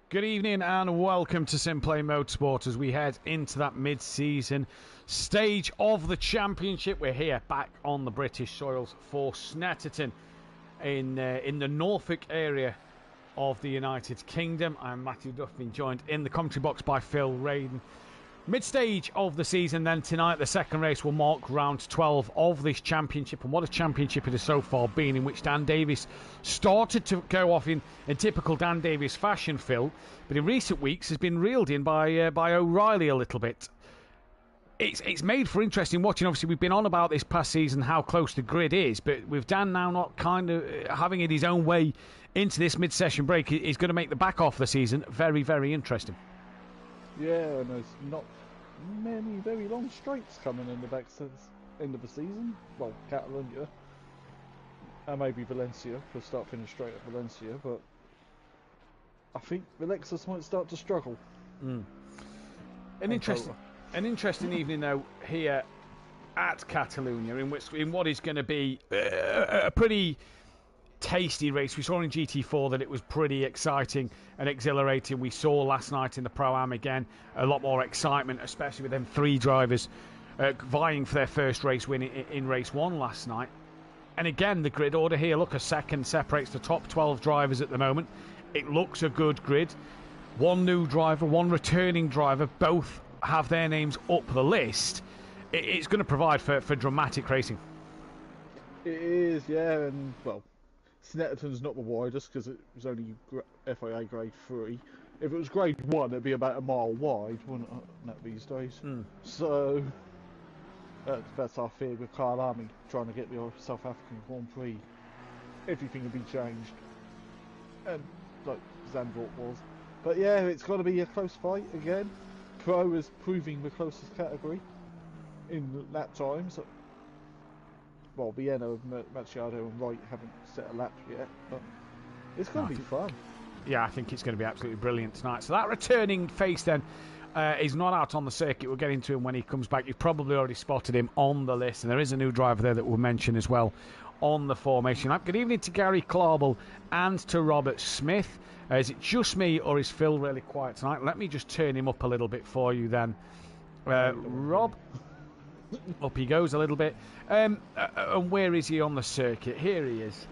Good evening and welcome to SimPlay Motorsport as we head into that mid-season stage of the championship. We're here back on the British soils for Snetterton in the Norfolk area of the United Kingdom. I'm Mathew Duffin, joined in the commentary box by Phil Raiden. Mid-stage of the season then tonight, the second race will mark round 12 of this championship, and what a championship it has so far been, in which Dan Davis started to go off in typical Dan Davis fashion, Phil, but in recent weeks has been reeled in by O'Reilly a little bit. It's made for interesting watching. Obviously, we've been on about this past season, how close the grid is, but with Dan now not kind of having it his own way into this mid-session break, is going to make the back half of the season very, very interesting. Yeah, and there's not many very long straights coming in the back end of the season. Well, Catalonia and maybe Valencia, for start-finish straight at Valencia, but I think the Lexus might start to struggle. An interesting evening though here at Catalonia, in what is going to be a pretty tasty race. We saw in GT4 that it was pretty exciting and exhilarating. We saw last night in the Pro-Am again a lot more excitement, especially with them three drivers vying for their first race win in race one last night. And again, the grid order here, look, a second separates the top 12 drivers at the moment. It looks a good grid. One new driver, one returning driver, both have their names up the list. It's going to provide for dramatic racing. It is, yeah, and well, Snetterton's not the widest because it was only FIA grade 3. If it was grade 1, it'd be about a mile wide, wouldn't it, these days? So that's our fear with Kyle Army trying to get the South African Grand Prix. Everything would be changed, and like Zandvoort was. But yeah, it's got to be a close fight again. Pro is proving the closest category in lap times. Well, Vienna, Machado and Wright haven't set a lap yet, but it's going to be fun. Yeah, I think it's going to be absolutely brilliant tonight. So that returning face then is not out on the circuit. We'll get into him when he comes back. You've probably already spotted him on the list, and there is a new driver there that we'll mention as well on the formation lap. Good evening to Gary Clarble and to Robert Smith. Is it just me or is Phil really quiet tonight? Let me just turn him up a little bit for you then. Rob? Up he goes a little bit. And where is he on the circuit? Here he is.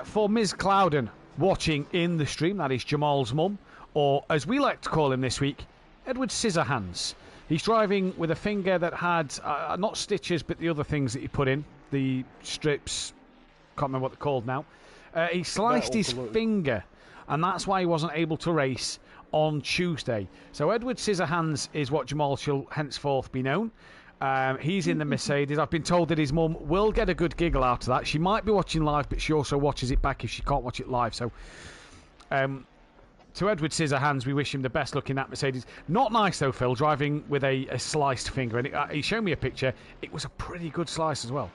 For Ms. Clouden, watching in the stream, that is Jamal's mum, or as we like to call him this week, Edward Scissorhands. He's driving with a finger that had, not stitches, but the other things that he put in, the strips, can't remember what they're called now. He sliced his finger, and that's why he wasn't able to race on Tuesday. So Edward Scissorhands is what Jamal shall henceforth be known. He's in the Mercedes. I've been told that his mum will get a good giggle out of that. She might be watching live, but she also watches it back if she can't watch it live. So, to Edward Scissorhands, we wish him the best luck in that Mercedes. Not nice though, Phil, driving with a sliced finger. And he showed me a picture. It was a pretty good slice as well.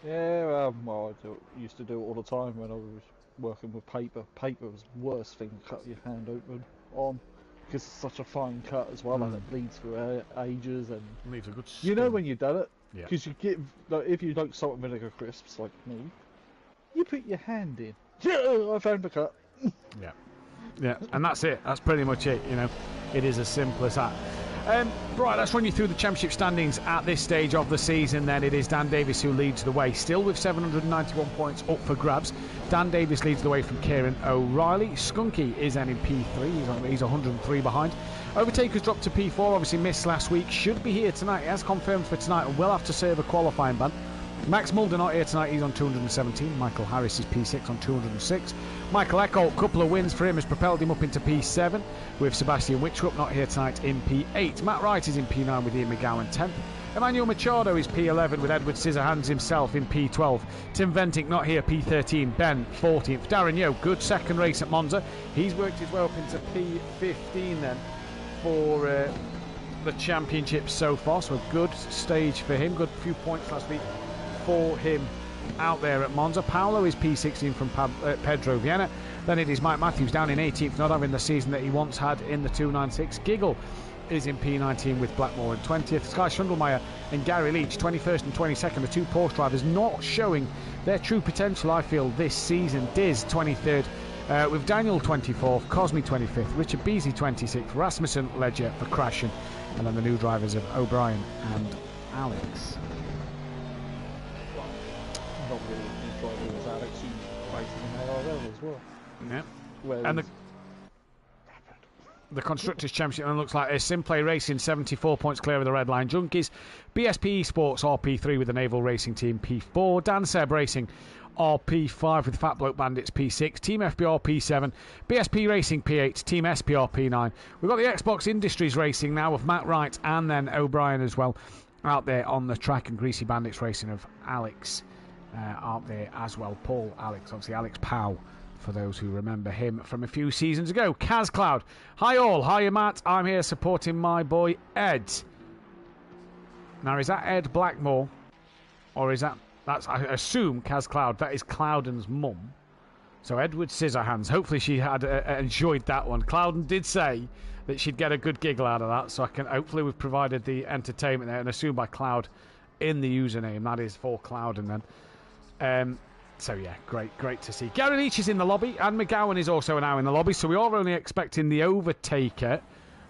Yeah, well, I used to do it all the time when I was working with paper. Paper was the worst thing to cut your hand open on, because it's such a fine cut as well, and it bleeds for ages, and leaves a good skin. You know when you've done it, yeah. Because you get, like, if you like salt and vinegar crisps like me, you put your hand in. Yeah, I found the cut. Yeah, and that's it. That's pretty much it. You know, it is as simple as that. Right, let's run you through the championship standings at this stage of the season. Then it is Dan Davis who leads the way, still with 791 points up for grabs. Dan Davis leads the way from Kieran O'Reilly. Skunky is then in P3. He's 103 behind. Overtaker's dropped to P4. Obviously missed last week. Should be here tonight. He has confirmed for tonight and will have to serve a qualifying ban. Max Mulder not here tonight. He's on 217. Michael Harris is P6 on 206. Michael Echo, a couple of wins for him, has propelled him up into P7, with Sebastian Witchrup not here tonight in P8. Matt Wright is in P9 with Ian McGowan 10th. Emmanuel Machado is P11 with Edward Scissorhands himself in P12. Tim Ventic not here, P13. Ben 14th. Darren Yeo, good second race at Monza. He's worked his way up into P15 then for the championship so far. So a good stage for him. Good few points last week for him out there at Monza. Paolo is P16 from Pedro Vienna. Then it is Mike Matthews down in 18th, not having the season that he once had in the 296. Giggle is in P19 with Blackmore in 20th. Sky Schundelmeyer and Gary Leach 21st and 22nd, the two Porsche drivers not showing their true potential, I feel, this season. Diz 23rd with Daniel 24th, Cosme 25th, Richard Beasley 26th, Rasmussen Ledger for crashing, and then the new drivers of O'Brien and Alex. Not really a new driver was Alex, who's racing in ARL as well. Yeah. Whereas And the Constructors' Championship looks like SimPlay Racing 74 points clear of the Red Line Junkies, BSP Esports RP3 with the Naval Racing Team P4, Dan Seb Racing RP5 with Fat Bloke Bandits P6, Team FBR P7, BSP Racing P8, Team SPR P9. We've got the Xbox Industries Racing now with Matt Wright and then O'Brien as well out there on the track, and Greasy Bandits Racing of Alex out there as well. Paul Alex, obviously Alex Powell, for those who remember him from a few seasons ago. Kaz Cloud, hi all, hiya Matt, I'm here supporting my boy Ed. Now is that Ed Blackmore, or is that's I assume Kaz Cloud, that is Clouden's mum. So Edward Scissorhands, hopefully she had enjoyed that one. Clouden did say that she'd get a good giggle out of that, so hopefully we've provided the entertainment there, and assumed by Cloud in the username, that is for Clouden then. So yeah, great to see. Gary Leach is in the lobby, and McGowan is also now in the lobby, so we are only expecting the overtaker.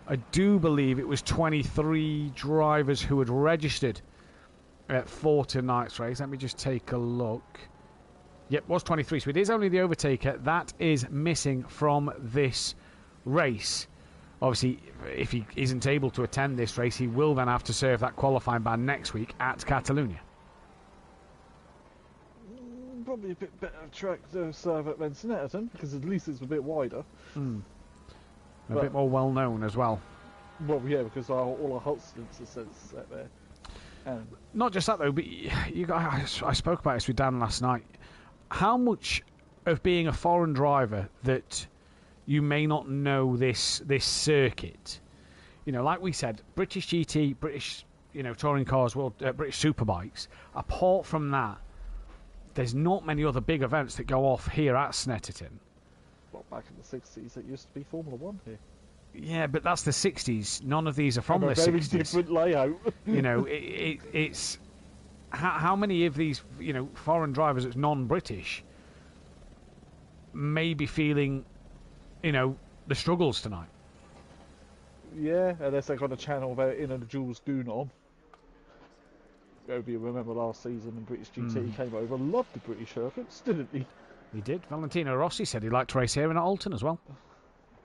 I do believe it was 23 drivers who had registered for tonight's race. Let me just take a look. Yep, it was 23, so it is only the overtaker that is missing from this race. Obviously, if he isn't able to attend this race, he will then have to serve that qualifying ban next week at Catalonia. Probably a bit better track to serve at than Snetterton, because at least it's a bit wider. A bit more well known as well. Well, yeah, because all our hot stints are set there. And not just that though, but I spoke about this with Dan last night. How much of being a foreign driver that you may not know this circuit? You know, like we said, British GT, British, touring cars, British superbikes. Apart from that, there's not many other big events that go off here at Snetterton. Well, back in the 60s, it used to be Formula 1 here. Yeah, but that's the 60s. None of these are from the 60s. Very different layout. It's how many of these, foreign drivers that's non-British may be feeling, the struggles tonight. Yeah, unless they got a channel about Inner Jules Goon on. If you remember last season, and British GT came over, loved the British circuits, didn't he? He did. Valentino Rossi said he'd like to race here and at Alton as well.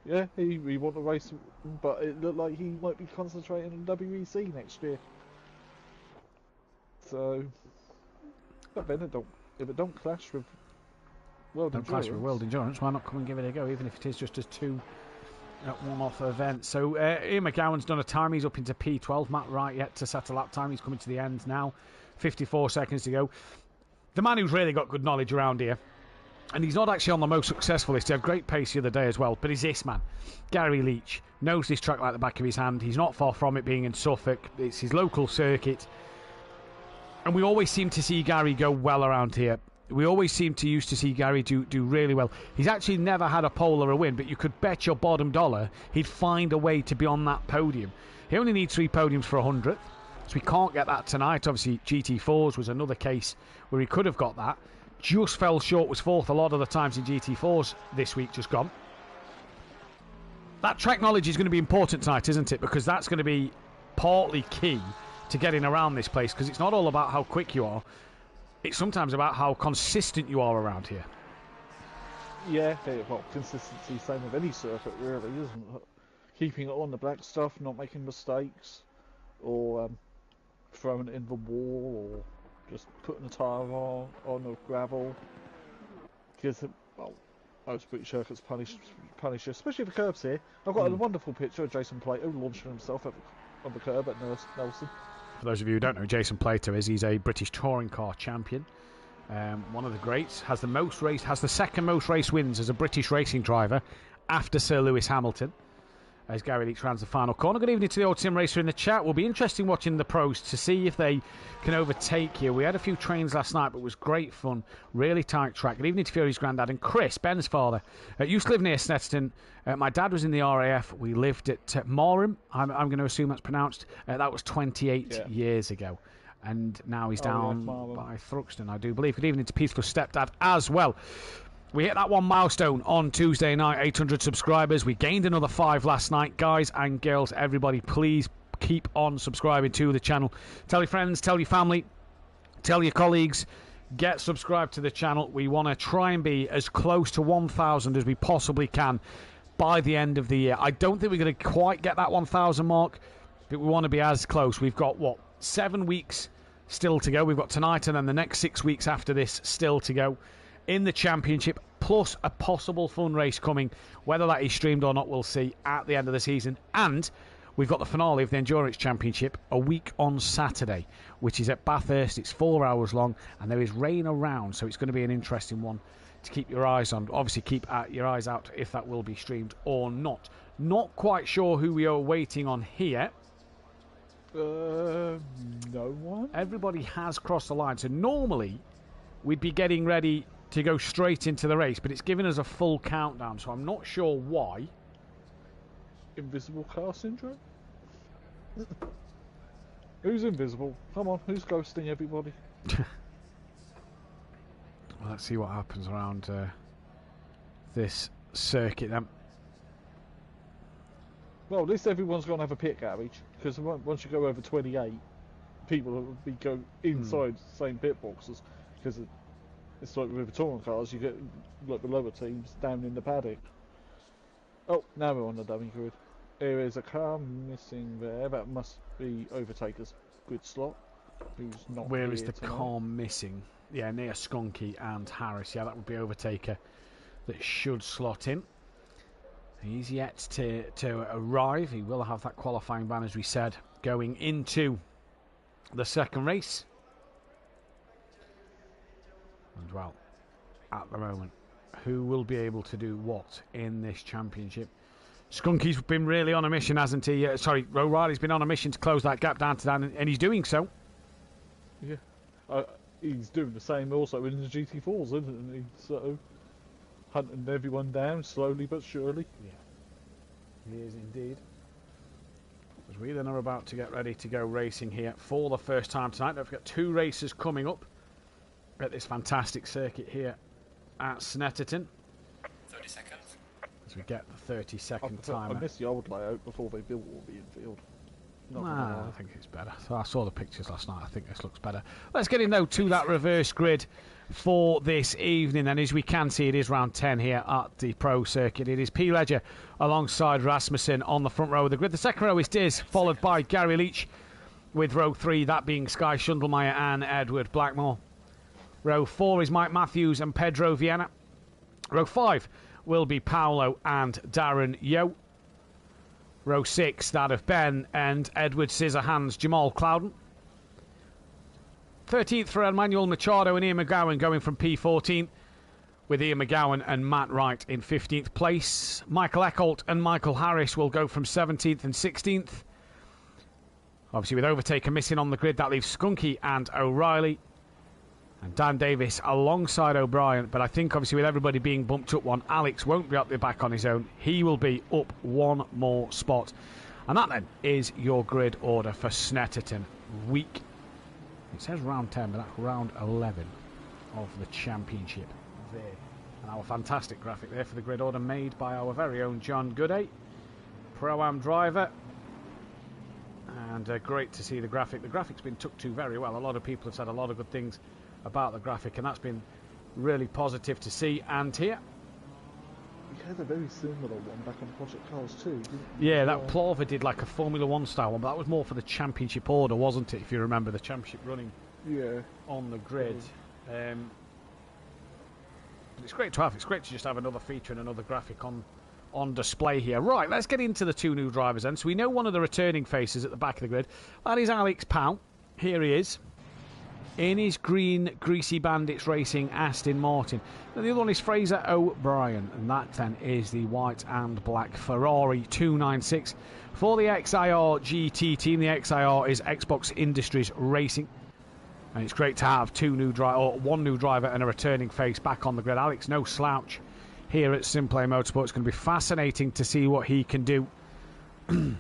Yeah, he wanted to race, but it looked like he might be concentrating on WEC next year. So, but then if it don't clash with World Endurance, why not come and give it a go, even if it is just as two one-off events. So Ian McGowan's done a time. He's up into P12. Matt Wright yet to set a lap time. He's coming to the end now. 54 seconds to go. The man who's really got good knowledge around here, and he's not actually on the most successful list. He had great pace the other day as well, but he's this man, Gary Leach. Knows this track like the back of his hand. He's not far from it, being in Suffolk. It's his local circuit. And we always seem to see Gary go well around here. We always seem to used to see Gary do really well. He's actually never had a pole or a win, but you could bet your bottom dollar he'd find a way to be on that podium. He only needs 3 podiums for 100th, so we can't get that tonight. Obviously, GT4s was another case where he could have got that. Just fell short, was fourth a lot of the times in GT4s this week just gone. That track knowledge is going to be important tonight, isn't it? Because that's going to be partly key to getting around this place, because it's not all about how quick you are. It's sometimes about how consistent you are around here. Yeah, well, consistency, same with any circuit, really, isn't it? Keeping it on the black stuff, not making mistakes, or throwing it in the wall, or just putting a tyre on the gravel. Because, well, most British circuits punish you, especially the curbs here. I've got a wonderful picture of Jason Plato launching himself on the curb at Nelson. For those of you who don't know, Jason Plato he's a British touring car champion. One of the greats, has the second most race wins as a British racing driver after Sir Lewis Hamilton. As Gary Leach rounds the final corner. Good evening to the old sim racer in the chat. Will be interesting watching the pros to see if they can overtake you. We had a few trains last night, but it was great fun. Really tight track. Good evening to Fury's granddad and Chris, Ben's father. Used to live near Snetterton. My dad was in the RAF. We lived at Marham. I'm going to assume that's pronounced. That was 28 years ago. And now he's down by Thruxton, I do believe. Good evening to Peaceful Stepdad as well. We hit that 1 milestone on Tuesday night, 800 subscribers. We gained another 5 last night. Guys and girls, everybody, please keep on subscribing to the channel. Tell your friends, tell your family, tell your colleagues. Get subscribed to the channel. We want to try and be as close to 1,000 as we possibly can by the end of the year. I don't think we're going to quite get that 1,000 mark, but we want to be as close. We've got, 7 weeks still to go. We've got tonight and then the next 6 weeks after this still to go in the championship, plus a possible fun race coming. Whether that is streamed or not, we'll see at the end of the season. And we've got the finale of the Endurance Championship a week on Saturday, which is at Bathurst. It's 4 hours long, and there is rain around, so it's going to be an interesting one to keep your eyes on. Obviously, keep your eyes out if that will be streamed or not. Not quite sure who we are waiting on here. No one? Everybody has crossed the line, so normally we'd be getting ready to go straight into the race, but it's giving us a full countdown, so I'm not sure why. Invisible car syndrome? Who's invisible? Come on, who's ghosting everybody? Well, let's see what happens around this circuit then. Well, at least everyone's going to have a pit garage, because once you go over 28, people will be go inside the same pit boxes, because it's like with the touring cars, you get like the lower teams down in the paddock. Oh, now we're on the dummy grid. There is a car missing there. That must be Overtaker's grid slot. Who's not Where here is the tonight. car missing? Yeah, near Skunky and Harris. Yeah, that would be Overtaker that should slot in. He's yet to arrive. He will have that qualifying ban, as we said, going into the second race. And, well, at the moment, who will be able to do what in this championship? Skunky's been really on a mission, hasn't he? O'Reilly's been on a mission to close that gap down to that, and he's doing so. Yeah. He's doing the same also in the GT4s, isn't he? So, hunting everyone down slowly but surely. Yeah, he is indeed. As we then are about to get ready to go racing here for the first time tonight. Don't forget, 2 races coming up at this fantastic circuit here at Snetterton. 30 seconds. As we get the 30-second timer. I missed the old layout before they built all the infield. I think it's better. So I saw the pictures last night. I think this looks better. Let's get in, though, to that reverse grid for this evening. And as we can see, it is round 10 here at the Pro Circuit. It is P. Ledger alongside Rasmussen on the front row of the grid. The second row is Diz, followed by Gary Leach, with row 3, that being Sky Schundelmeyer and Edward Blackmore. Row 4 is Mike Matthews and Pedro Viana. Row 5 will be Paolo and Darren Yo. Row 6, that of Ben and Edward Scissorhands Jamal Clouden. 13th for Emmanuel Machado and Ian McGowan going from P14, with Ian McGowan and Matt Wright in 15th place. Michael Eckholt and Michael Harris will go from 17th and 16th. Obviously, with Overtaker missing on the grid, that leaves Skunky and O'Reilly. And Dan Davis alongside O'Brien. But I think, obviously, with everybody being bumped up one, Alex won't be up the back on his own. He will be up one more spot. And that, then, is your grid order for Snetterton week. It says round 10, but that's round 11 of the championship there. And our fantastic graphic there for the grid order made by our very own John Gooday, Pro-Am driver. And great to see the graphic. The graphic's been took to very well. A lot of people have said a lot of good things about the graphic, and that's been really positive to see and hear. We had a very similar one back on Project Cars too, didn't we? Yeah, that Plova did like a Formula 1 style one, but that was more for the championship order, wasn't it? If you remember the championship running on the grid. But it's great to have. It's great to just have another feature and another graphic on display here. Right, let's get into the 2 new drivers then. So we know one of the returning faces at the back of the grid. That is Alex Powell. Here he is in his green Greasy Bandits Racing Aston Martin. And the other one is Fraser O'Brien, and that then is the white and black Ferrari 296 for the XIR GT team. The XIR is Xbox Industries Racing, and it's great to have one new driver and a returning face back on the grid. Alex, no slouch here at SimPlay Motorsport. It's going to be fascinating to see what he can do and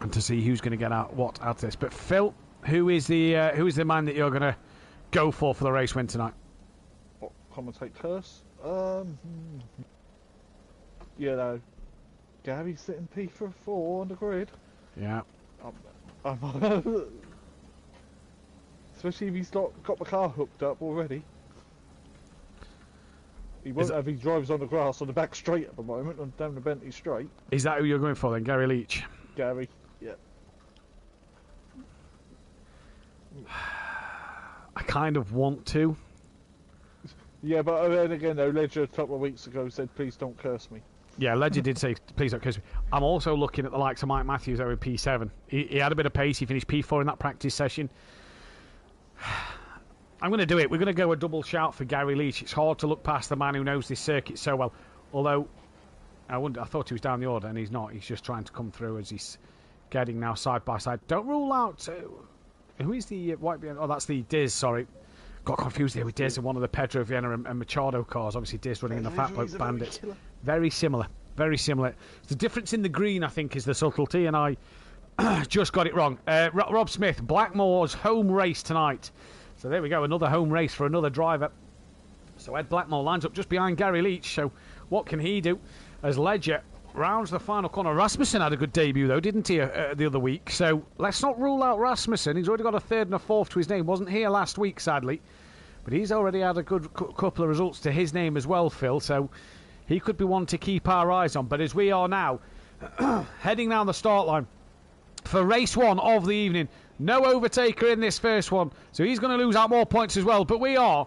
to see who's going to get out of this. But Phil, who is the man that you're going to go for the race win tonight? Commentate curse. You know, Gary's sitting P for 4 on the grid. Yeah. Especially if he's got the car hooked up already. He won't have his drives on the grass on the back straight at the moment, and down the Bentley straight. Is that who you're going for then, Gary Leach? Gary, yeah. I kind of want to. Yeah, but then again, though, Ledger a couple of weeks ago said, please don't curse me. Yeah, Ledger did say, please don't curse me. I'm also looking at the likes of Mike Matthews there in P7. He had a bit of pace. He finished P4 in that practice session. I'm going to do it. We're going to go a double shout for Gary Leach. It's hard to look past the man who knows this circuit so well. Although, I thought he was down the order, and he's not. He's just trying to come through as he's getting now side by side. Don't rule out... who is the white... Oh, that's the Diz, sorry. Got confused there with Diz and one of the Pedro Vienna and Machado cars. Obviously, Diz running in the Fat Bloke Bandits. Very similar. Very similar. The difference in the green, I think, is the subtlety, and I just got it wrong. Rob Smith, Blackmore's home race tonight. So there we go, another home race for another driver. So Ed Blackmore lines up just behind Gary Leach. So what can he do as Ledger rounds the final corner? Rasmussen had a good debut, though, didn't he, the other week? So let's not rule out Rasmussen. He's already got a third and a fourth to his name. Wasn't here last week, sadly. But he's already had a good couple of results to his name as well, Phil. So he could be one to keep our eyes on. But as we are now heading down the start line for race one of the evening, no overtaker in this first one, so he's going to lose out more points as well. But we are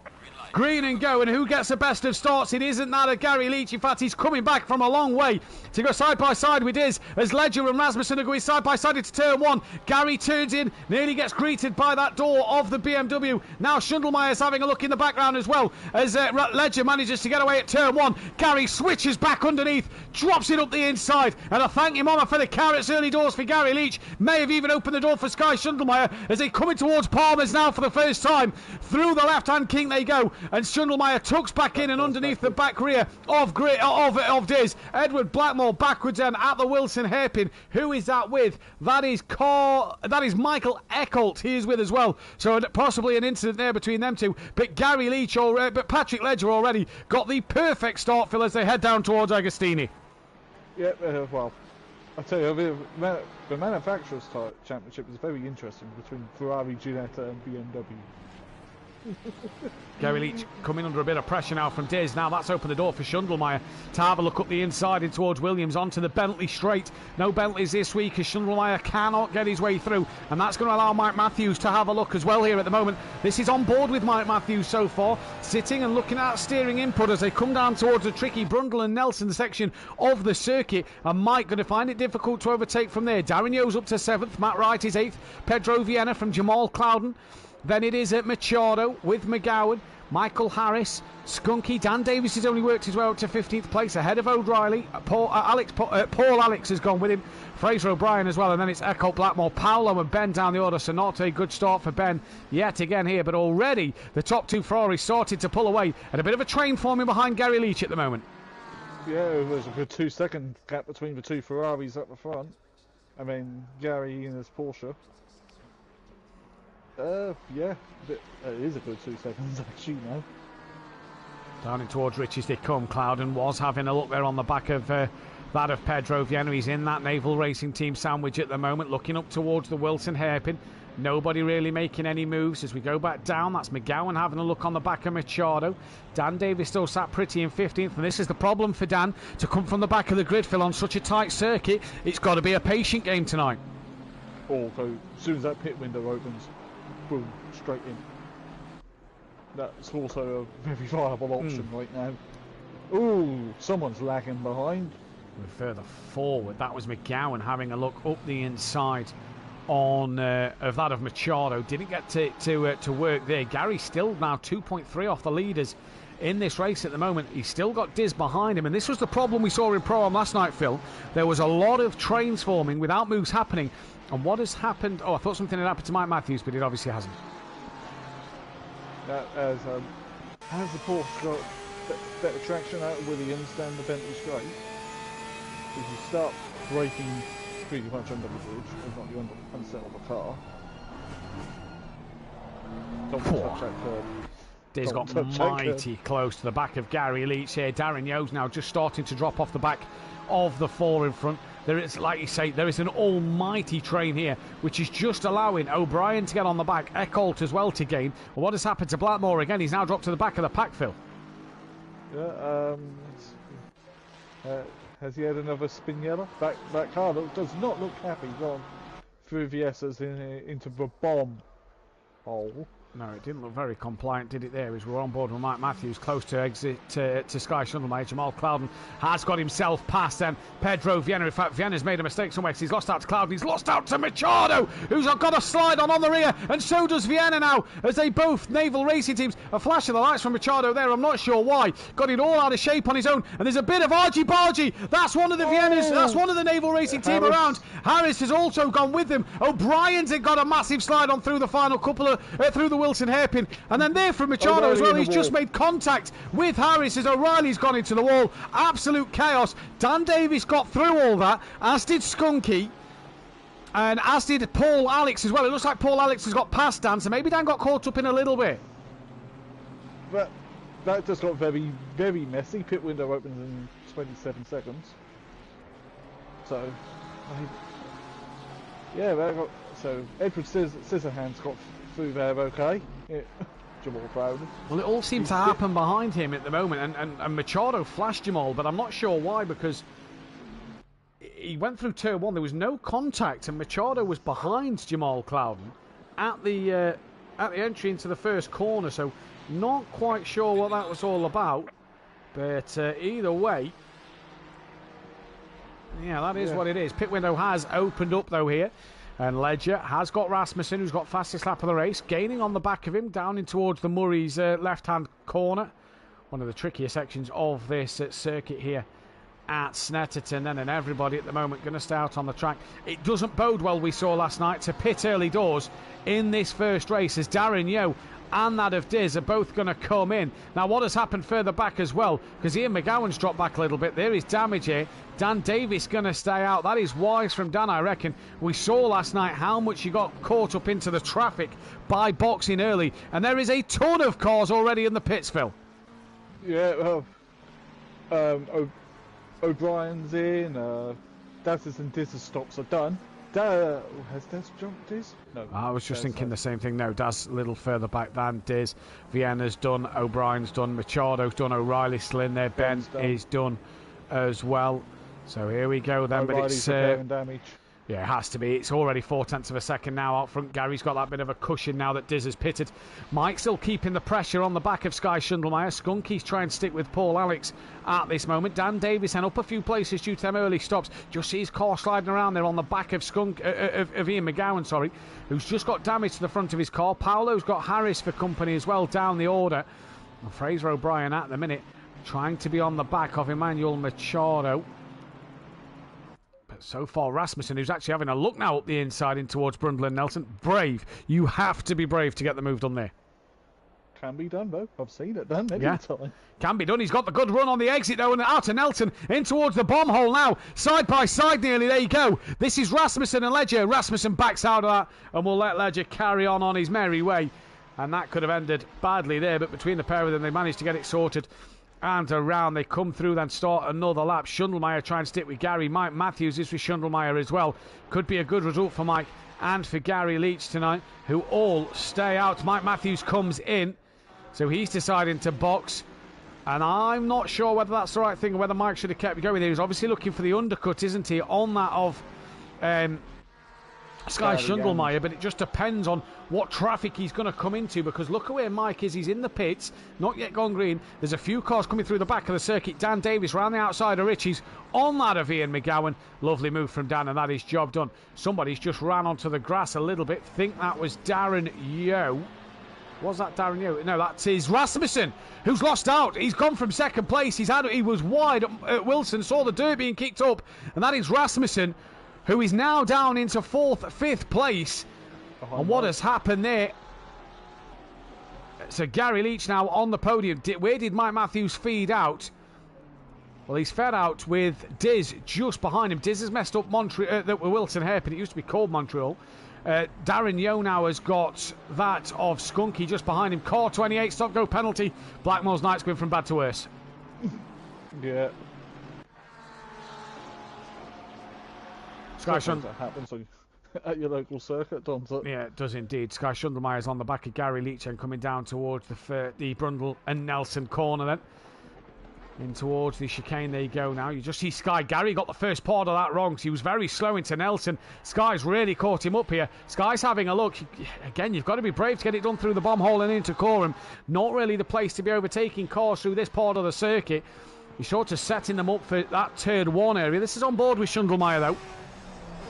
green and go, and who gets the best of starts? It isn't that of Gary Leach. In fact, he's coming back from a long way to go side by side with Diz as Ledger and Rasmussen are going side by side into turn one. Gary turns in, nearly gets greeted by that door of the BMW. Now Schundelmeyer's having a look in the background as well as Ledger manages to get away at turn one. Gary switches back underneath, drops it up the inside, and I thank your mama for the carrots early doors for Gary Leach. May have even opened the door for Sky Schundelmeyer as they come in towards Palmer's now for the first time. Through the left-hand kink they go, and Schundelmeyer tucks back in and underneath the back rear of Diz. Edward Blackmore backwards then at the Wilson hairpin. Who is that with? That is Michael Eckholt. He is with as well. So possibly an incident there between them two. But Patrick Ledger already got the perfect start, Phil, as they head down towards Agostini. Yeah, well, I tell you, the manufacturers' championship is very interesting between Ferrari, Ginetta, and BMW. Gary Leach coming under a bit of pressure now from Diz. Now that's opened the door for Schundelmeyer to have a look up the inside in towards Williams onto the Bentley straight. No Bentleys this week as Schundelmeyer cannot get his way through, and that's going to allow Mike Matthews to have a look as well here at the moment. This is on board with Mike Matthews so far, sitting and looking at steering input as they come down towards the tricky Brundle and Nelson section of the circuit, and Mike going to find it difficult to overtake from there. Darren Yo's up to 7th, Matt Wright is 8th, Pedro Vienna from Jamal Clouden. Then it is at Machado with McGowan, Michael Harris, Skunky. Dan Davis has only worked his way up to 15th place ahead of O'Reilly. Paul Alex has gone with him. Fraser O'Brien as well. And then it's Eckholt, Blackmore, Paolo and Ben down the order. So not a good start for Ben yet again here. But already the top two Ferraris started to pull away. And a bit of a train forming behind Gary Leach at the moment. Yeah, there's a good 2-second gap between the two Ferraris at the front. I mean, Gary in his Porsche. Yeah, it is a good 2 seconds actually now. Down in towards Rich as they come. Clouden was having a look there on the back of that of Pedro Vienna. He's in that Naval Racing Team sandwich at the moment, looking up towards the Wilson hairpin. Nobody really making any moves as we go back down. That's McGowan having a look on the back of Machado. Dan Davis still sat pretty in 15th, and this is the problem for Dan, to come from the back of the grid, Phil, on such a tight circuit. It's got to be a patient game tonight. Also, as soon as that pit window opens, boom, straight in. That's also a very viable option right now. Ooh, someone's lagging behind. Further forward, that was McGowan having a look up the inside on of that of Machado. Didn't get to work there. Gary's still now 2.3 off the leaders in this race at the moment. He's still got Diz behind him, and this was the problem we saw in Pro-Am last night, Phil. There was a lot of trains forming without moves happening, and what has happened? Oh, I thought something had happened to Mike Matthews, but it obviously hasn't. Has the Porsche got better traction out of Williams than the Bentley straight? If you start braking pretty much under the bridge, if not you unsettle the car. Don't touch that curb. Diz got mighty close to the back of Gary Leach here. Darren Yeo's now just starting to drop off the back of the four in front. There is, like you say, there is an almighty train here, which is just allowing O'Brien to get on the back, Eckholt as well to gain. Well, what has happened to Blackmore again? He's now dropped to the back of the pack, Phil. Yeah, has he had another spin yellow? That car does not look happy. Gone through the S's into the bomb hole. No, it didn't look very compliant, did it there? As we're on board with Mike Matthews, close to exit to Sky Shundelmeyer. Jamal Clouden has got himself past then Pedro Vienna. In fact, Vienna's made a mistake somewhere because he's lost out to Clouden. He's lost out to Machado, who's got a slide on the rear, and so does Vienna now, as they both naval racing teams are flashing the lights from Machado there. I'm not sure why. Got it all out of shape on his own, and there's a bit of argy-bargy. That's one of the Viennas, that's one of the naval racing team around. Harris has also gone with him. O'Brien's got a massive slide on through the final couple of, through the Wilson hairpin, and then there from Machado as well. He's just made contact with Harris as O'Reilly's gone into the wall. Absolute chaos. Dan Davis got through all that, as did Skunky, and as did Paul Alex as well. It looks like Paul Alex has got past Dan, so maybe Dan got caught up in a little bit. But that just got very, very messy. Pit window opens in 27 seconds. So, yeah, so Edward Scissorhands got through there okay. Yeah. Jamal Clouden. Well, it all seemed to happen behind him at the moment, and Machado flashed Jamal, but I'm not sure why, because he went through turn one. There was no contact, and Machado was behind Jamal Clouden at the entry into the first corner, so not quite sure what that was all about. But either way, yeah, that is what it is. Pit window has opened up though here. And Ledger has got Rasmussen, who's got fastest lap of the race, gaining on the back of him, down in towards the Murray's left-hand corner. One of the trickier sections of this circuit here at Snetterton. And everybody at the moment going to stay out on the track. It doesn't bode well, we saw last night, to pit early doors in this first race, as Darren Yeo and that of Diz are both going to come in. Now, what has happened further back as well, because Ian McGowan's dropped back a little bit. There is damage here. Dan Davis going to stay out. That is wise from Dan, I reckon. We saw last night how much he got caught up into the traffic by boxing early, and there is a ton of cars already in the pits, Phil. Yeah, O'Brien's in, Daz's and Diz's stops are done. Has Daz jumped Diz? No. I was just thinking the same thing. No, Daz a little further back than Diz. Vienna's done, O'Brien's done, Machado's done, O'Reilly's still in there, Ben is done as well. So here we go then. O'Reilly's but it's damage. Yeah, it has to be. It's already 0.4 of a second now out front. Gary's got that bit of a cushion now that Diz has pitted. Mike still keeping the pressure on the back of Sky Shundelmeyer. Skunky's trying to stick with Paul Alex at this moment. Dan Davis up a few places due to them early stops. Just see his car sliding around there on the back of of Ian McGowan, who's just got damage to the front of his car. Paolo's got Harris for company as well down the order. And Fraser O'Brien at the minute trying to be on the back of Emmanuel Machado. So far, Rasmussen, who's actually having a look now up the inside in towards Brundle and Nelson. Brave. You have to be brave to get the move done there. Can be done, though. I've seen it done many times. Can be done. He's got the good run on the exit, though, and out to Nelson in towards the bomb hole now. Side by side nearly. There you go. This is Rasmussen and Ledger. Rasmussen backs out of that, and we'll let Ledger carry on his merry way. And that could have ended badly there, but between the pair of them, they managed to get it sorted. And around they come through, then start another lap. Shundelmeyer trying to stick with Gary. Mike Matthews is with Shundelmeyer as well. Could be a good result for Mike and for Gary Leach tonight, who all stay out. Mike Matthews comes in, so he's deciding to box. And I'm not sure whether that's the right thing or whether Mike should have kept going there. He's obviously looking for the undercut, isn't he, on that of Sky Shundelmeyer, but it just depends on what traffic he's going to come into, because look at where Mike is. He's in the pits, not yet gone green. There's a few cars coming through the back of the circuit. Dan Davis round the outside of Richie's on that of Ian McGowan. Lovely move from Dan, and that is job done. Somebody's just ran onto the grass a little bit. Think that was Darren Yeo. Was that Darren Yeo? No, that's his Rasmussen, who's lost out. He's gone from second place. He was wide at Wilson, saw the dirt being kicked up, and that is Rasmussen, who is now down into 4th, 5th place. And what has happened there? So Gary Leach now on the podium. Where did Mike Matthews feed out? Well, he's fed out with Diz just behind him. Diz has messed up the Wilson hairpin. It used to be called Montreal. Darren Yeo now has got that of Skunky just behind him. Core 28, stop go penalty. Blackmore's Knights going from bad to worse. Yeah. Sky That happens at your local circuit, doesn't it? Yeah, it does indeed. Sky Schundelmeyer's on the back of Gary Leach and coming down towards the Brundle and Nelson corner then. In towards the chicane they go now. You just see Sky. Gary got the first part of that wrong. So he was very slow into Nelson. Sky's really caught him up here. Sky's having a look. Again, you've got to be brave to get it done through the bomb hole and into Coram. Not really the place to be overtaking cars through this part of the circuit. He's sort of setting them up for that turn one area. This is on board with Schundelmeyer though.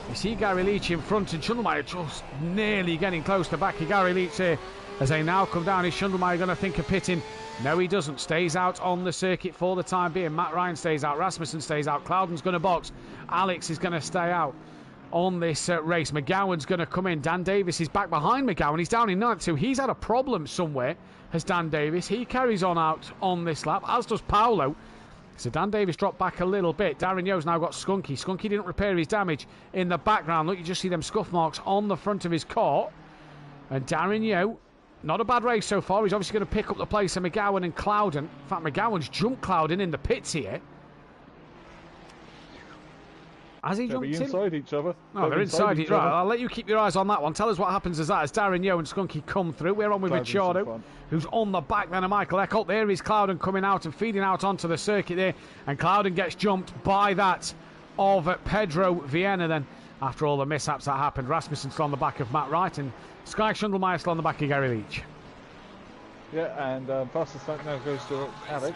You see Gary Leach in front and Schundelmeyer just nearly getting close to the back of Gary Leach here. As they now come down, is Schundelmeyer going to think of pitting? No, he doesn't. Stays out on the circuit for the time being. Matt Ryan stays out. Rasmussen stays out. Cloudon's going to box. Alex is going to stay out on this race. McGowan's going to come in. Dan Davis is back behind McGowan. He's down in ninth, so he's had a problem somewhere, has Dan Davis. He carries on out on this lap, as does Paolo. So Dan Davis dropped back a little bit. Darren Yeo's now got Skunky. Skunky didn't repair his damage in the background. Look, you just see them scuff marks on the front of his car. And Darren Yeo, not a bad race so far. He's obviously going to pick up the place of McGowan and Cloudon. In fact, McGowan's jumped Cloudon in the pits here. Has he jumped him? Inside each other. Oh, they're inside each other. Right, I'll let you keep your eyes on that one. Tell us what happens as Darren Yeo and Skunky come through. We're on with Machado, who's on the back then of Michael Eckholt. There is Cloudon coming out and feeding out onto the circuit there. And Cloudon gets jumped by that of Pedro Viena then. After all the mishaps that happened, Rasmussen still on the back of Matt Wright and Sky Schundelmeyer still on the back of Gary Leach. Yeah, and fastest lap now goes to Alex.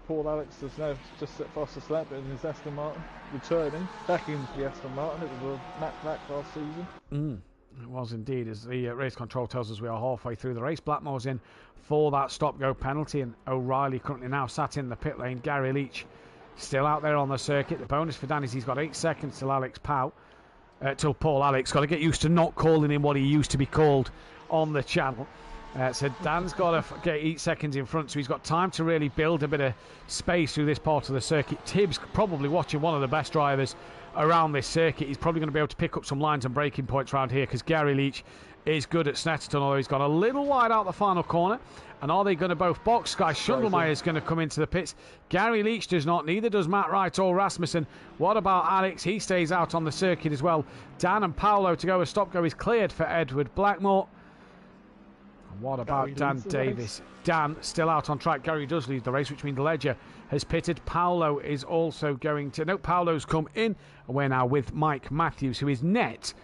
Paul Alex has now just set fastest lap in his Aston Martin, returning back into the Aston Martin. It was a Matt Black last season. It was indeed, as the race control tells us we are halfway through the race. Blackmore's in for that stop-go penalty, and O'Reilly currently now sat in the pit lane. Gary Leach still out there on the circuit. The bonus for Dan is he's got 8 seconds till till Paul Alex. Got to get used to not calling him what he used to be called on the channel. So Dan's got to get 8 seconds in front, so he's got time to really build a bit of space through this part of the circuit. Tibbs probably watching one of the best drivers around this circuit. He's probably going to be able to pick up some lines and braking points around here because Gary Leach is good at Snetterton, although he's gone a little wide out the final corner. And are they going to both box? Sky Schundelmeyer is going to come into the pits. Gary Leach does not, neither does Matt Wright or Rasmussen. What about Alex? He stays out on the circuit as well. Dan and Paolo to go. A stop-go is cleared for Edward Blackmore. And what about Dan Davis? Dan still out on track. Gary does lead the race, which means Ledger has pitted. Paolo is also going to... No, Paolo's come in. And we're now with Mike Matthews, who is net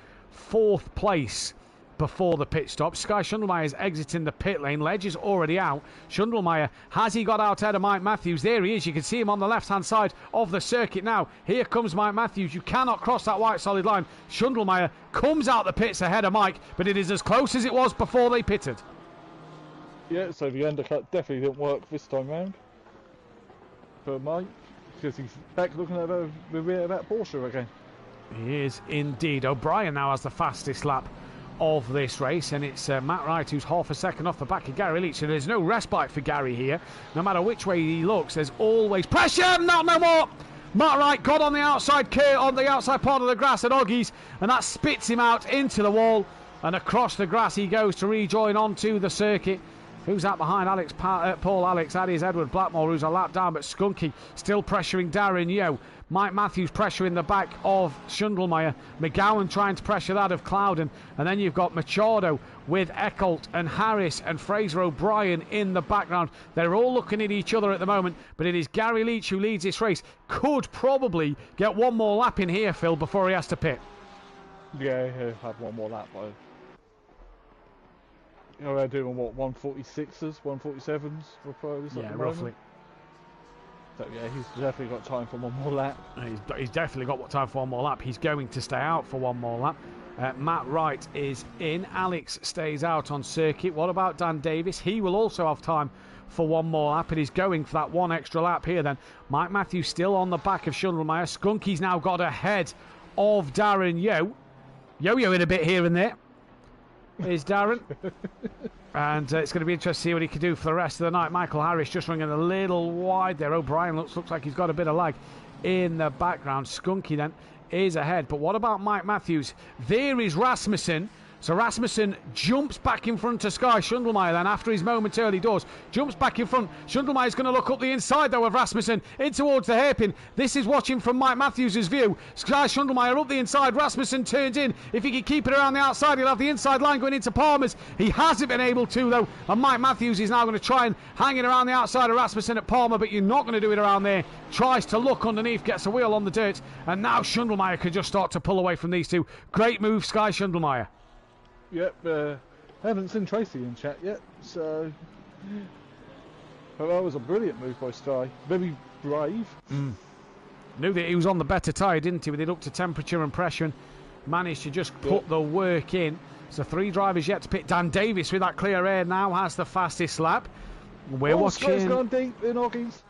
4th place before the pit stop. Sky Schundelmeyer is exiting the pit lane. Ledger's already out. Schundelmeyer, has he got out ahead of Mike Matthews? There he is. You can see him on the left-hand side of the circuit now. Here comes Mike Matthews. You cannot cross that white solid line. Schundelmeyer comes out the pits ahead of Mike, but it is as close as it was before they pitted. Yeah, so the undercut definitely didn't work this time round for Mike, because he's back looking at the rear of that Porsche again. He is indeed. O'Brien now has the fastest lap of this race, and it's Matt Wright who's half a second off the back of Gary Leach, so there's no respite for Gary here. No matter which way he looks, there's always pressure. No more. Matt Wright got on the outside on the outside part of the grass at Oggies, and that spits him out into the wall, and across the grass he goes to rejoin onto the circuit. Who's that behind Paul Alex? That is Edward Blackmore, who's a lap down, but Skunky still pressuring Darren Yeo. Mike Matthews pressuring the back of Schundelmeyer. McGowan trying to pressure that of Cloudon. And then you've got Machado with Eckholt and Harris and Fraser O'Brien in the background. They're all looking at each other at the moment, but it is Gary Leach who leads this race. Could probably get one more lap in here, Phil, before he has to pit. Yeah, he'll have one more lap, though. You know, they're doing what, 146s, 147s? Yeah, roughly. So yeah, he's definitely got time for one more lap. He's definitely got time for one more lap. He's going to stay out for one more lap. Matt Wright is in. Alex stays out on circuit. What about Dan Davis? He will also have time for one more lap, and he's going for that one extra lap here then. Mike Matthews still on the back of Schundelmeyer. Skunky's now got ahead of Darren Yeo. Yo-yo in a bit here and there. Is Darren. And it's going to be interesting to see what he can do for the rest of the night. Michael Harris just running a little wide there. O'Brien looks like he's got a bit of lag in the background. Skunky then is ahead. But what about Mike Matthews? There is Rasmussen. So Rasmussen jumps back in front of Sky Schundelmeyer then after his momentarily does. Jumps back in front. Schundelmeyer's going to look up the inside though of Rasmussen in towards the hairpin. This is watching from Mike Matthews' view. Sky Schundelmeyer up the inside. Rasmussen turns in. If he can keep it around the outside, he'll have the inside line going into Palmer's. He hasn't been able to though. And Mike Matthews is now going to try and hang it around the outside of Rasmussen at Palmer, but you're not going to do it around there. Tries to look underneath, gets a wheel on the dirt. And now Schundelmeyer can just start to pull away from these two. Great move, Sky Schundelmeyer. Yep, haven't seen Tracy in chat yet, so that was a brilliant move by Sky. Very brave. Knew that he was on the better tyre, didn't he? With it up to temperature and pressure, and managed to just put the work in. So 3 drivers yet to pit. Dan Davis with that clear air now has the fastest lap. We're watching. Sky's gone deep in Hawkins.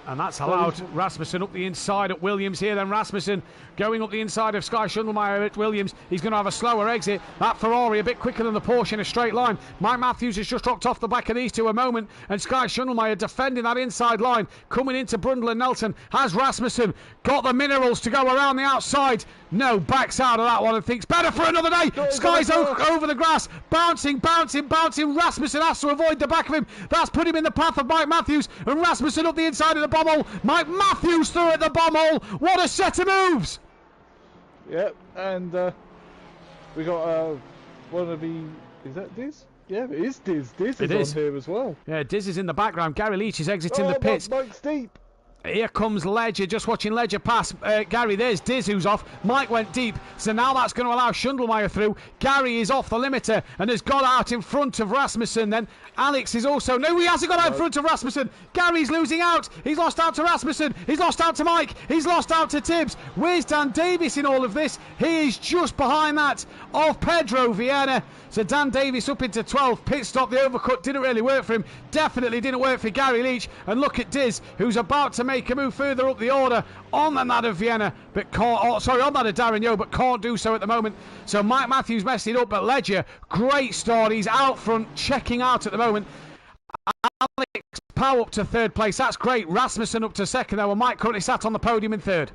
And that's allowed Rasmussen up the inside at Williams here. Then Rasmussen going up the inside of Sky Schundelmeyer at Williams. He's going to have a slower exit. That Ferrari a bit quicker than the Porsche in a straight line. Mike Matthews has just dropped off the back of these two a moment. And Sky Schundelmeyer defending that inside line. Coming into Brundle and Nelson. Has Rasmussen got the minerals to go around the outside? No, backs out of that one and thinks better for another day. Sky's over the grass. Bouncing. Rasmussen has to avoid the back of him. That's put him in the path of Mike Matthews. And Rasmussen up the inside of the bomb hole. Mike Matthews through at the bomb hole. What a set of moves. Yep, and we got one of the... Is that Diz? Yeah, it is Diz. Diz is on here as well. Yeah, Diz is in the background. Gary Leach is exiting the pits. Mike's deep. Here comes Ledger, just watching Ledger pass Gary. There's Diz who's off. Mike went deep, so now that's going to allow Schundelmeyer through. Gary is off the limiter and has got out in front of Rasmussen. Then Alex is also... No, he hasn't got out in front of Rasmussen. Gary's losing out. He's lost out to Rasmussen. He's lost out to Mike. He's lost out to Tibbs. Where's Dan Davis in all of this? He is just behind that of Pedro Vieira. So Dan Davis up into 12th. Pit stop, the overcut didn't really work for him. Definitely didn't work for Gary Leach. And look at Diz, who's about to make a move further up the order on that of Vienna, but can't, on that of Darren Yeo, but can't do so at the moment. So Mike Matthews messed it up, but Ledger, great start. He's out front, checking out at the moment. Alex Powell up to 3rd place. That's great. Rasmussen up to 2nd, though, and Mike currently sat on the podium in 3rd.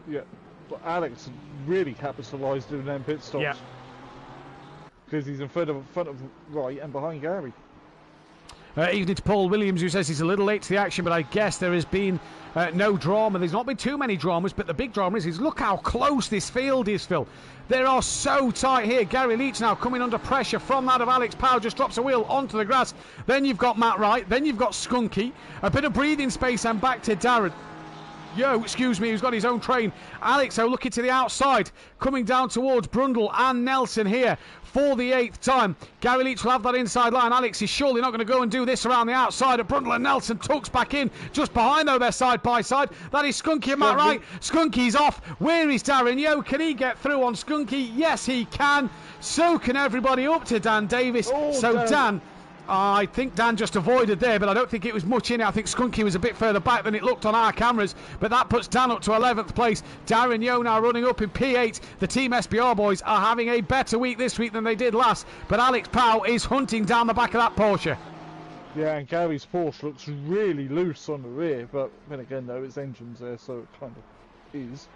Yeah, but Alex really capitalised doing them pit stops. Yeah. Because he's in front of right and behind Gary. Evening to Paul Williams, who says he's a little late to the action, but I guess there has been no drama. There's not been too many dramas, but the big drama is look how close this field is, Phil. They are so tight here. Gary Leach now coming under pressure from that of Alex Powell, just drops a wheel onto the grass. Then you've got Matt Wright, then you've got Skunky, a bit of breathing space, and back to Darren Yeo, excuse me, who's got his own train. Alex, looking to the outside, coming down towards Brundle and Nelson here for the 8th time. Gary Leach will have that inside line. Alex is surely not going to go and do this around the outside of Brundle and Nelson. Tucks back in, just behind though, they're side by side. That is Skunky and Matt Wright. Skunky's off. Where is Darren Yeo? Can he get through on Skunky? Yes, he can. So can everybody up to Dan Davis. Dan... I think Dan just avoided there, but I don't think it was much in it. I think Skunky was a bit further back than it looked on our cameras, but that puts Dan up to 11th place. Darren Yeo now running up in P8. The Team SBR boys are having a better week this week than they did last, but Alex Powell is hunting down the back of that Porsche. Yeah, and Gary's Porsche looks really loose on the rear, but then again though, its engine's there, so it kind of is.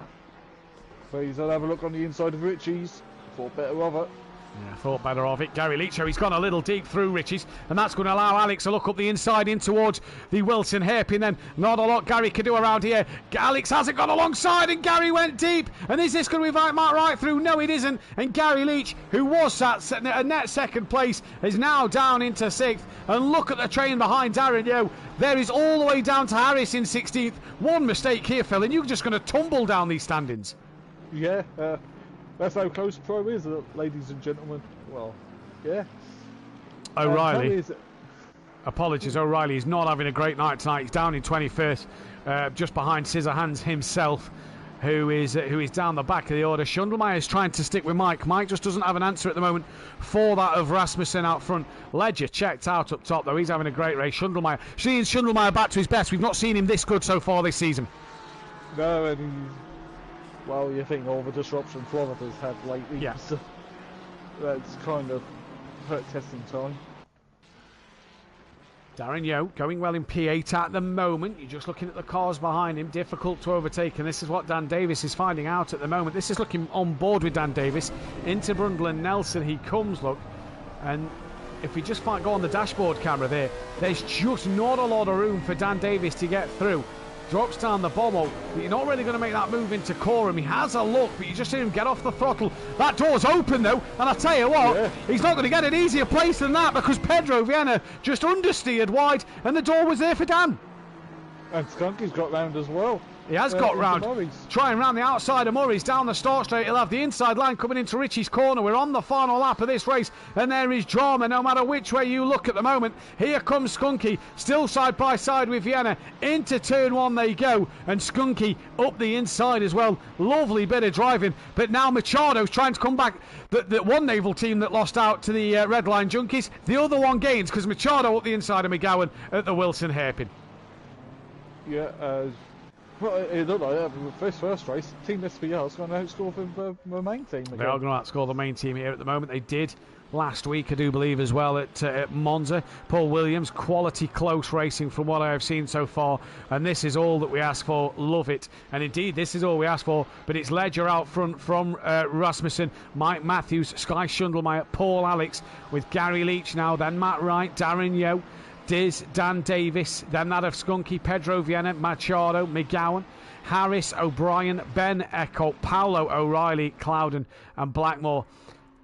Please, I'll have a look on the inside of Richie's. Thought better of it. Yeah, thought better of it. Gary Leach, he's gone a little deep through Richie's, and that's going to allow Alex to look up the inside in towards the Wilson hairpin. Then not a lot Gary can do around here. Alex hasn't gone alongside, and Gary went deep. And is this going to invite Matt Wright through? No, it isn't. And Gary Leach, who was sat a net 2nd place, is now down into 6th. And look at the train behind Darren Yeo. There is all the way down to Harris in 16th. One mistake here, Phil, and you're just going to tumble down these standings. Yeah, that's how close Pro is, ladies and gentlemen. Well, yeah. O'Reilly. Apologies, O'Reilly is not having a great night tonight. He's down in 21st, just behind Scissorhands himself, who is down the back of the order. Schundelmeyer is trying to stick with Mike. Mike just doesn't have an answer at the moment for that of Rasmussen out front. Ledger checked out up top, though. He's having a great race. Seeing Schundelmeyer back to his best. We've not seen him this good so far this season. No, and well, you think all the disruption Florida's had lately. Yeah. So that's kind of hurt testing time. Darren Yeo going well in P8 at the moment. You're just looking at the cars behind him. Difficult to overtake, and this is what Dan Davis is finding out at the moment. This is looking on board with Dan Davis. Into Brundle and Nelson he comes, look. And if we just go on the dashboard camera there, there's just not a lot of room for Dan Davis to get through. Drops down the bommel, but you're not really going to make that move into Corum. He has a look, but you just see him get off the throttle. That door's open though, and I tell you what, he's not going to get an easier place than that, because Pedro Vienna just understeered wide, and the door was there for Dan. And Skunky's got round as well. He has got round, trying round the outside of Murray's down the start straight. He'll have the inside line coming into Richie's corner. We're on the final lap of this race, and there is drama no matter which way you look at the moment. Here comes Skunky, still side by side with Vienna. Into turn one they go, and Skunky up the inside as well. Lovely bit of driving, but now Machado's trying to come back. The one naval team that lost out to the Red Line Junkies, the other one gains, because Machado up the inside of McGowan at the Wilson hairpin. Yeah, well, it looked like that. First race, Team SVR is going to outscore the main team again. They are going to outscore the main team here at the moment. They did last week, I do believe, as well at Monza. Paul Williams, quality close racing from what I have seen so far, and this is all that we ask for. Love it. And indeed, this is all we ask for, but it's Ledger out front from Rasmussen, Mike Matthews, Sky Schundelmeyer, Paul Alex, with Gary Leach now, then Matt Wright, Darren Yeo, Diz, Dan Davis, then that of Skunky, Pedro Vienna, Machado, McGowan, Harris, O'Brien, Ben Echo, Paolo O'Reilly, Clouden and Blackmore.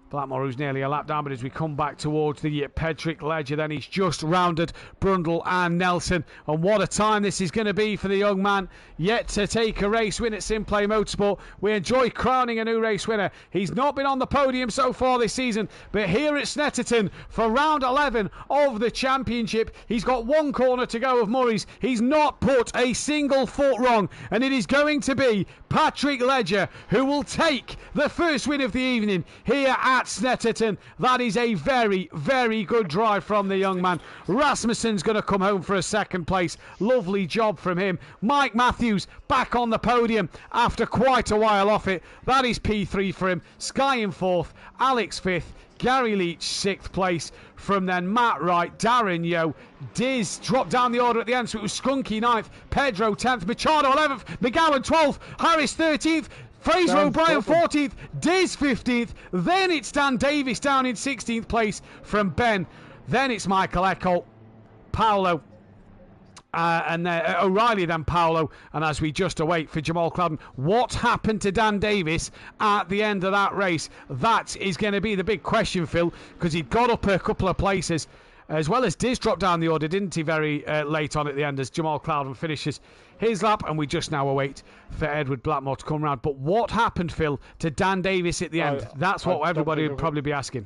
Blackmore, who's nearly a lap down, but as we come back towards the Pedrick Ledger, then he's just rounded Brundle and Nelson. And what a time this is going to be for the young man, yet to take a race win at SimPlay Motorsport. We enjoy crowning a new race winner. He's not been on the podium so far this season, but here at Snetterton for round 11 of the championship, he's got one corner to go of Murray's. He's not put a single foot wrong, and it is going to be Patrick Ledger who will take the first win of the evening here at Snetterton. That is a very, very good drive from the young man. Rasmussen's going to come home for a second place. Lovely job from him. Mike Matthews back on the podium after quite a while off it. That is P3 for him. Sky in fourth, Alex fifth, Gary Leach sixth place. From then Matt Wright, Darren Yeo, Diz dropped down the order at the end, so it was Skunky 9th, Pedro 10th, Machado 11th, McGowan 12th, Harris 13th, Fraser O'Brien 14th, Diz 15th, then it's Dan Davis down in 16th place from Ben, then it's Michael Echo, Paolo, and O'Reilly, then Paolo, and as we just await for Jamal Clouden, what happened to Dan Davis at the end of that race? That is going to be the big question, Phil, because he got up a couple of places, as well as Diz dropped down the order, didn't he, very late on at the end as Jamal Clouden finishes his lap, and we just now await for Edward Blackmore to come round. But what happened, Phil, to Dan Davis at the end? That's what everybody would probably be asking.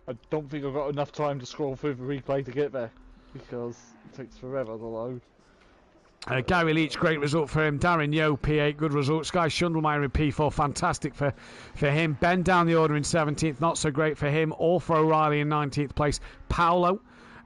I don't think I've got enough time to scroll through the replay to get there, because it takes forever to load. Gary Leach, great result for him. Darren Yeo, P8, good result. Sky Schundelmeyer in P4, fantastic for him. Ben down the order in 17th, not so great for him. Or for O'Reilly in 19th place. Paolo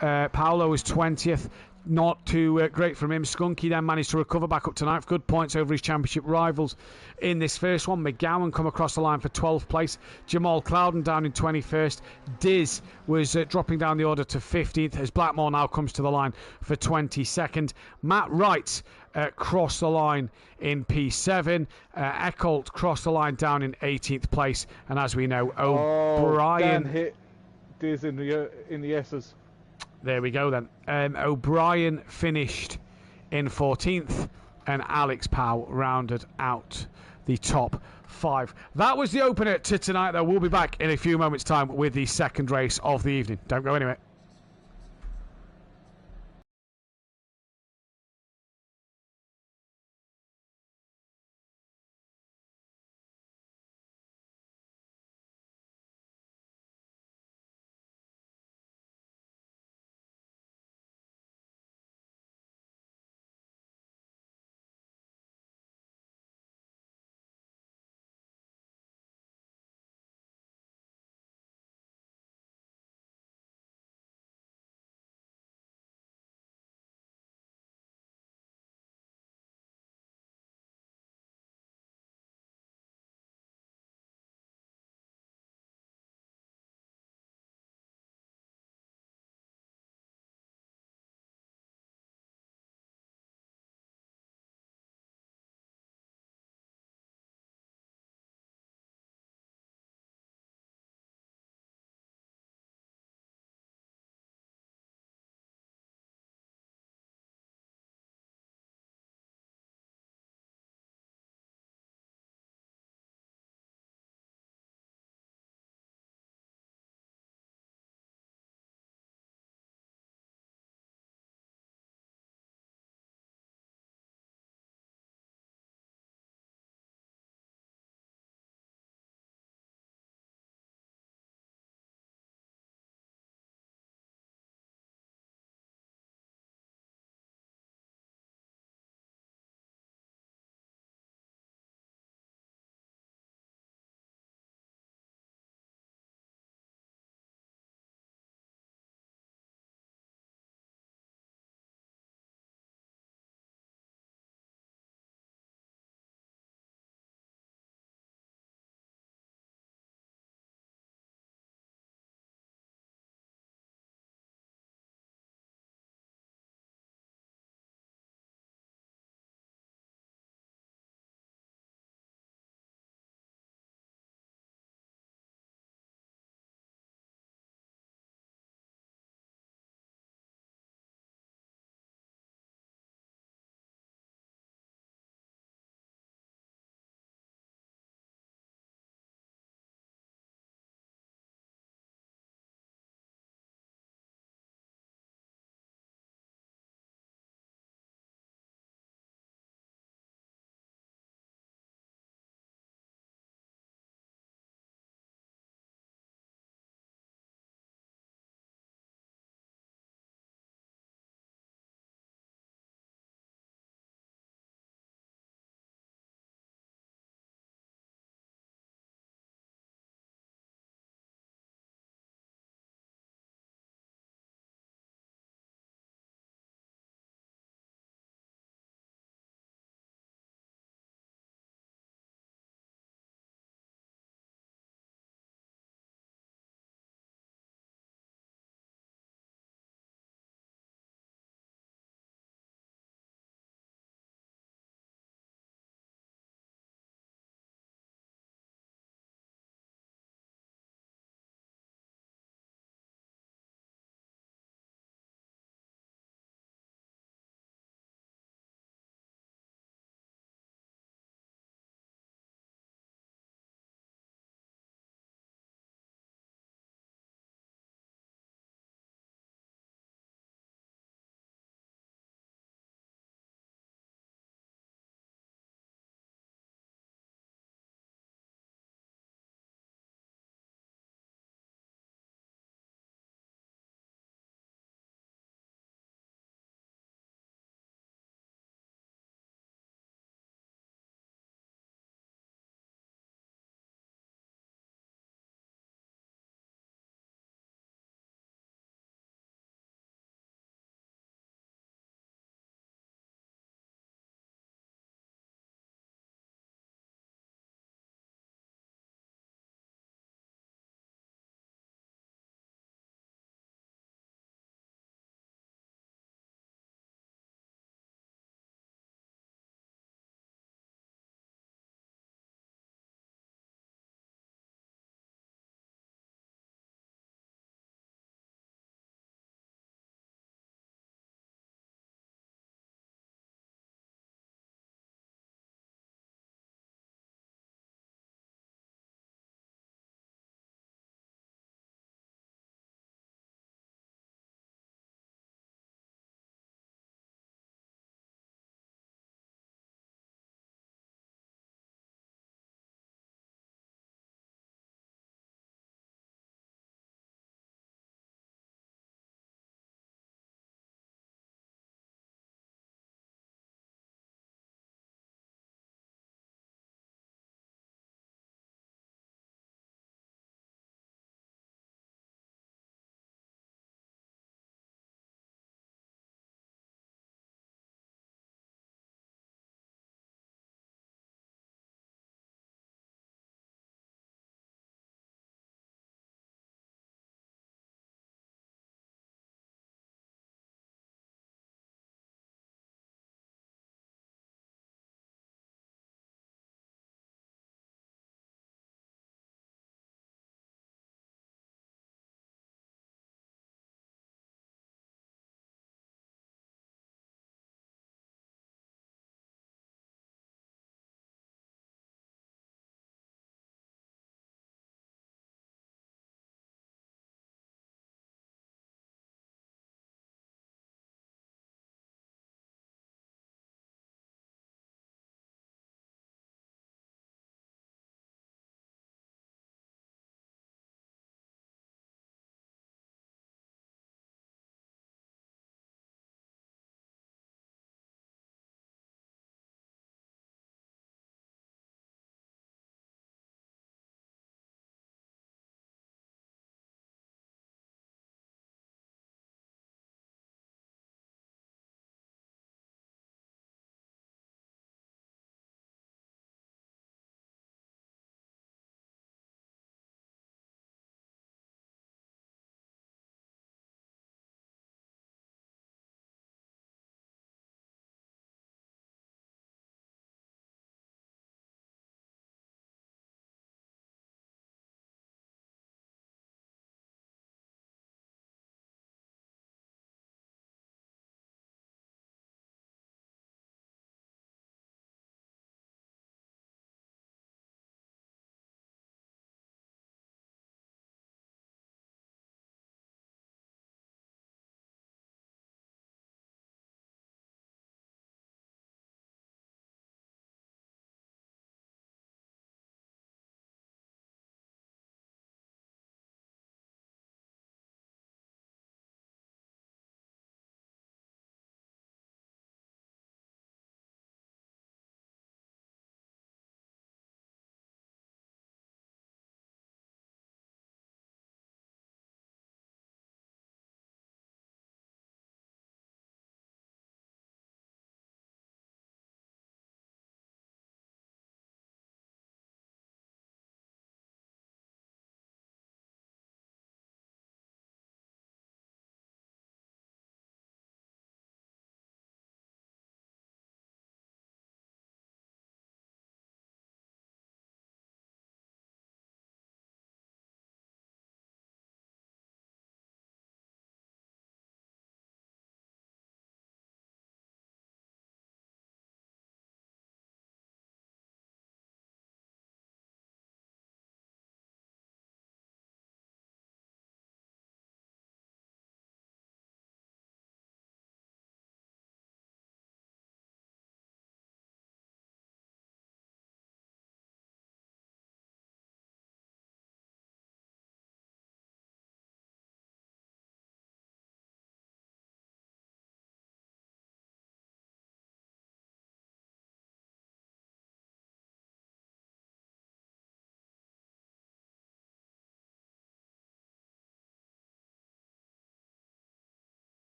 is 20th. Not too great from him. Skunky then managed to recover back up to 9th. Good points over his championship rivals in this first one. McGowan come across the line for 12th place. Jamal Clouden down in 21st. Diz was dropping down the order to 15th as Blackmore now comes to the line for 22nd. Matt Wright crossed the line in P7. Eckholt crossed the line down in 18th place. And as we know, O'Brien... Dan hit Diz in the S's. There we go then. O'Brien finished in 14th and Alex Powell rounded out the top 5. That was the opener to tonight, though. We'll be back in a few moments' time with the second race of the evening. Don't go anywhere.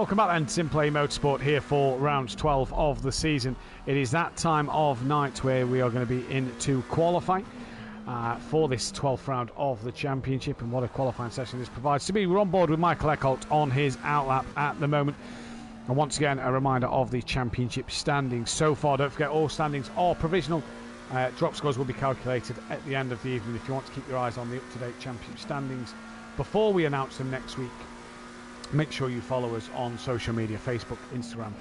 Welcome back then, SimPlay Motorsport here for round 12 of the season. It is that time of night where we are going to be into qualifying for this 12th round of the championship, and what a qualifying session this provides. To be, we're on board with Michael Eckholt on his outlap at the moment. And once again, a reminder of the championship standings so far. Don't forget, all standings are provisional. Drop scores will be calculated at the end of the evening if you want to keep your eyes on the up-to-date championship standings before we announce them next week. Make sure you follow us on social media, Facebook, Instagram,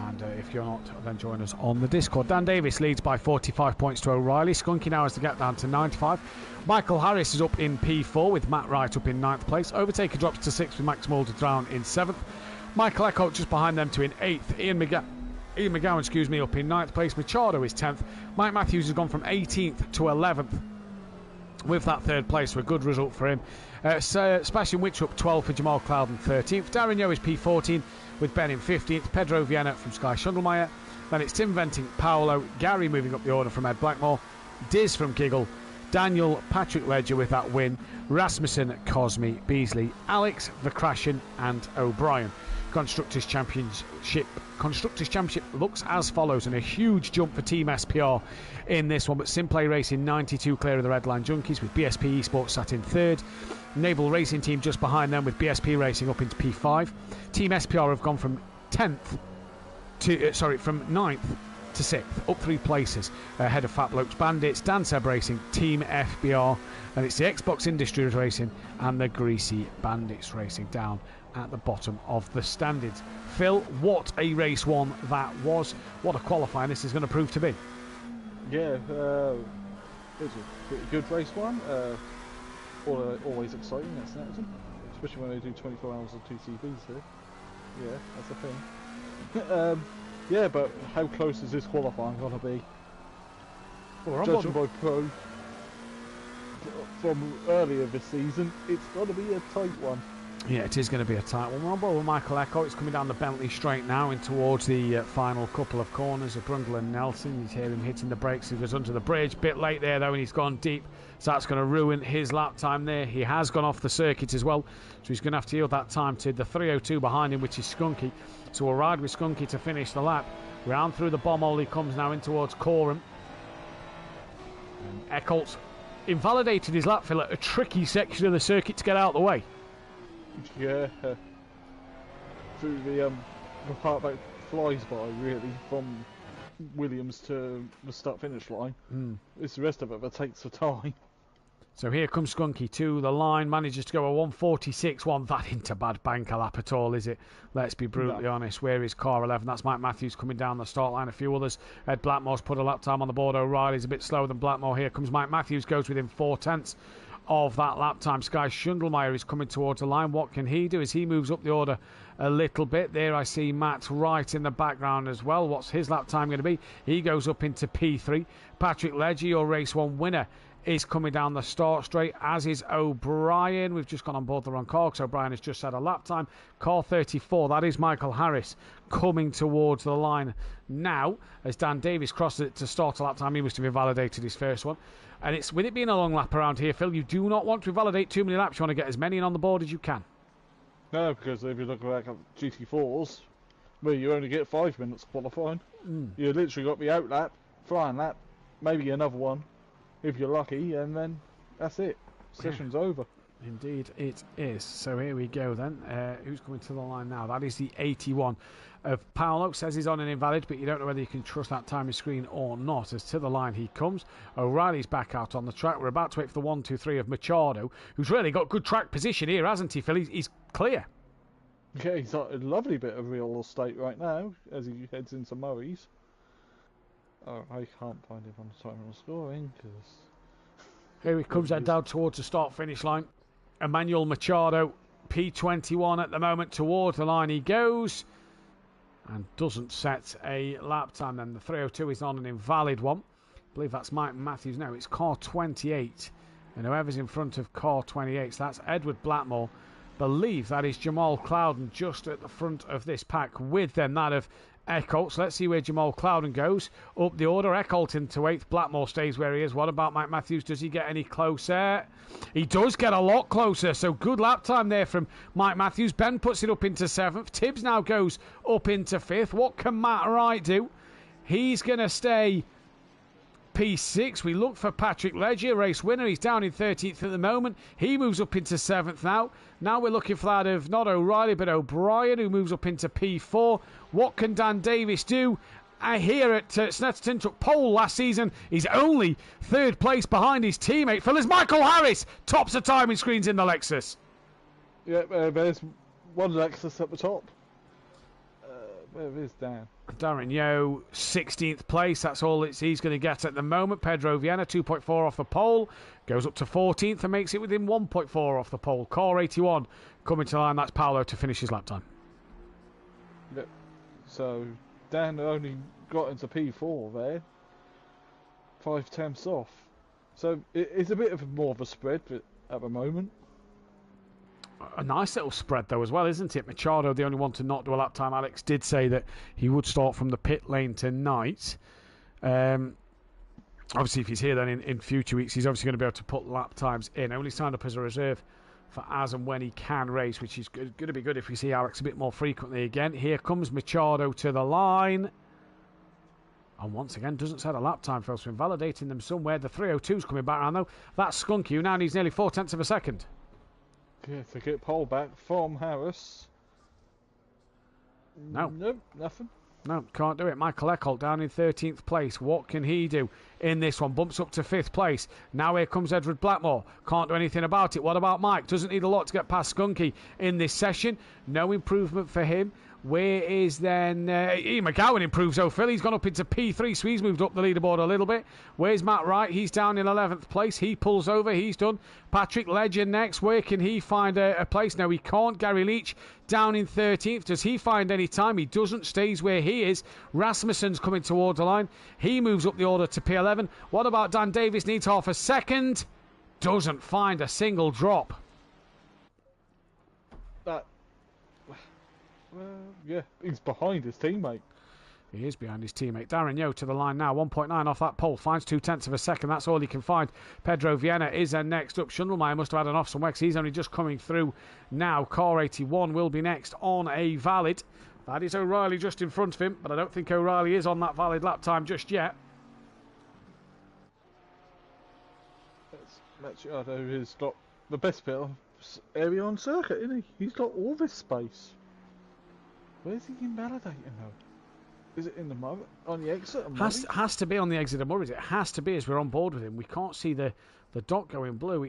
and if you're not, then join us on the Discord. Dan Davis leads by 45 points to O'Reilly. Skunky now has to get down to 95. Michael Harris is up in P4 with Matt Wright up in 9th place. Overtaker drops to 6th with Max Mulder down in 7th. Michael Eckholt just behind them to in 8th. Ian McGowan, up in 9th place. Machado is 10th. Mike Matthews has gone from 18th to 11th with that 3rd place, so a good result for him. Sebastian Witcher 12th for Jamal Clouden 13th. Darren Yeo is P14 with Ben in 15th. Pedro Viana from Sky Schundelmeyer. Then it's Tim Venting, Paolo, Gary moving up the order from Ed Blackmore, Diz from Giggle, Daniel, Patrick Ledger with that win, Rasmussen, Cosme, Beasley, Alex, Vakrashian and O'Brien. Constructors Championship looks as follows, and a huge jump for Team SPR in this one, but SimPlay Racing 92 clear of the Red Line Junkies with BSP Esports sat in 3rd. Naval Racing Team just behind them with BSP Racing up into P5. Team SPR have gone from 9th to 6th, up 3 places ahead of Fat Blokes Bandits, Dan Seb Racing, Team FBR, and it's the Xbox Industries Racing and the Greasy Bandits Racing down at the bottom of the standings. Phil, what a race one that was. What a qualifying this is going to prove to be. Yeah, it was a pretty good race one. Always exciting at Snetterton, especially when they do 24 hours of 2 TVs here. Yeah, that's a thing. Yeah, but how close is this qualifying going to be? Well, judging by Pro from earlier this season, it's got to be a tight one. Yeah, it is going to be a tight one. We're on board with Michael Eckholt. It's coming down the Bentley straight now in towards the final couple of corners of Brundle and Nelson. You hear him hitting the brakes. He goes under the bridge. Bit late there, though, and he's gone deep. So that's going to ruin his lap time there. He has gone off the circuit as well. So he's going to have to yield that time to the 302 behind him, which is Skunky. So we'll ride with Skunky to finish the lap. Round through the bomb hole he comes now in towards Coram. And Eckholt's invalidated his lap, Phil, at a tricky section of the circuit to get out of the way. Yeah, through the part that flies by, really, from Williams to the start-finish line. It's the rest of it that takes the time. So here comes Skunky to the line, manages to go a 1:46.1. That ain't a bad banker lap at all, is it? Let's be brutally honest. Where is car 11? That's Mike Matthews coming down the start line. A few others. Ed Blackmore's put a lap time on the board. O'Reilly's a bit slower than Blackmore. Here comes Mike Matthews, goes within 4/10 of that lap time. Sky Schundelmeyer is coming towards the line. What can he do as he moves up the order a little bit? There I see Matt Wright in the background as well. What's his lap time going to be? He goes up into P3. Patrick Ledger, your race one winner, is coming down the start straight, as is O'Brien. We've just gone on board the wrong car, so O'Brien has just had a lap time. Car 34, that is Michael Harris coming towards the line now as Dan Davis crosses it to start a lap time. He must have invalidated his first one. And it's with it being a long lap around here, Phil, you do not want to invalidate too many laps. You want to get as many in on the board as you can. No, because if you look back at GT4s, well, you only get 5 minutes qualifying. You literally got the out lap, flying lap, maybe another one, if you're lucky, and then that's it. Session's over. Indeed it is. So here we go then. Who's coming to the line now? That is the 81 of Paolo. Says he's on an invalid, but you don't know whether you can trust that timing screen or not. As to the line he comes. O'Reilly's back out on the track. We're about to wait for the 1, 2, 3 of Machado, who's really got good track position here, hasn't he, Phil? He's clear. Yeah, he's got a lovely bit of real estate right now as he heads into Murray's. Oh, I can't find him on the terminal scoring because... Here he comes then down towards the start-finish line. Emmanuel Machado, P21 at the moment. Towards the line he goes and doesn't set a lap time. Then the 302 is on an invalid one. I believe that's Mike Matthews. No, it's car 28. And whoever's in front of car 28, so that's Edward Blackmore. Believe that is Jamal Clouden just at the front of this pack, with then that of Eckholt. So let's see where Jamal Clouden goes. Up the order, Eckholt into 8th. Blackmore stays where he is. What about Mike Matthews? Does he get any closer? He does get a lot closer. So good lap time there from Mike Matthews. Ben puts it up into 7th. Tibbs now goes up into 5th. What can Matt Wright do? He's going to stay P6. We look for Patrick Ledger, race winner. He's down in 13th at the moment. He moves up into 7th now. Now we're looking for that of not O'Reilly but O'Brien, who moves up into P4. What can Dan Davis do? Here at Snetterton, took pole last season. He's only 3rd place behind his teammate Phil as Michael Harris tops the timing screens in the Lexus. Yeah, there's one Lexus at the top. Where is Dan? Darren Yeo, 16th place. That's all he's going to get at the moment. Pedro Viana, 2.4 off the pole. Goes up to 14th and makes it within 1.4 off the pole. Car 81 coming to line. That's Paolo to finish his lap time. Yep. So Dan only got into P4 there. 5 tenths off. So it's a bit of more of a spread at the moment. A nice little spread, though, as well, isn't it? Machado, the only one to not do a lap time. Alex did say that he would start from the pit lane tonight. Obviously, if he's here then in future weeks, he's obviously going to be able to put lap times in. Only signed up as a reserve for as and when he can race, which is going to be good if we see Alex a bit more frequently again. Here comes Machado to the line. And once again, doesn't set a lap time, Phil, so invalidating them somewhere. The 302's coming back around, though. That's Skunky, who now needs nearly 4 tenths of a second. Yeah, to get pole back from Harris. No. Nope, nothing. No, can't do it. Michael Eckholt down in 13th place. What can he do in this one? Bumps up to 5th place. Now here comes Edward Blackmore. Can't do anything about it. What about Mike? Doesn't need a lot to get past Skunky in this session. No improvement for him. Where is then... Ian McGowan improves, though, Phil. He's gone up into P3, so he's moved up the leaderboard a little bit. Where's Matt Wright? He's down in 11th place. He pulls over. He's done. Patrick Ledger next. Where can he find a place? No, he can't. Gary Leach down in 13th. Does he find any time? He doesn't. Stays where he is. Rasmussen's coming towards the line. He moves up the order to P11. What about Dan Davis? Needs half a second. Doesn't find a single drop. Yeah, he's behind his teammate. He is behind his teammate. Darren Yeo to the line now. 1.9 off that pole. Finds 2 tenths of a second. That's all he can find. Pedro Viana is then next up. Schundelmeyer must have had an off somewhere because he's only just coming through now. Car 81 will be next on a valid. That is O'Reilly just in front of him, but I don't think O'Reilly is on that valid lap time just yet. Machado has got the best bit of area on circuit, isn't he? He's got all this space. Where's he invalidating though? Is it in the Murray? On the exit of Murray's? Has to be on the exit of Murray's. It has to be as we're on board with him. We can't see the dot going blue.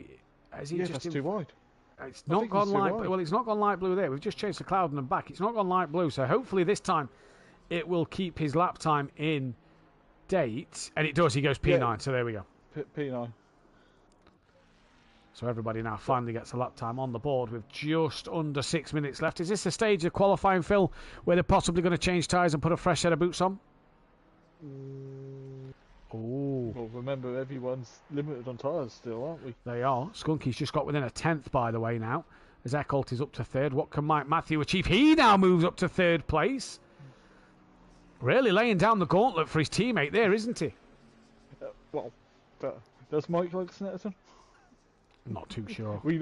Is he just that's too wide. It's not gone light blue. Well, it's not gone light blue there. We've just changed the cloud and back. It's not gone light blue. So hopefully this time it will keep his lap time in date. And it does. He goes P9. Yeah. So there we go. P9. So everybody now finally gets a lap time on the board with just under 6 minutes left. Is this the stage of qualifying, Phil, where they're possibly going to change tyres and put a fresh set of boots on? Oh. Well, remember, everyone's limited on tyres still, aren't we? They are. Skunky's just got within a 10th, by the way, now. As Eckholt is up to 3rd. What can Mike Mathew achieve? He now moves up to 3rd place. Really laying down the gauntlet for his teammate there, isn't he? Does Mike like Snetterton? Not too sure. We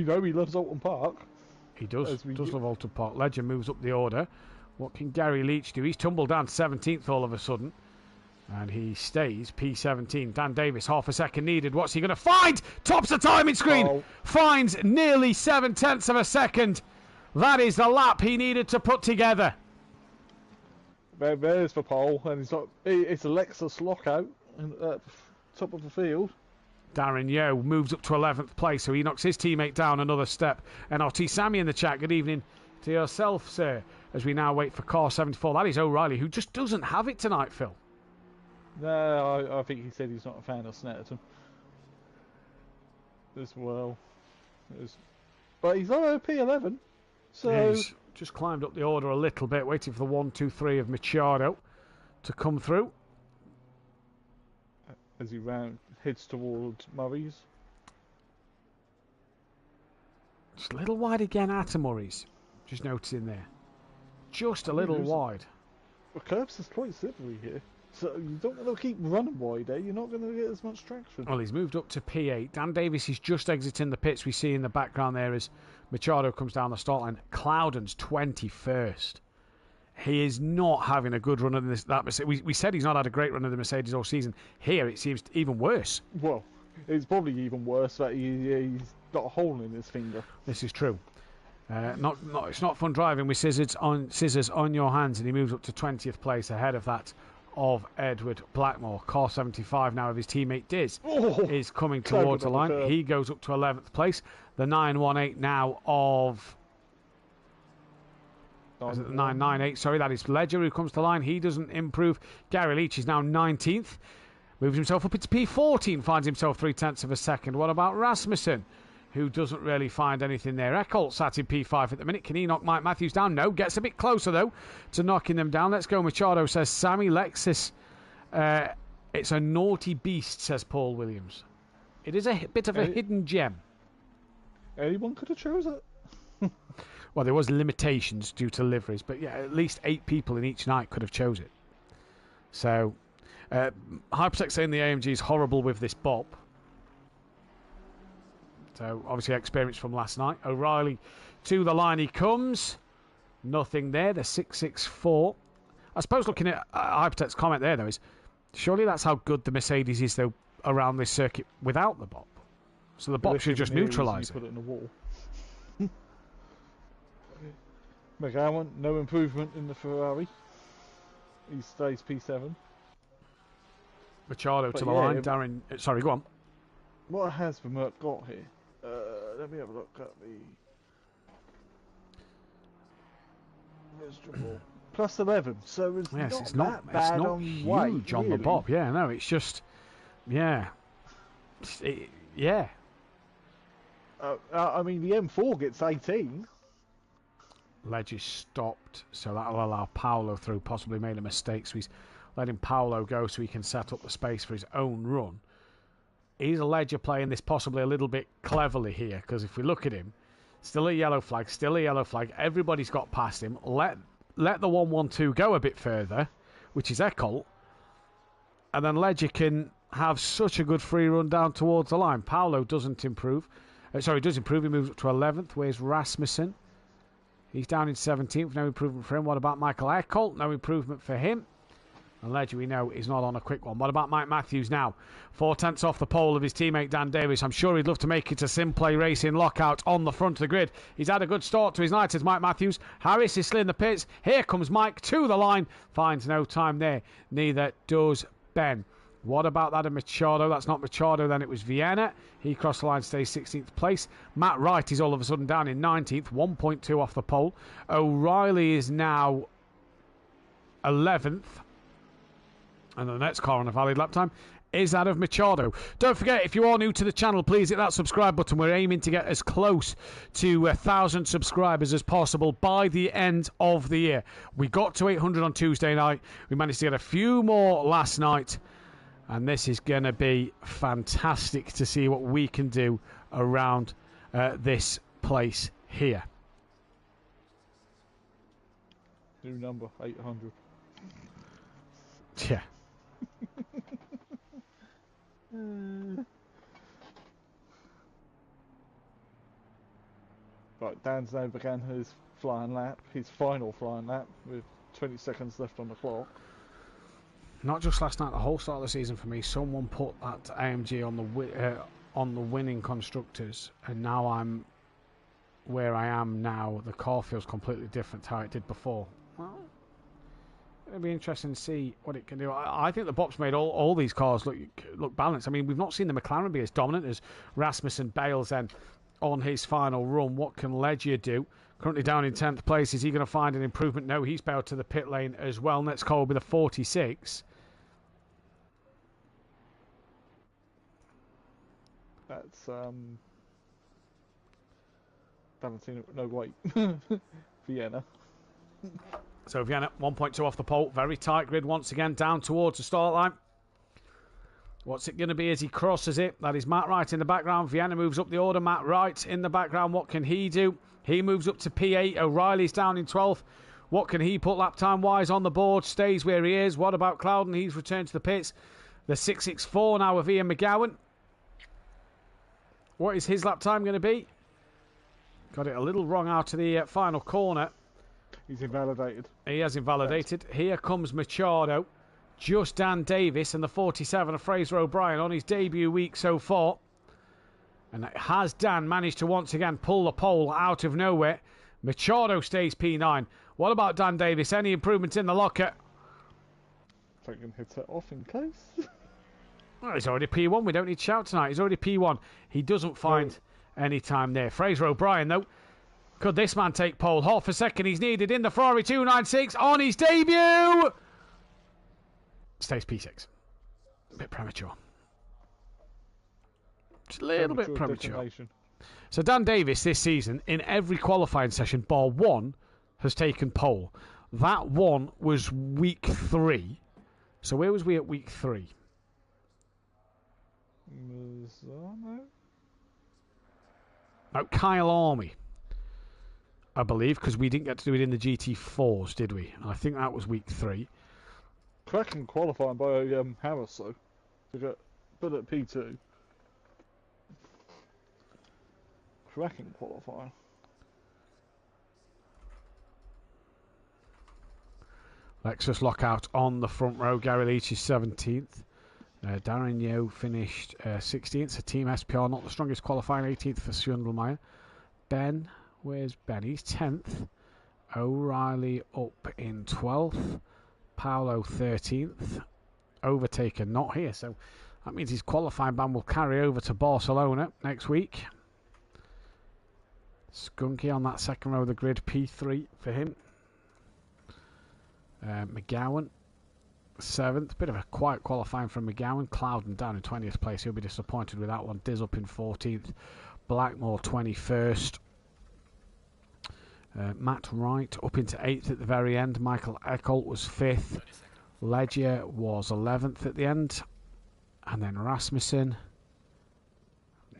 know he loves Alton Park. He does love Alton Park. Ledger moves up the order. What can Gary Leach do? He's tumbled down 17th all of a sudden. And he stays P17. Dan Davis, half a second needed. What's he going to find? Tops the timing screen. Oh. Finds nearly 7 tenths of a second. That is the lap he needed to put together. There's the pole. And it's a Lexus lockout at the top of the field. Darren Yeo moves up to 11th place, so he knocks his teammate down another step. NRT Sammy in the chat, good evening to yourself, sir, as we now wait for car 74. That is O'Reilly, who just doesn't have it tonight, Phil. No, I think he said he's not a fan of Snetterton as well. But he's on P11, so... Yeah, he's just climbed up the order a little bit, waiting for the 1, 2, 3 of Machado to come through. As he heads towards Murray's. Just a little wide again at Murray's. Just noticing there. Just a little wide. The curbs is quite slippery here. So you don't want to keep running wide there. You're not going to get as much traction. Well, he's moved up to P8. Dan Davis is just exiting the pits. We see in the background there as Machado comes down the start line. Cloudon's 21st. He is not having a good run of this. We said he's not had a great run of the Mercedes all season. Here it seems even worse. Well, it's probably even worse that he's got a hole in his finger. This is true. It's not fun driving with scissors on your hands, and he moves up to 20th place ahead of that of Edward Blackmore. Car 75 now of his teammate Diz is coming towards the line. He goes up to 11th place. The 918 now of... Is it the 998? Sorry, that is Ledger who comes to line. He doesn't improve. Gary Leach is now 19th. Moves himself up into P14. Finds himself 0.3 of a second. What about Rasmussen, who doesn't really find anything there? Eccles sat in P5 at the minute. Can he knock Mike Matthews down? No. Gets a bit closer, though, to knocking them down. Let's go, Machado, says Sammy. Lexus, it's a naughty beast, says Paul Williams. It is a bit of a hidden gem. Anyone could have chose it. Well, there was limitations due to liveries, but yeah, at least 8 people in each night could have chose it. So, Hypertech saying the AMG is horrible with this bop. So, obviously, experience from last night. O'Reilly to the line he comes. Nothing there. The 664. I suppose looking at Hypertech's comment there, though, is surely that's how good the Mercedes is, though, around this circuit without the bop. So the bop should just neutralise it. Put it in the wall. McGowan, no improvement in the Ferrari. He stays P7. Machado to the line. Darren, sorry, go on. What has Vermert got here? Let me have a look at the miserable plus 11. So it's not huge weight, on the bop. Yeah, no, it's just yeah. I mean, the M4 gets 18. Ledge is stopped, so that'll allow Paolo through. Possibly made a mistake, so he's letting Paolo go so he can set up the space for his own run. Is Ledger playing this possibly a little bit cleverly here? Because if we look at him, still a yellow flag, Everybody's got past him. Let the 112 go a bit further, which is Eccles, and then Ledger can have such a good free run down towards the line. Paolo doesn't improve. He does improve. He moves up to 11th. Where's Rasmussen? He's down in 17th. No improvement for him. What about Michael Eccles? No improvement for him. And Ledger, we know, is not on a quick one. What about Mike Matthews now? 4/10 off the pole of his teammate Dan Davis. I'm sure he'd love to make it a SimPlay Racing lockout on the front of the grid. He's had a good start to his night as Mike Matthews. Harris is still in the pits. Here comes Mike to the line. Finds no time there. Neither does Ben. What about that of Machado? That's not Machado, then it was Vienna. He crossed the line, stays 16th place. Matt Wright is all of a sudden down in 19th, 1.2 off the pole. O'Reilly is now 11th. And the next car on a valid lap time is that of Machado. Don't forget, if you are new to the channel, please hit that subscribe button. We're aiming to get as close to 1,000 subscribers as possible by the end of the year. We got to 800 on Tuesday night. We managed to get a few more last night. And this is going to be fantastic to see what we can do around this place here. New number, 800. Yeah. Right, Dan's now began his flying lap, his final flying lap, with 20 seconds left on the clock. Not just last night, the whole start of the season for me. Someone put that AMG on the winning constructors, and now I'm where I am now. The car feels completely different to how it did before. Well, it'll be interesting to see what it can do. I think the Bop's made all these cars look balanced. I mean, we've not seen the McLaren be as dominant as Rasmussen Bales then on his final run. What can Ledger do? Currently down in 10th place. Is he going to find an improvement? No, he's bailed to the pit lane as well. Next call will be the 46. That's Valentino. No, wait. Vienna. So Vienna 1.2 off the pole. Very tight grid once again down towards the start line. What's it going to be as he crosses it? That is Matt Wright in the background. Vienna moves up the order. Matt Wright in the background. What can he do? He moves up to P8. O'Reilly's down in 12th. What can he put lap time wise on the board? Stays where he is. What about Clouden? He's returned to the pits. The 664 now with Ian McGowan. What is his lap time going to be? Got it a little wrong out of the final corner. He's invalidated. He has invalidated. Here comes Machado. Just Dan Davis and the 47 of Fraser O'Brien on his debut week so far. And has Dan managed to once again pull the pole out of nowhere? Machado stays P9. What about Dan Davis? Any improvements in the locker? If I can hit it off in case. Well, he's already P1. We don't need to shout tonight. He's already P1. He doesn't find any time there. Fraser O'Brien, though. Could this man take pole? Half a second he's needed in the Ferrari 296 on his debut. Stays P6. A bit premature. Just a little bit premature. So Dan Davis this season, in every qualifying session, bar one, has taken pole. That one was week 3. So where was we at week 3? No, Kyle Army, I believe, because we didn't get to do it in the GT4s, did we? And I think that was week 3. Cracking qualifying by Harris, though. To get put at P2. Cracking qualifying. Lexus Lockout on the front row. Gary Leach is 17th. Darren Yeo finished 16th. So Team SPR, not the strongest qualifying. 18th for Schundelmeyer. Ben, where's Ben? He's 10th. O'Reilly up in 12th. Paolo 13th. Overtaker not here. So that means his qualifying ban will carry over to Barcelona next week. Skunky on that second row of the grid. P3 for him. McGowan 7th. Bit of a quiet qualifying from McGowan. Clouden down in 20th place. He'll be disappointed with that one. Diz up in 14th. Blackmore 21st. Matt Wright up into 8th at the very end. Michael Eckholt was 5th. Legia was 11th at the end. And then Rasmussen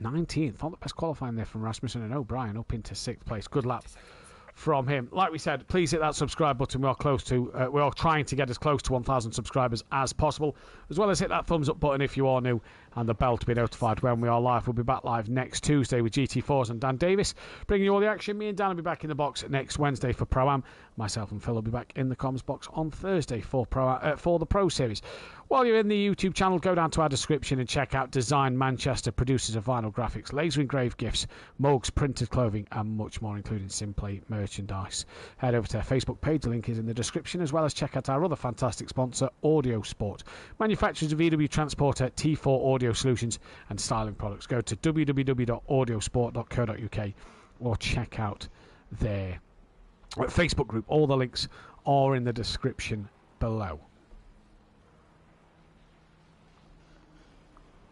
19th. Not the best qualifying there from Rasmussen, and O'Brien up into 6th place. Good lap from him. Like we said, please hit that subscribe button. We are trying to get as close to 1,000 subscribers as possible, as well as hit that thumbs up button if you are new, and the bell to be notified when we are live. We'll be back live next Tuesday with GT4s and Dan Davis bringing you all the action. Me and Dan will be back in the box next Wednesday for Pro-Am. Myself and Phil will be back in the comms box on Thursday for the Pro Series. While you're in the YouTube channel, go down to our description and check out Design Manchester, producers of vinyl graphics, laser engraved gifts, mugs, printed clothing, and much more, including SimPlay merchandise. Head over to their Facebook page, the link is in the description, as well as check out our other fantastic sponsor, Audio Sport, manufacturers of VW Transporter, T4 Audio Solutions, and styling products. Go to www.audiosport.co.uk or check out their Facebook group. All the links are in the description below.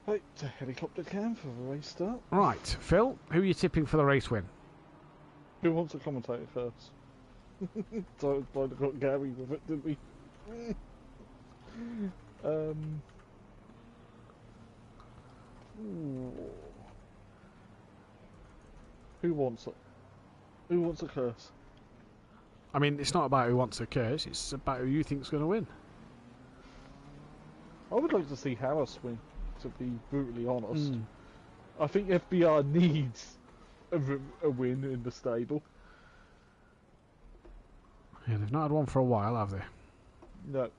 Right, to helicopter cam for the race start. Right, Phil, who are you tipping for the race win? Who wants to commentate first? So I got Gary with it, didn't we? Who wants it? Who wants a curse? I mean, it's not about who wants a curse, it's about who you think's going to win. I would like to see Harris win, to be brutally honest. I think FBR needs a win in the stable. Yeah, they've not had one for a while, have they? No.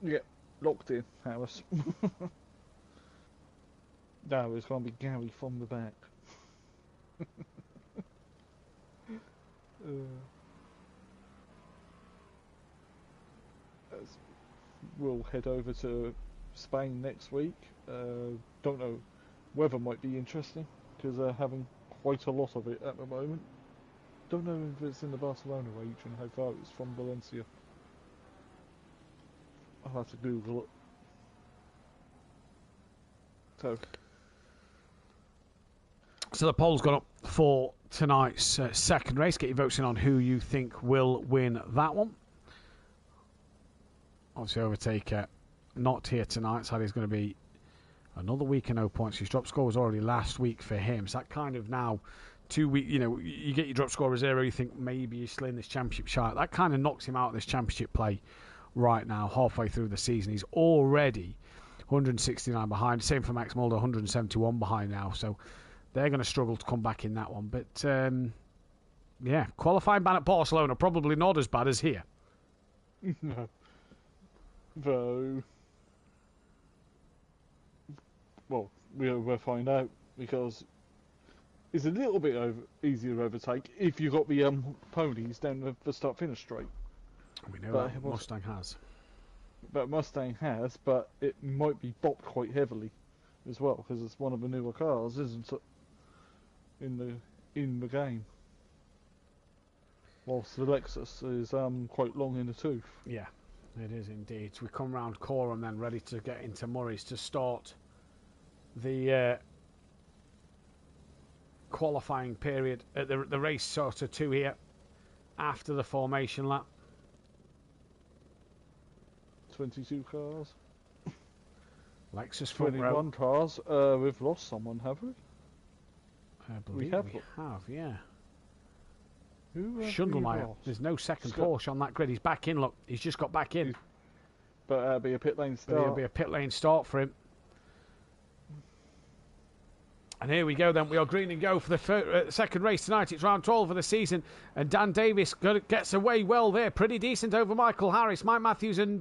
Yeah, locked in, Harris. No, it's going to be Gary from the back. We'll head over to Spain next week. Don't know, weather might be interesting because they're having quite a lot of it at the moment. Don't know if it's in the Barcelona region, how far it's from Valencia. I'll have to Google it. So the poll's gone up for tonight's second race. Get your votes in on who you think will win that one. Obviously, Overtaker not here tonight, so he's going to be Another week and no points. His drop score was already last week for him. So that kind of now, 2 weeks, you know, you get your drop score as 0, you think maybe you're still in this championship chart. That kind of knocks him out of this championship play right now, halfway through the season. He's already 169 behind. Same for Max Mulder, 171 behind now. So they're going to struggle to come back in that one. But, yeah, qualifying ban at Barcelona, probably not as bad as here. No. Though, well, we'll find out, because it's a little bit easier to overtake if you've got the ponies down the start-finish straight. We know that Mustang has. But Mustang has, but it might be bopped quite heavily as well, because it's one of the newer cars, isn't it? In the game. Whilst the Lexus is quite long in the tooth. Yeah, it is indeed. So we come round Coram then, ready to get into Murray's to start the qualifying period at the race sort of 2 here after the formation lap. 22 cars. Lexus front 21 row. cars. We've lost someone, have we? I believe we have, yeah. Who Schundelmeyer. There's no second Porsche on that grid. He's back in, look. He's just got back in. But it'll be a pit lane start. It'll be a pit lane start for him. And here we go then. We are green and go for the second race tonight. It's round 12 of the season. And Dan Davis gets away well there. Pretty decent over Michael Harris. Mike Matthews and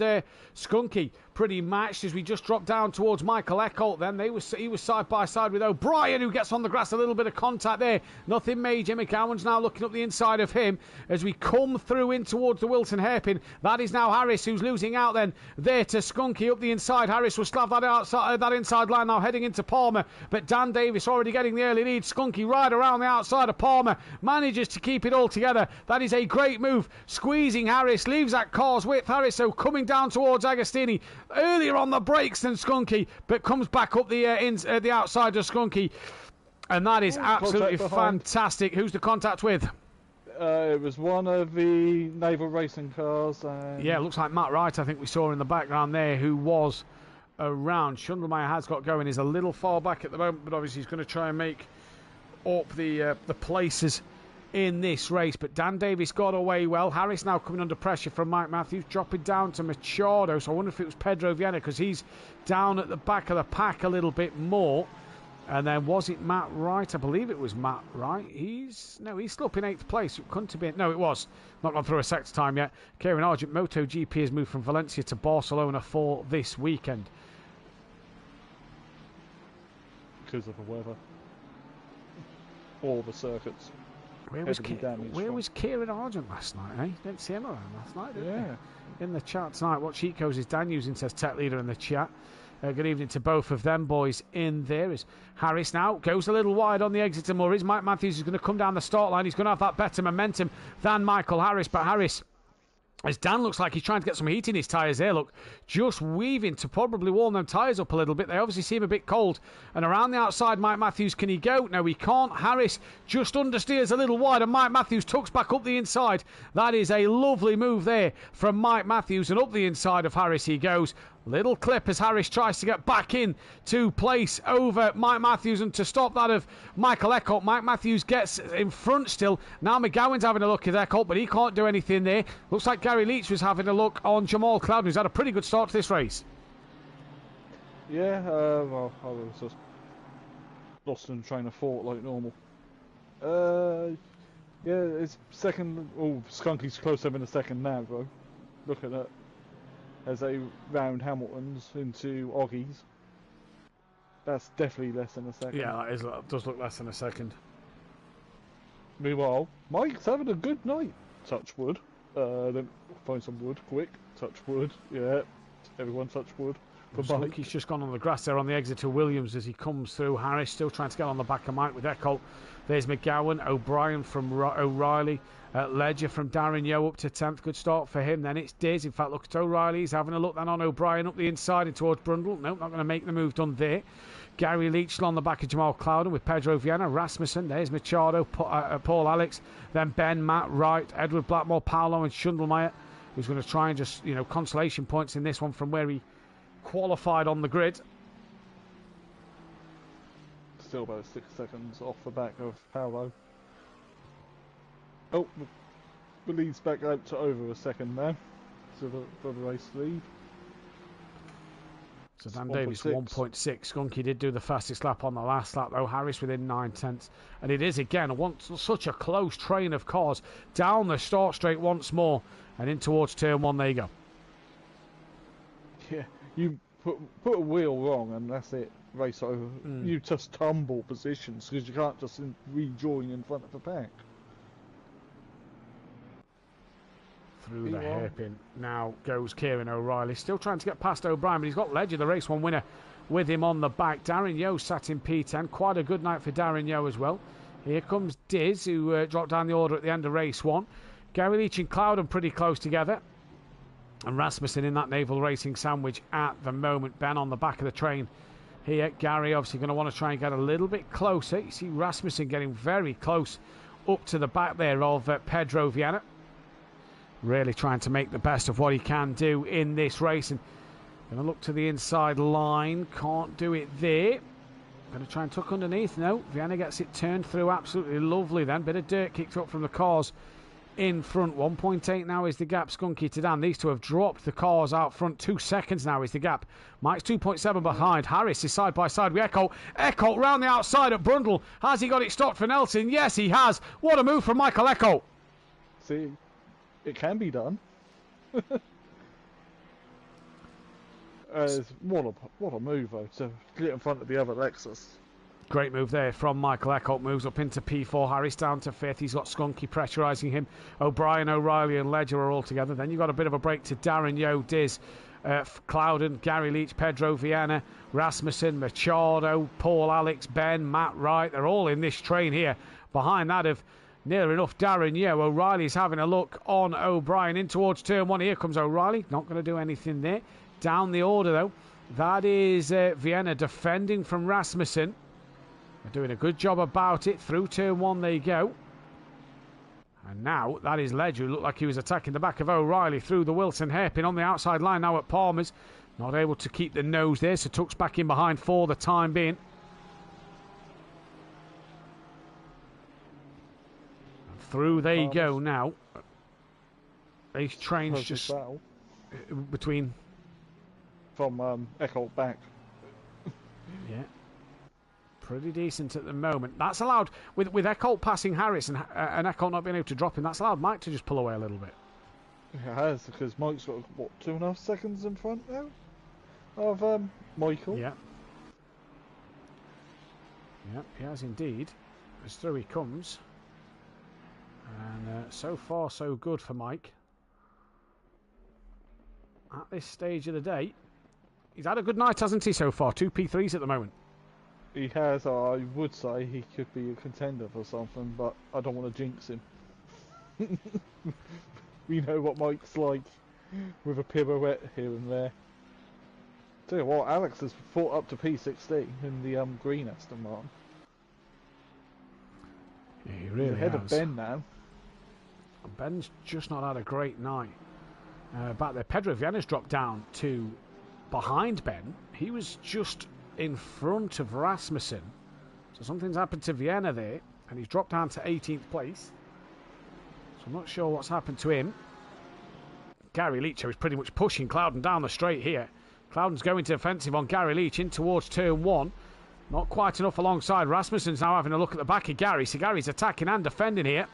Skunky pretty matched as we just dropped down towards Michael Eckholt then. He was side by side with O'Brien, who gets on the grass. A little bit of contact there. Nothing major. McGowan's now looking up the inside of him as we come through in towards the Wilton hairpin. That is now Harris who's losing out then there to Skunky up the inside. Harris will slap that inside line now heading into Palmer. But Dan Davis already getting the early lead. Skunky right around the outside of Palmer, manages to keep it all together. That is a great move, squeezing Harris, leaves that car's width. Harris so coming down towards Agostini, earlier on the brakes than Skunky, but comes back up the outside of Skunky, and that is absolutely fantastic. Who's the contact with? It was one of the naval racing cars. Yeah, it looks like Matt Wright, I think we saw in the background there, who was around. Schundelmeyer has got going. He's a little far back at the moment, but obviously he's going to try and make up the places in this race. But Dan Davis got away well. Harris now coming under pressure from Mike Matthews, dropping down to Machado. So I wonder if it was Pedro Viana, because he's down at the back of the pack a little bit more. And then was it Matt Wright? I believe it was Matt Wright. He's still up in 8th place. It couldn't have been. No, it was. Not gone through a sector time yet. Kieran Argent, MotoGP has moved from Valencia to Barcelona for this weekend. Because of the weather. All the circuits. Where was Kieran Argent last night, eh? Didn't see him around last night, did we? In the chat tonight. What cheat codes is Dan using, says Tech Leader in the chat. Good evening to both of them boys in there. Is Harris now goes a little wide on the exit to Murray's. Mike Matthews is going to come down the start line. He's going to have that better momentum than Michael Harris, but Harris, as Dan looks like he's trying to get some heat in his tyres there, look, just weaving to probably warm them tyres up a little bit. They obviously seem a bit cold. And around the outside, Mike Matthews, can he go? No, he can't. Harris just understeers a little wide, and Mike Matthews tucks back up the inside. That is a lovely move there from Mike Matthews, and up the inside of Harris he goes. Little clip as Harris tries to get back in to place over Mike Matthews, and to stop that of Michael Eckholt. Mike Matthews gets in front still. Now McGowan's having a look at Eckholt, but he can't do anything there. Looks like Gary Leach was having a look on Jamal Clouden, who's had a pretty good start to this race. Yeah, well, I was just lost in train of thought like normal. Yeah, it's second. Oh, Skunky's closer in a second now, bro. Look at that. As they round Hamiltons into Oggies. That's definitely less than a second. Yeah, that does look less than a second. Meanwhile, Mike's having a good night. Touch wood. Then find some wood quick. Touch wood. Yeah, everyone touch wood. Mike. He's just gone on the grass there on the exit to Williams as he comes through. Harris still trying to get on the back of Mike with Eckholt. There's McGowan, O'Brien from O'Reilly, Ledger from Darren Yeo up to 10th. Good start for him. Then it's Diz. In fact, look at O'Reilly. He's having a look then on O'Brien up the inside and towards Brundle. Nope, not going to make the move done there. Gary Leach on the back of Jamal Clouden with Pedro Viana, Rasmussen. There's Machado, Paul Alex, then Ben, Matt Wright, Edward Blackmore, Paolo and Schundelmeyer, who's going to try and just, consolation points in this one from where he qualified on the grid. still about 6 seconds off the back of Paolo. Oh, the lead's back out to over a second now. So for the race lead. So Dan Davis 1.6. Skunky did do the fastest lap on the last lap though. Harris within 9/10. And it is again such a close train of cars down the start straight once more and in towards turn 1. There you go. Yeah, you put a wheel wrong and that's it. Race over. You just tumble positions because you can't just rejoin in front of the pack. Through the hairpin now goes Kieran O'Reilly, still trying to get past O'Brien, but he's got Ledger, the race 1 winner, with him on the back. Darren Yeo sat in P10, quite a good night for Darren Yeo as well. Here comes Diz, who dropped down the order at the end of race 1. Gary Leach and Clouden pretty close together, and Rasmussen in that Naval Racing sandwich at the moment. Ben on the back of the train here. Gary obviously going to want to try and get a little bit closer. You see Rasmussen getting very close up to the back there of Pedro Viana. Really trying to make the best of what he can do in this race. And going to look to the inside line. Can't do it there. Going to try and tuck underneath. No, Viana gets it turned through. Absolutely lovely then. Bit of dirt kicked up from the cars in front. 1.8 now is the gap, Skunky to Dan. These two have dropped the cars out front. 2 seconds now is the gap. Mike's 2.7 behind. Harris is side by side with Eckholt. Eckholt round the outside at Brundle. Has he got it stopped for Nelson? Yes, he has. What a move from Michael Eckholt. See, it can be done. What a move though, to get in front of the other Lexus. Great move there from Michael Eckholt. Moves up into P4. Harris down to 5th. He's got Skunky pressurising him. O'Brien, O'Reilly and Ledger are all together. Then you've got a bit of a break to Darren Yeo, Diz, Clouden, Gary Leach, Pedro Viana, Rasmussen, Machado, Paul, Alex, Ben, Matt Wright. They're all in this train here. Behind that of near enough Darren Yeo. O'Reilly's having a look on O'Brien in towards turn 1. Here comes O'Reilly. Not going to do anything there. Down the order though. That is Vienna defending from Rasmussen. They're doing a good job about it. Through turn 1 they go. And now that is Ledger, who looked like he was attacking the back of O'Reilly through the Wilson hairpin on the outside line now at Palmer's. Not able to keep the nose there, so Tuck's back in behind for the time being. Through they go now. These trains just between from Eckholt back. Yeah, pretty decent at the moment. That's allowed with Eckholt passing Harris and Eckholt not being able to drop him. That's allowed Mike to just pull away a little bit. It has, because Mike's got what 2.5 seconds in front now of Michael. Yeah. Yeah, he has indeed. As through he comes. And so far, so good for Mike. At this stage of the day, he's had a good night, hasn't he, so far? 2 P3s at the moment. He has. I would say he could be a contender for something, but I don't want to jinx him. We know what Mike's like, with a pirouette here and there. Tell you what, Alex has fought up to P16 in the green Aston Martin. Yeah, he really He's ahead has. of Ben now. Ben's just not had a great night back there. Pedro Viana's dropped down to behind Ben. He was just in front of Rasmussen. So something's happened to Viana there, and he's dropped down to 18th place. So I'm not sure what's happened to him. Gary Leach is pretty much pushing Clouden down the straight here. Clouden's going to offensive on Gary Leach in towards turn 1. Not quite enough alongside. Rasmussen's now having a look at the back of Gary. So Gary's attacking and defending here.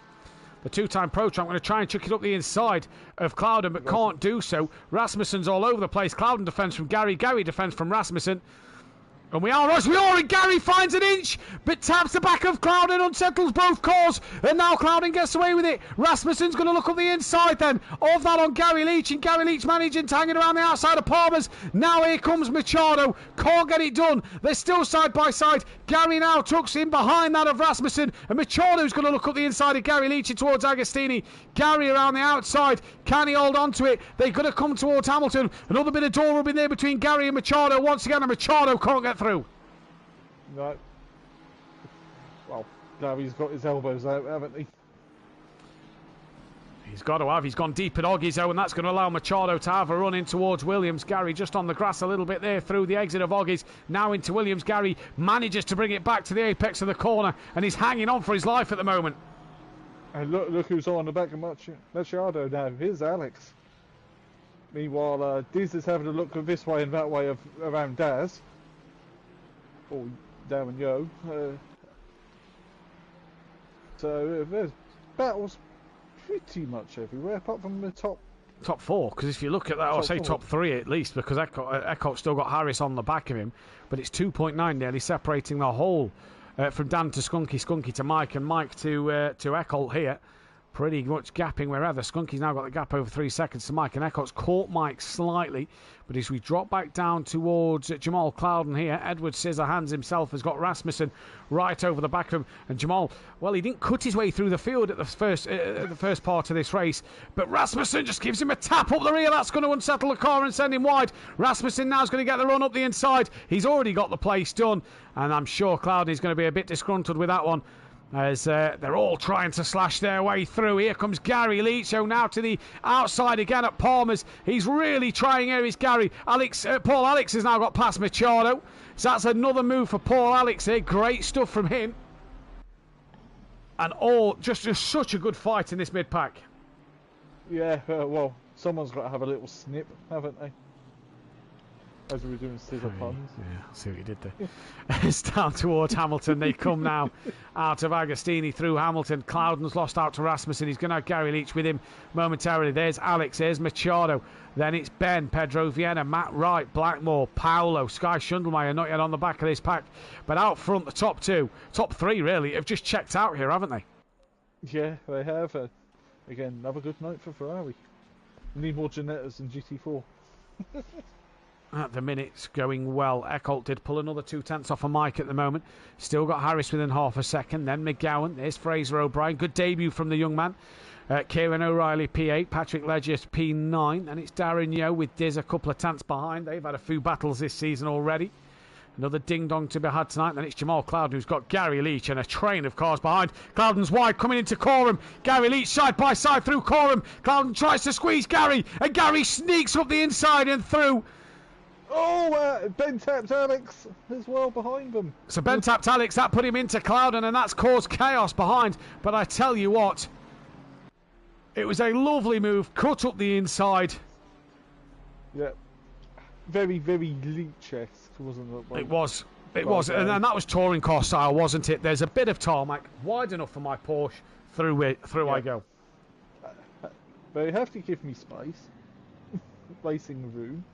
The 2-time pro champ going to try and chuck it up the inside of Clouden, but can't do so. Rasmussen's all over the place. Clouden defends from Gary. Gary defends from Rasmussen. And we are as we are, and Gary finds an inch, but taps the back of Clouden, unsettles both cars, and now Clouden gets away with it. Rasmussen's going to look up the inside then of that on Gary Leach, and Gary Leach managing to hang it around the outside of Palmer's. Now here comes Machado, can't get it done. They're still side by side. Gary now tucks in behind that of Rasmussen, and Machado's going to look up the inside of Gary Leach towards Agostini. Gary around the outside, can he hold on to it? They're going to come towards Hamilton. Another bit of door rubbing there between Gary and Machado once again, and Machado can't get through. No. Well, Gary's got his elbows out, haven't he? He's got to have. He's gone deep at Oggy's, and that's going to allow Machado to have a run in towards Williams. Gary just on the grass a little bit there through the exit of Oggy's. Now into Williams. Gary manages to bring it back to the apex of the corner, and he's hanging on for his life at the moment. And look who's on the back of Machado now. Here's Alex. Meanwhile, Diz is having a look this way and that way around Daz. Or Darren Yo. So there's battles pretty much everywhere, apart from the top four, because if you look at that, I'll say top three at least, because Eckholt's still got Harris on the back of him, but it's 2.9 nearly separating the whole from Dan to Skunky to Mike, and Mike to Eckholt here. Pretty much gapping wherever. Skunky's now got the gap over 3 seconds to Mike, and Eckholt's caught Mike slightly. But as we drop back down towards Jamal Clouden here, Edward Scissorhands himself has got Rasmussen right over the back of him. And Jamal, well, he didn't cut his way through the field at the first part of this race, but Rasmussen just gives him a tap up the rear. That's going to unsettle the car and send him wide. Rasmussen now is going to get the run up the inside. He's already got the place done, and I'm sure Clouden is going to be a bit disgruntled with that one, as they're all trying to slash their way through. Here comes Gary Leacho now to the outside again at Palmer's. He's really trying here, is Gary. Paul Alex has now got past Machado. So that's another move for Paul Alex here. Great stuff from him. And all just such a good fight in this mid-pack. Yeah, well, someone's got to have a little snip, haven't they? As we were doing scissor puns. Yeah, see what you did there. It's down towards Hamilton. They come now out of Agostini through Hamilton. Clouden's lost out to Rasmussen. He's going to have Gary Leach with him momentarily. There's Alex. There's Machado. Then it's Ben, Pedro Vienna, Matt Wright, Blackmore, Paolo, Sky Schundelmeyer, not yet on the back of this pack. But out front, the top three really, have just checked out here, haven't they? Yeah, they have. Again, another good night for Ferrari. We need more Ginettas than GT4. At the minute, it's going well. Eckholt did pull another 2/10 off of Mike at the moment. Still got Harris within half a second. Then McGowan. There's Fraser O'Brien. Good debut from the young man. Kieran O'Reilly, P8. Patrick Legius, P9. And it's Darren Yo with Diz a couple of tenths behind. They've had a few battles this season already. Another ding-dong to be had tonight. Then it's Jamal Clouden, who's got Gary Leach and a train of cars behind. Clouden's wide, coming into Coram. Gary Leach side by side through Coram. Clouden tries to squeeze Gary, and Gary sneaks up the inside and through. Oh, Ben tapped Alex as well behind them. So Ben tapped Alex, that put him into Clouden, and that's caused chaos behind. But I tell you what, it was a lovely move, cut up the inside. Yeah, very, very Leach-esque, wasn't it? It was, and that was touring car style, wasn't it? There's a bit of tarmac, wide enough for my Porsche, through I go. They have to give me space, racing room.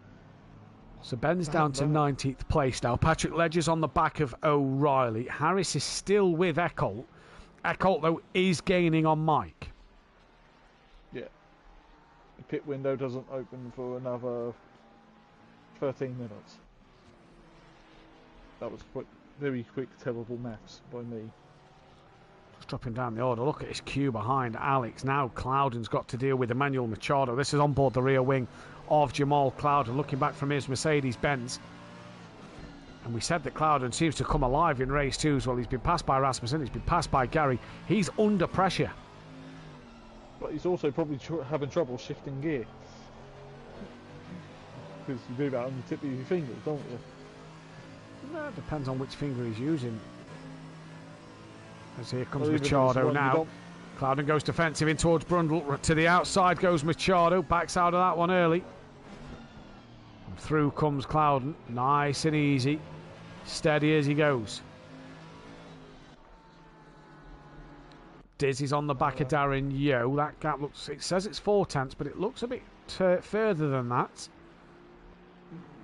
So Ben's down to 19th place now. Patrick Ledger's on the back of O'Reilly. Harris is still with Eckholt. Eckholt, though, is gaining on Mike. Yeah. The pit window doesn't open for another 13 minutes. That was very quick, terrible maths by me. Just dropping down the order. Look at his queue behind Alex. Now Clouden's got to deal with Emmanuel Machado. This is on board the rear wing of Jamal Clouden, looking back from his Mercedes-Benz. And we said that Clouden seems to come alive in race 2 as well. He's been passed by Rasmussen, he's been passed by Gary. He's under pressure. But he's also probably having trouble shifting gear. Because you do that on the tip of your fingers, don't you? No, it depends on which finger he's using. As here comes Machado now. Clouden goes defensive in towards Brundle. To the outside goes Machado. Backs out of that one early. And through comes Clouden. Nice and easy. Steady as he goes. Dizzy's on the back of Darren Yo. That gap looks... It says it's 4/10, but it looks a bit further than that.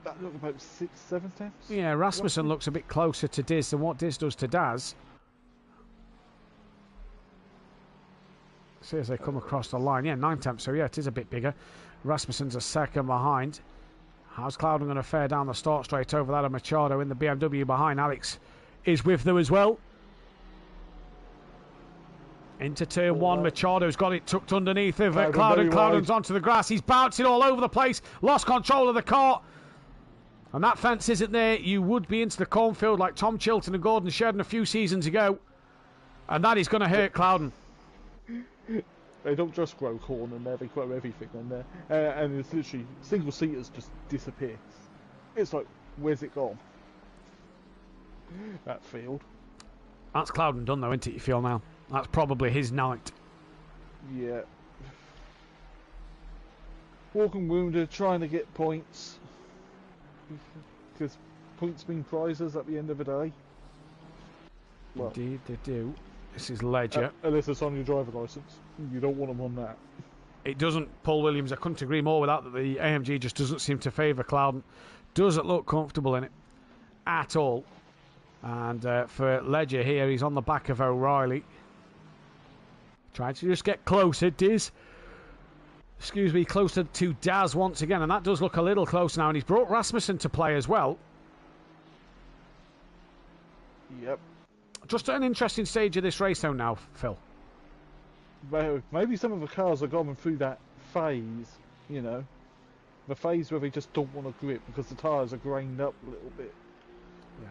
That looked about 6-7 tenths? Yeah, Rasmussen looks a bit closer to Diz than what Diz does to Daz. See as they come across the line. Yeah, 9 tenths, so yeah, it is a bit bigger. Rasmussen's a second behind. How's Clouden going to fare down the start straight over that of Machado in the BMW behind? Alex is with them as well. Into turn 1, Machado's got it tucked underneath of Clouden. Clouden's onto the grass. He's bouncing all over the place. Lost control of the car. And that fence isn't there. You would be into the cornfield like Tom Chilton and Gordon Shedden a few seasons ago. And that is going to hurt Clouden. They don't just grow corn in there, they grow everything in there. And it's literally, single seaters just disappear. It's like, where's it gone? That field. That's Clouden done though, isn't it, you feel now? That's probably his night. Yeah. Walking wounded, trying to get points. Because points mean prizes at the end of the day. Well, indeed they do. This is Ledger. Unless it's on your driver licence. You don't want them on that. It doesn't, Paul Williams, I couldn't agree more with that the AMG just doesn't seem to favour Clouden. Doesn't look comfortable in it at all. And for Ledger here, he's on the back of O'Reilly. Trying to just get closer, Diz. Excuse me, closer to Daz once again. And that does look a little closer now. And he's brought Rasmussen to play as well. Yep. Just at an interesting stage of this race though now, Phil. Well, maybe some of the cars are going through that phase, you know. The phase where they just don't want to grip because the tyres are grained up a little bit. Yeah.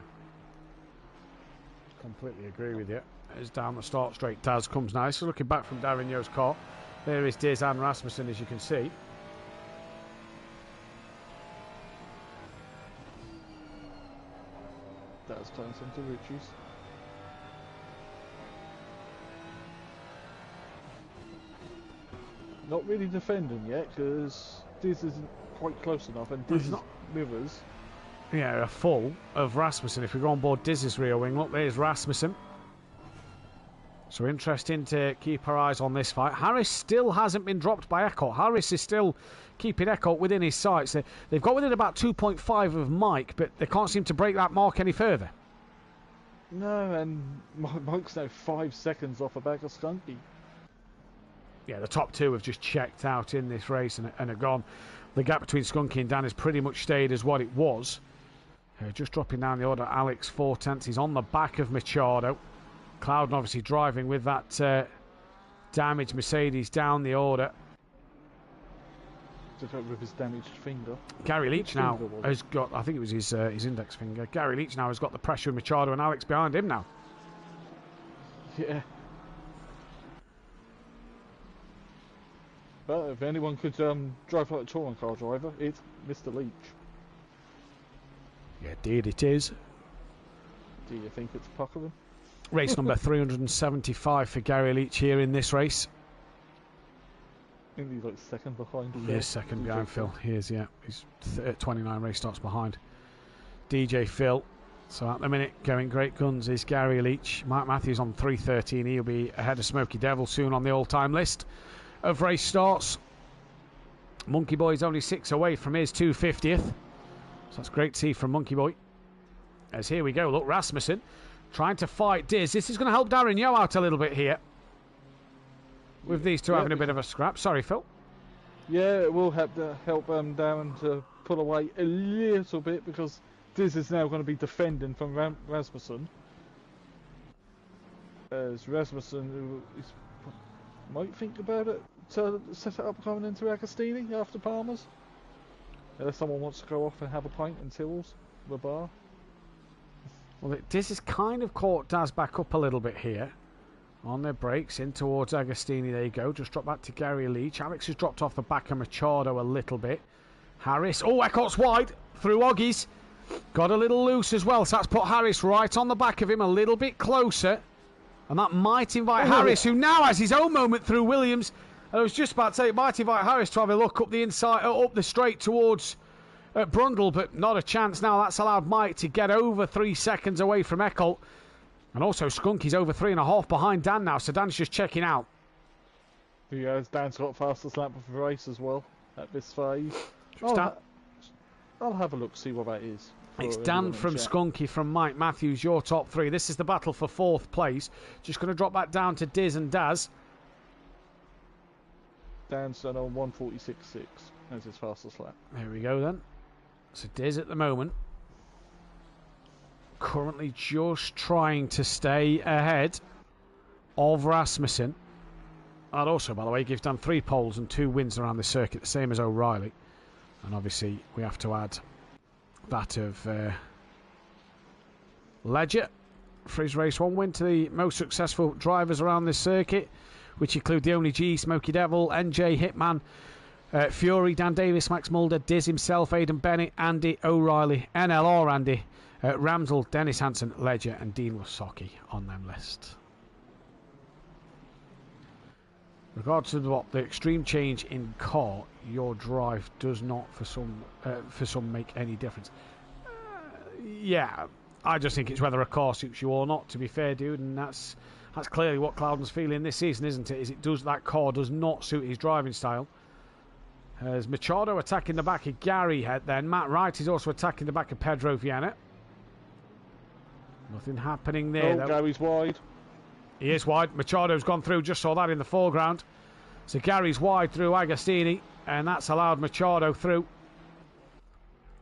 Completely agree with you. As down the start straight, Daz comes now. So looking back from Davigno's car. There is Diz and Rasmussen, as you can see. Daz turns into Richie's. Not really defending yet because Diz isn't quite close enough, and Diz mirrors. Yeah, a full of Rasmussen. If we go on board Diz's rear wing, look, there's Rasmussen. So interesting to keep our eyes on this fight. Harris still hasn't been dropped by Eckholt. Harris is still keeping Eckholt within his sights. They've got within about 2.5 of Mike, but they can't seem to break that mark any further. No, and Mike's now 5 seconds off the back of Skunky. Yeah, the top two have just checked out in this race and are gone. The gap between Skunky and Dan has pretty much stayed as what it was. Just dropping down the order, Alex 4/10. He's on the back of Machado. Clouden obviously driving with that damaged Mercedes down the order. With his damaged finger. Gary Leach now has got, I think it was his index finger. Gary Leach now has got the pressure of Machado and Alex behind him now. Yeah. But if anyone could drive like a touring car driver, it's Mr. Leach. Yeah, indeed it is. Do you think it's Puckering? Race number 375 for Gary Leach here in this race. I think he's like second behind. He is second behind Phil. He is, yeah. He's 29 race starts behind DJ Phil. So at the minute, going great guns is Gary Leach. Mike Matthews on 3:13. He'll be ahead of Smokey Devil soon on the all-time list of race starts. Monkey Boy's only 6 away from his 250th. So that's great to see from Monkey Boy. As here we go, look, Rasmussen trying to fight Diz. This is going to help Darren Yeo out a little bit here. With these two having a bit of a scrap. Sorry, Phil. Yeah, it will help Darren to pull away a little bit because Diz is now going to be defending from Rasmussen. As Rasmussen who might think about it to set it up coming into Agostini after Palmer's. Unless someone wants to go off and have a pint in Tyrrell's, the bar. Well, Diz has kind of caught Daz back up a little bit here. On their brakes, in towards Agostini, there you go. Just drop back to Gary Leach. Alex has dropped off the back of Machado a little bit. Harris, oh, Eckholt's wide, through Oggies. Got a little loose as well, so that's put Harris right on the back of him a little bit closer. And that might invite Harris, who now has his own moment through Williams. I was just about to say, it might invite Harris to have a look up the inside, up the straight towards Brundle, but not a chance now. That's allowed Mike to get over 3 seconds away from Eckholt. And also Skunky's over 3.5 behind Dan now, so Dan's just checking out. Yeah, Dan's got fastest lap of the race as well at this phase. I'll have a look, see what that is. It's Dan from Skunky from Mike Matthews, your top three. This is the battle for 4th place. Just going to drop back down to Diz and Daz. Dan's done on 1:46.6 as his fastest lap. There we go then. So Diz at the moment currently just trying to stay ahead of Rasmussen. That also, by the way, gives Dan 3 poles and 2 wins around the circuit, the same as O'Reilly. And obviously we have to add that of Ledger for his race 1 win to the most successful drivers around this circuit. which include the Only G, Smokey Devil, NJ, Hitman, Fury, Dan Davis, Max Mulder, Diz himself, Aidan Bennett, Andy O'Reilly, NLR Andy, Ramsel, Dennis Hansen, Ledger, and Dean Lasocki on them list. Regards to what the extreme change in car, your drive does not for some make any difference. Yeah, I just think it's whether a car suits you or not, to be fair, dude, and that's clearly what Cloudon's feeling this season, isn't it? That car does not suit his driving style. As Machado attacking the back of Gary then. Matt Wright is also attacking the back of Pedro Viana. Nothing happening there, though. Gary's wide. He is wide. Machado's gone through, just saw that in the foreground. So Gary's wide through Agostini, and that's allowed Machado through.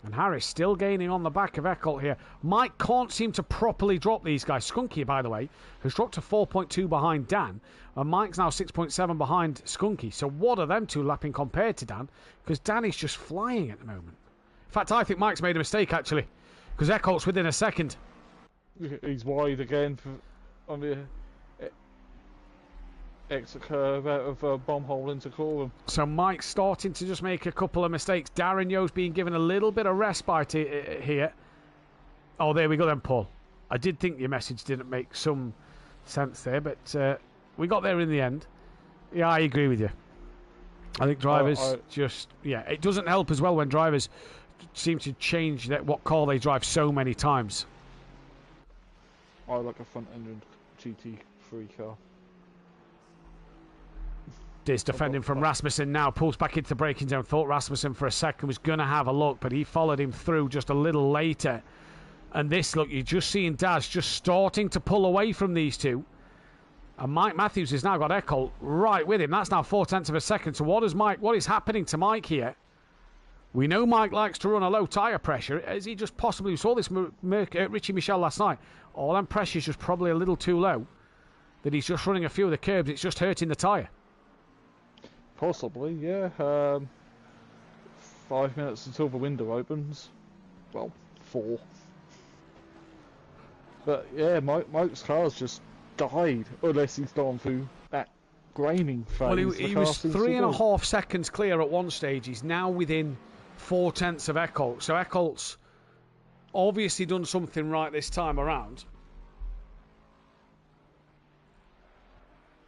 And Harris still gaining on the back of Eckholt here. Mike can't seem to properly drop these guys. Skunky, by the way, has dropped to 4.2 behind Dan. And Mike's now 6.7 behind Skunky. So what are them two lapping compared to Dan? Because Dan is just flying at the moment. In fact, I think Mike's made a mistake, actually. Because Eckholt's within a second. He's wide again on the exit curve out of bomb hole into Coram. So Mike's starting to just make a couple of mistakes. Darren Yo's being given a little bit of respite here. Oh, there we go then, Paul. I did think your message didn't make some sense there, but we got there in the end. Yeah, I agree with you. I think drivers it doesn't help as well when drivers seem to change what car they drive so many times. I like a front-ended GT3 car. Diz defending from Rasmussen now, pulls back into the braking zone. Thought Rasmussen for a second was going to have a look, but he followed him through just a little later. And this, look, you're just seeing Daz just starting to pull away from these two. And Mike Matthews has now got Eckholt right with him. That's now 0.4 of a second. So what is happening to Mike here? We know Mike likes to run a low tyre pressure. As he just possibly saw this Richie Michel last night. All them pressure's just probably a little too low. That he's just running a few of the curbs. It's just hurting the tyre. Possibly, yeah. 5 minutes until the window opens. Well, 4. But yeah, Mike's car's just died, unless he's gone through that graining phase. Well, he was 3.5 seconds clear at one stage. He's now within 0.4 of Eckholt. So Eckholt's obviously done something right this time around.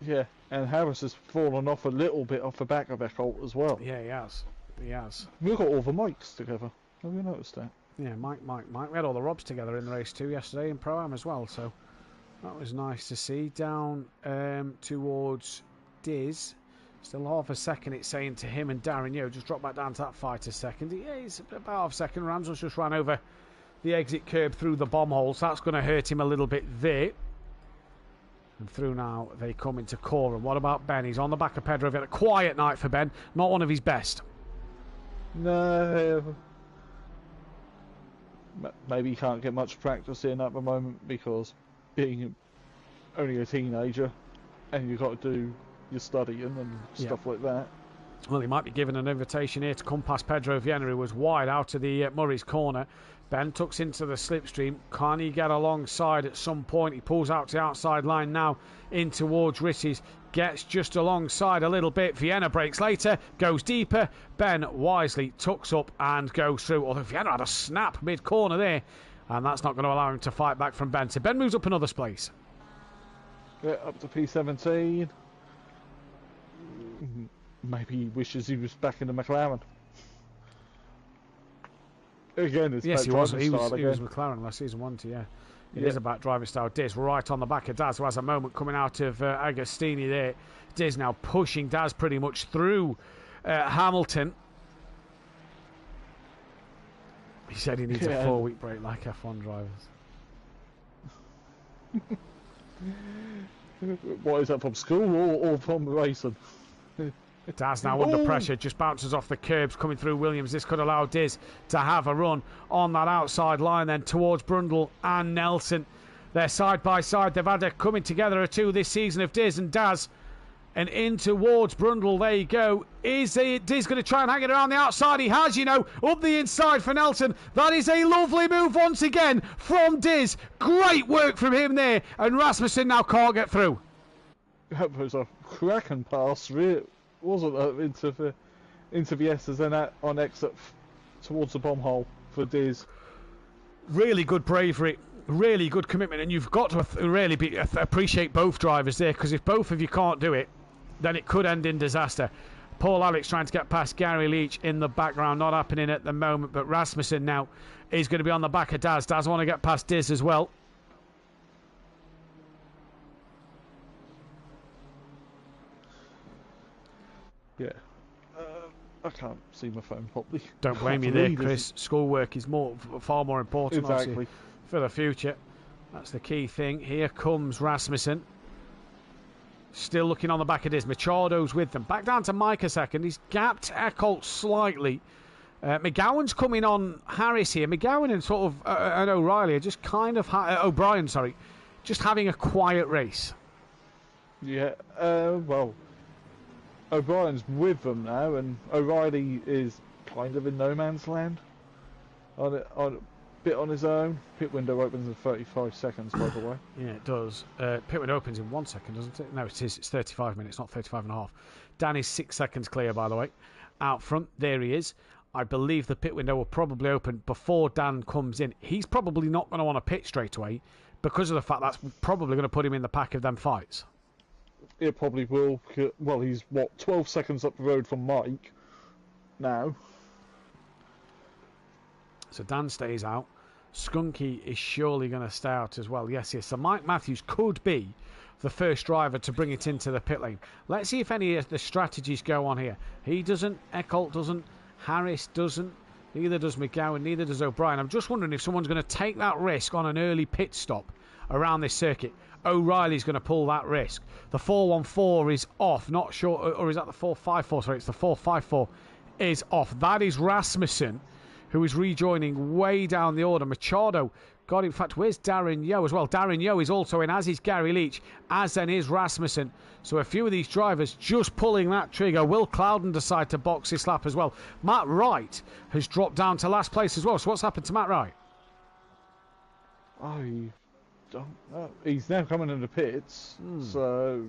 Yeah, and Harris has fallen off a little bit off the back of Eckholt as well. Yeah, he has. He has. We've got all the mics together. Have you noticed that? Yeah, Mike. We had all the Robs together in the race too yesterday in Pro-Am as well, so that was nice to see. Down towards Diz. Still 0.5 second, it's saying to him and Darren Yo. Just drop back down to that 5 second. Yeah, he's about 0.5 second. Ramsels just ran over the exit curb through the bomb hole, so that's going to hurt him a little bit there. And through now, they come into Coram. What about Ben? He's on the back of Pedro. We've had a quiet night for Ben. Not one of his best. No. Maybe he can't get much practice in at the moment because being only a teenager and you've got to do your studying and stuff like that. Well, he might be given an invitation here to come past Pedro Viana, who was wide out of the Murray's corner. Ben tucks into the slipstream. Can he get alongside at some point? He pulls out to the outside line now in towards Ritties. Gets just alongside a little bit. Vienna breaks later. Goes deeper. Ben wisely tucks up and goes through. Although Vienna had a snap mid-corner there. And that's not going to allow him to fight back from Ben. So Ben moves up another place. Yeah, up to P17. Maybe he wishes he was back in the McLaren. Again, it's yes, about he was again. McLaren last season, wasn't he? Yeah. It is about driving style. Diz right on the back of Daz, who has a moment coming out of Agostini there. Diz now pushing Daz pretty much through Hamilton. He said he needs a 4-week break like F1 drivers. What is that, from school or from racing? Daz now under pressure, just bounces off the curbs coming through Williams. This could allow Diz to have a run on that outside line then towards Brundle and Nelson. They're side by side. They've had a coming together or two this season of Diz and Daz. And in towards Brundle they go. Is Diz going to try and hang it around the outside? He has, up the inside for Nelson. That is a lovely move once again from Diz. Great work from him there. And Rasmussen now can't get through. That was a cracking pass through it, wasn't it? Into Viestas, then out on exit towards the bomb hole for Diz. Really good bravery, really good commitment, and you've got to really appreciate both drivers there, because if both of you can't do it, then it could end in disaster. Paul Alex trying to get past Gary Leach in the background, not happening at the moment, but Rasmussen now is going to be on the back of Daz. Daz want to get past Diz as well. Yeah. I can't see my phone properly. Don't blame you there, Chris. Schoolwork is far more important, exactly, for the future. That's the key thing. Here comes Rasmussen. Still looking on the back of this. Machado's with them. Back down to Mike a second. He's gapped Eckholt slightly. McGowan's coming on Harris here. McGowan and sort of and O'Reilly are just kind of O'Brien, sorry, just having a quiet race. Yeah. Well, O'Brien's with them now, and O'Reilly is kind of in no man's land. On a bit on his own. Pit window opens in 35 seconds, by the way. Yeah, it does. Pit window opens in 1 second, doesn't it? No, it is. It's 35 minutes, not 35 and a half. Dan is 6 seconds clear, by the way. Out front, there he is. I believe the pit window will probably open before Dan comes in. He's probably not going to want to pit straight away because of the fact that's probably going to put him in the pack of them fights. It probably will. Well, he's, 12 seconds up the road from Mike now. So Dan stays out. Skunky is surely going to stay out as well. Yes. So Mike Matthews could be the first driver to bring it into the pit lane. Let's see if any of the strategies go on here. He doesn't. Eckholt doesn't. Harris doesn't. Neither does McGowan. Neither does O'Brien. I'm just wondering if someone's going to take that risk on an early pit stop around this circuit. O'Reilly's going to pull that risk. The 414 is off. Not sure. Or is that the 454? Sorry, it's the 454 is off. That is Rasmussen, who is rejoining way down the order. Machado got, in fact, where's Darren Yeo as well? Darren Yeo is also in, as is Gary Leach, as then is Rasmussen. So a few of these drivers just pulling that trigger. Will Clouden decide to box this lap as well? Matt Wright has dropped down to last place as well. So what's happened to Matt Wright? I don't know. He's now coming in the pits, so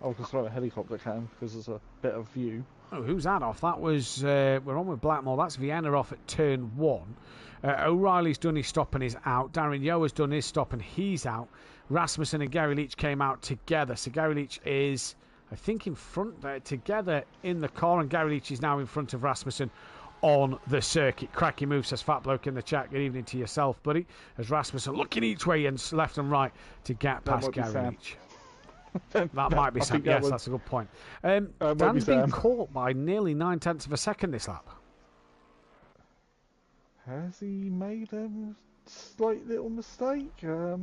I'll just throw a helicopter cam because there's a better view. Oh, who's that off? That was, we're on with Blackmore. That's Vienna off at turn 1. O'Reilly's done his stop and is out. Darren Yeo has done his stop and he's out. Rasmussen and Gary Leach came out together. So Gary Leach is, I think, in front there together in the car, and Gary Leach is now in front of Rasmussen on the circuit. Cracky move, says Fat Bloke in the chat. Good evening to yourself, buddy. As Rasmussen looking each way and left and right to get past Gary Leach. That might be Sam. Yes, that's a good point. Dan's been caught by nearly 9/10 of a second this lap. Has he made a slight little mistake? Oh,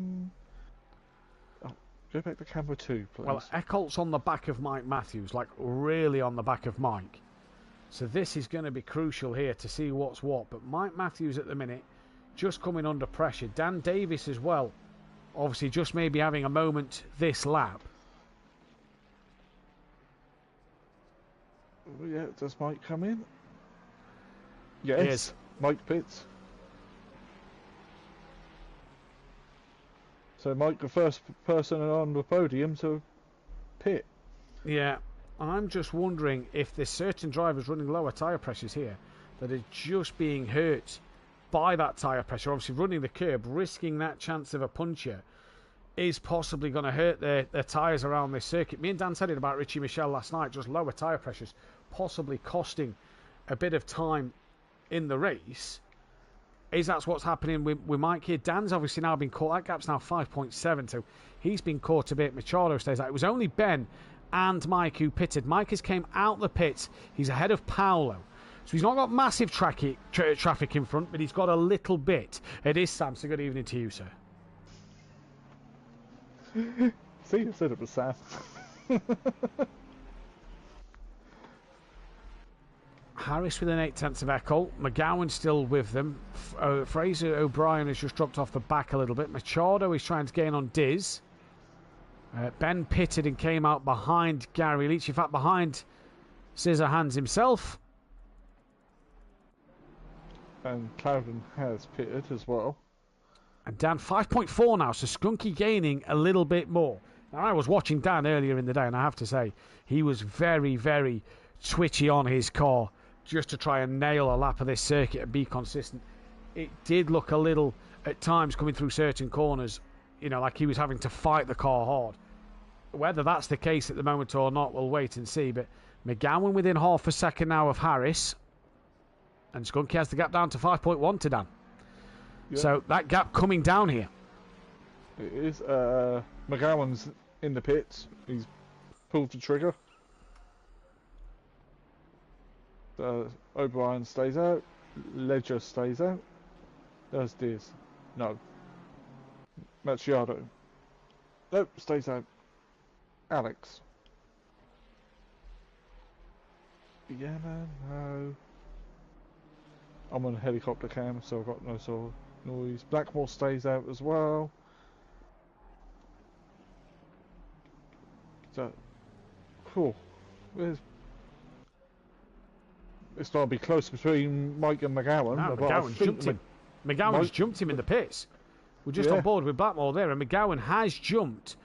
go back to camera 2, please. Well, Eckholt's on the back of Mike Matthews, like really on the back of Mike. So this is going to be crucial here to see what's what. But Mike Matthews at the minute just coming under pressure. Dan Davis as well, obviously just maybe having a moment this lap. Oh, yeah, does Mike come in? Yes, Mike pits. So Mike, the first person on the podium to pit. Yeah, I'm just wondering if there's certain drivers running lower tyre pressures here that are just being hurt by that tyre pressure. Obviously running the curb, risking that chance of a puncture is possibly going to hurt their tyres around this circuit. Me and Dan said it about Richie Michelle last night, just lower tyre pressures possibly costing a bit of time in the race. Is that's what's happening with Mike here? Dan's obviously now been caught. That gap's now 5.7, so he's been caught a bit. Machado stays out. It was only Ben and Mike who pitted. Mike has came out the pits. He's ahead of Paolo. So he's not got massive traffic in front, but he's got a little bit. It is Sam, so good evening to you, sir. See, you said it was Sam. Harris with an 8/10 of Eckholt. McGowan still with them. Fraser O'Brien has just dropped off the back a little bit. Machado is trying to gain on Diz. Ben pitted and came out behind Gary Leach. In fact, behind Scissor Hands himself. And Clouden has pitted as well. And down 5.4 now, so Skunky gaining a little bit more. Now, I was watching Dan earlier in the day, and I have to say, he was very, very twitchy on his car just to try and nail a lap of this circuit and be consistent. It did look a little, at times, coming through certain corners, you know, like he was having to fight the car hard. Whether that's the case at the moment or not, we'll wait and see. But McGowan within half a second now of Harris. And Skunky has the gap down to 5.1 to Dan. Yep. So that gap coming down here. It is. McGowan's in the pits. He's pulled the trigger. O'Brien stays out. Ledger stays out. There's Diz. No. Macchiato. Nope, stays out. Alex. Yeah, man, no. I'm on a helicopter cam, so I've got no sort of noise. Blackmore stays out as well. So, cool. It's going to be close between Mike and McGowan. No, McGowan jumped him. McGowan's jumped him in the pits. We're just on board with Blackmore there, and McGowan has jumped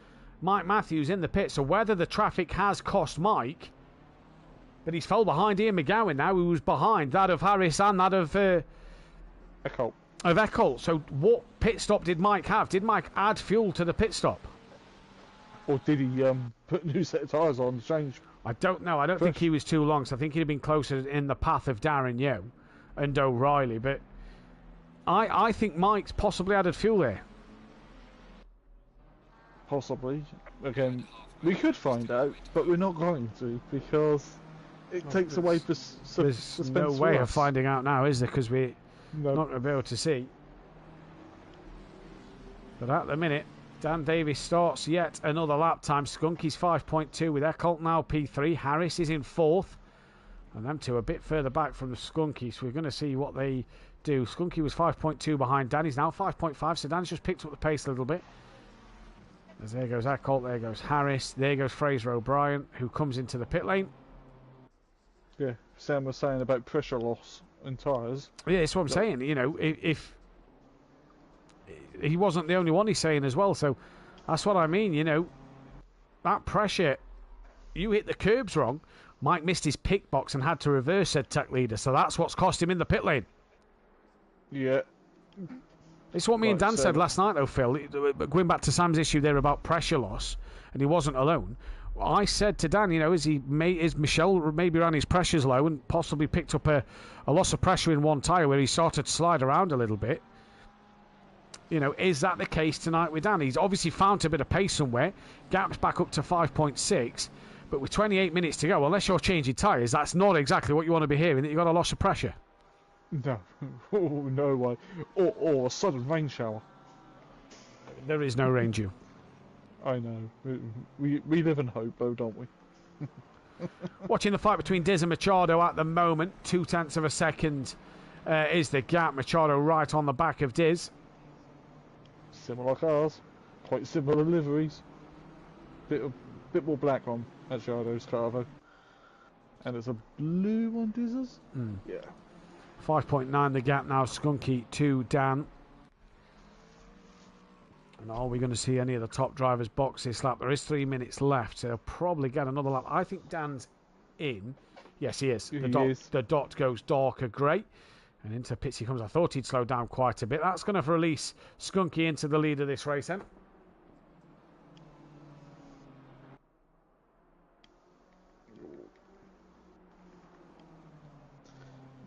Mike Matthews in the pit. So whether the traffic has cost Mike, but he's fell behind Ian McGowan now, who was behind that of Harris and that of Eccles. So what pit stop did Mike have? Did Mike add fuel to the pit stop? Or did he put a new set of tyres on to change? I don't know. I don't think he was too long, so I think he'd have been closer in the path of Darren Yeo and O'Reilly. But I think Mike's possibly added fuel there. Possibly. Again, we could find out, but we're not going to, because it takes away the suspense. There's no way of finding out now, is there? Because we're not going to be able to see. But at the minute, Dan Davis starts yet another lap time. Skunky's 5.2 with Eckholt now P3. Harris is in 4th. And them two a bit further back from the Skunky, so we're going to see what they do. Skunky was 5.2 behind Dan. He's now 5.5, so Dan's just picked up the pace a little bit. As there goes Eckholt, there goes Harris, there goes Fraser O'Brien, who comes into the pit lane. Yeah, Sam was saying about pressure loss in tyres. Yeah, that's what I'm saying. You know, if he wasn't the only one, he's saying as well. So that's what I mean. You know, that pressure, you hit the curbs wrong. Mike missed his pick box and had to reverse, said tech leader. So that's what's cost him in the pit lane. Yeah. It's what me and Dan said last night, though, Phil. Going back to Sam's issue there about pressure loss, and he wasn't alone. I said to Dan, you know, is Michelle maybe ran his pressures low and possibly picked up a loss of pressure in one tyre where he started to slide around a little bit? You know, is that the case tonight with Dan? He's obviously found a bit of pace somewhere. Gap's back up to 5.6. But with 28 minutes to go, unless you're changing tyres, that's not exactly what you want to be hearing, that you've got a loss of pressure. No. Oh, no way. Or a sudden rain shower. There is no rain due. I know. We live in hope, though, don't we? Watching the fight between Diz and Machado at the moment. 0.2 of a second is the gap. Machado right on the back of Diz. Similar cars. Quite similar liveries. Bit more black on Machado's car, though. And it's a blue on Diz's? Yeah. 5.9 the gap now. Skunky to Dan. And are we going to see any of the top drivers box this lap? There is 3 minutes left, so they'll probably get another lap. I think Dan's in. Yes, he is. The dot goes darker grey. And into pits he comes. I thought he'd slow down quite a bit. That's going to release Skunky into the lead of this race then.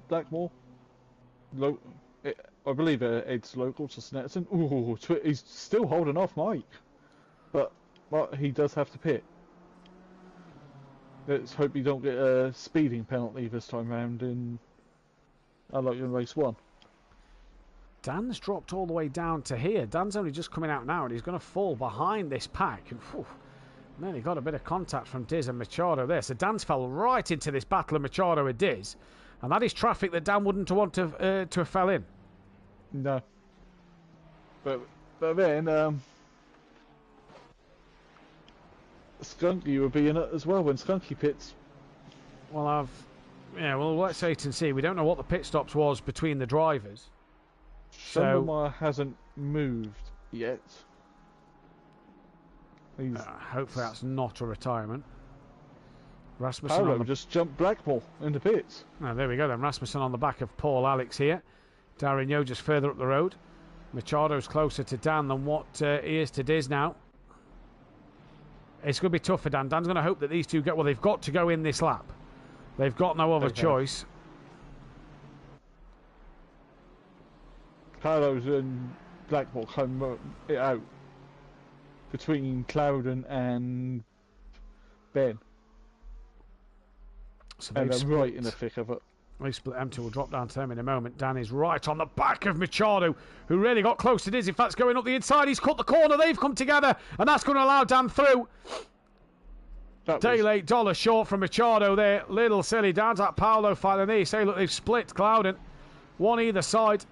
Blackmore. I believe Ed's local to Snetterton. Ooh, he's still holding off Mike. But he does have to pit. Let's hope he don't get a speeding penalty this time round in race 1. Dan's dropped all the way down to here. Dan's only just coming out now and he's going to fall behind this pack. Nearly got a bit of contact from Diz and Machado there. So Dan's fell right into this battle of Machado and Diz. And that is traffic that Dan wouldn't want to have fell in. No. But then Skunky would be in it as well when Skunky pits. Well, let's wait and see. We don't know what the pit stops was between the drivers. Schendelmeyer hasn't moved yet. Hopefully that's not a retirement. Rasmussen Paolo just jumped Blackpool into pits. Oh, there we go then. Rasmussen on the back of Paul Alex here. Darren Yeo just further up the road. Machado's closer to Dan than what he is to Diz now. It's going to be tough for Dan. Dan's going to hope that these two get... Well, they've got to go in this lap. They've got no other choice. Paolo's and Blackpool come it out between Clouden and Ben. So and they're right in the thick of it. They split M2 will drop down to them in a moment. Dan is right on the back of Machado, who really got close to Diz. In fact, going up the inside. He's cut the corner. They've come together, and that's going to allow Dan through. Day $8 short from Machado there. Little silly. Dan's at Paolo fighting there. You say, look, they've split Clouden. One either side.